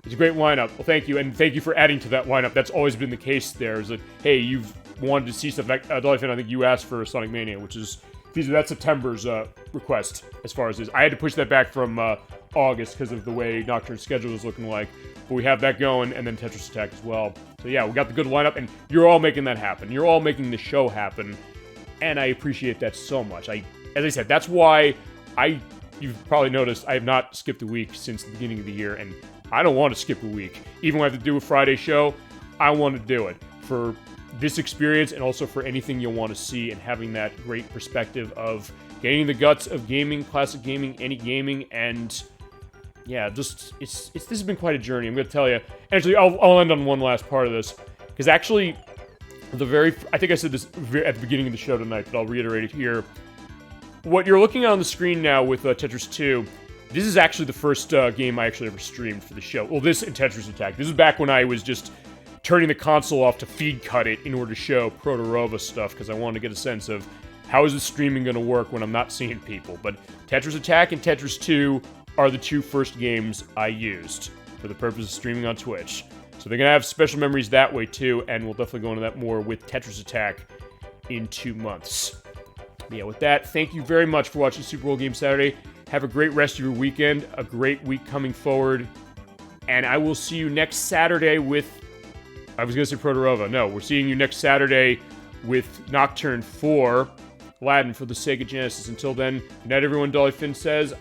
it's a great lineup. Well, thank you, and thank you for adding to that lineup. That's always been the case there, is that, hey, you've wanted to see stuff. DollyFinn, I think you asked for Sonic Mania, which is, that's September's request, as far as is. I had to push that back from August because of the way Nocturne's schedule was looking like. But we have that going, and then Tetris Attack as well. So yeah, we got the good lineup, and you're all making that happen. You're all making the show happen, and I appreciate that so much. As I said, that's why you've probably noticed I have not skipped a week since the beginning of the year, and I don't want to skip a week. Even when I have to do a Friday show, I want to do it for this experience and also for anything you'll want to see, and having that great perspective of gaining the guts of gaming, classic gaming, any gaming, and yeah, just this has been quite a journey. I'm going to tell you. Actually, I'll end on one last part of this, because actually, I think I said this at the beginning of the show tonight, but I'll reiterate it here. What you're looking at on the screen now with Tetris 2, this is actually the first game I actually ever streamed for the show. Well, this and Tetris Attack. This is back when I was just turning the console off to feed cut it in order to show Proto-Rova stuff, because I wanted to get a sense of how is this streaming going to work when I'm not seeing people. But Tetris Attack and Tetris 2 are the two first games I used for the purpose of streaming on Twitch. So they're going to have special memories that way too, and we'll definitely go into that more with Tetris Attack in 2 months. But yeah, with that, thank you very much for watching Super Old Game Saturday. Have a great rest of your weekend, a great week coming forward, and I will see you next Saturday with... I was going to say Proto-Rova. No, we're seeing you next Saturday with Nocturne 4, Aladdin for the Sega Genesis. Until then, good night, everyone. DollyFinn says.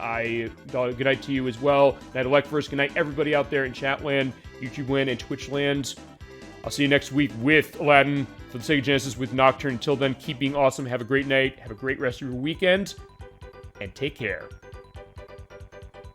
Good night to you as well. Good night, ElecVerse. Good night, everybody out there in Chatland, YouTube land, and Twitch land. I'll see you next week with Aladdin for the Sega Genesis with Nocturne. Until then, keep being awesome. Have a great night. Have a great rest of your weekend. And take care.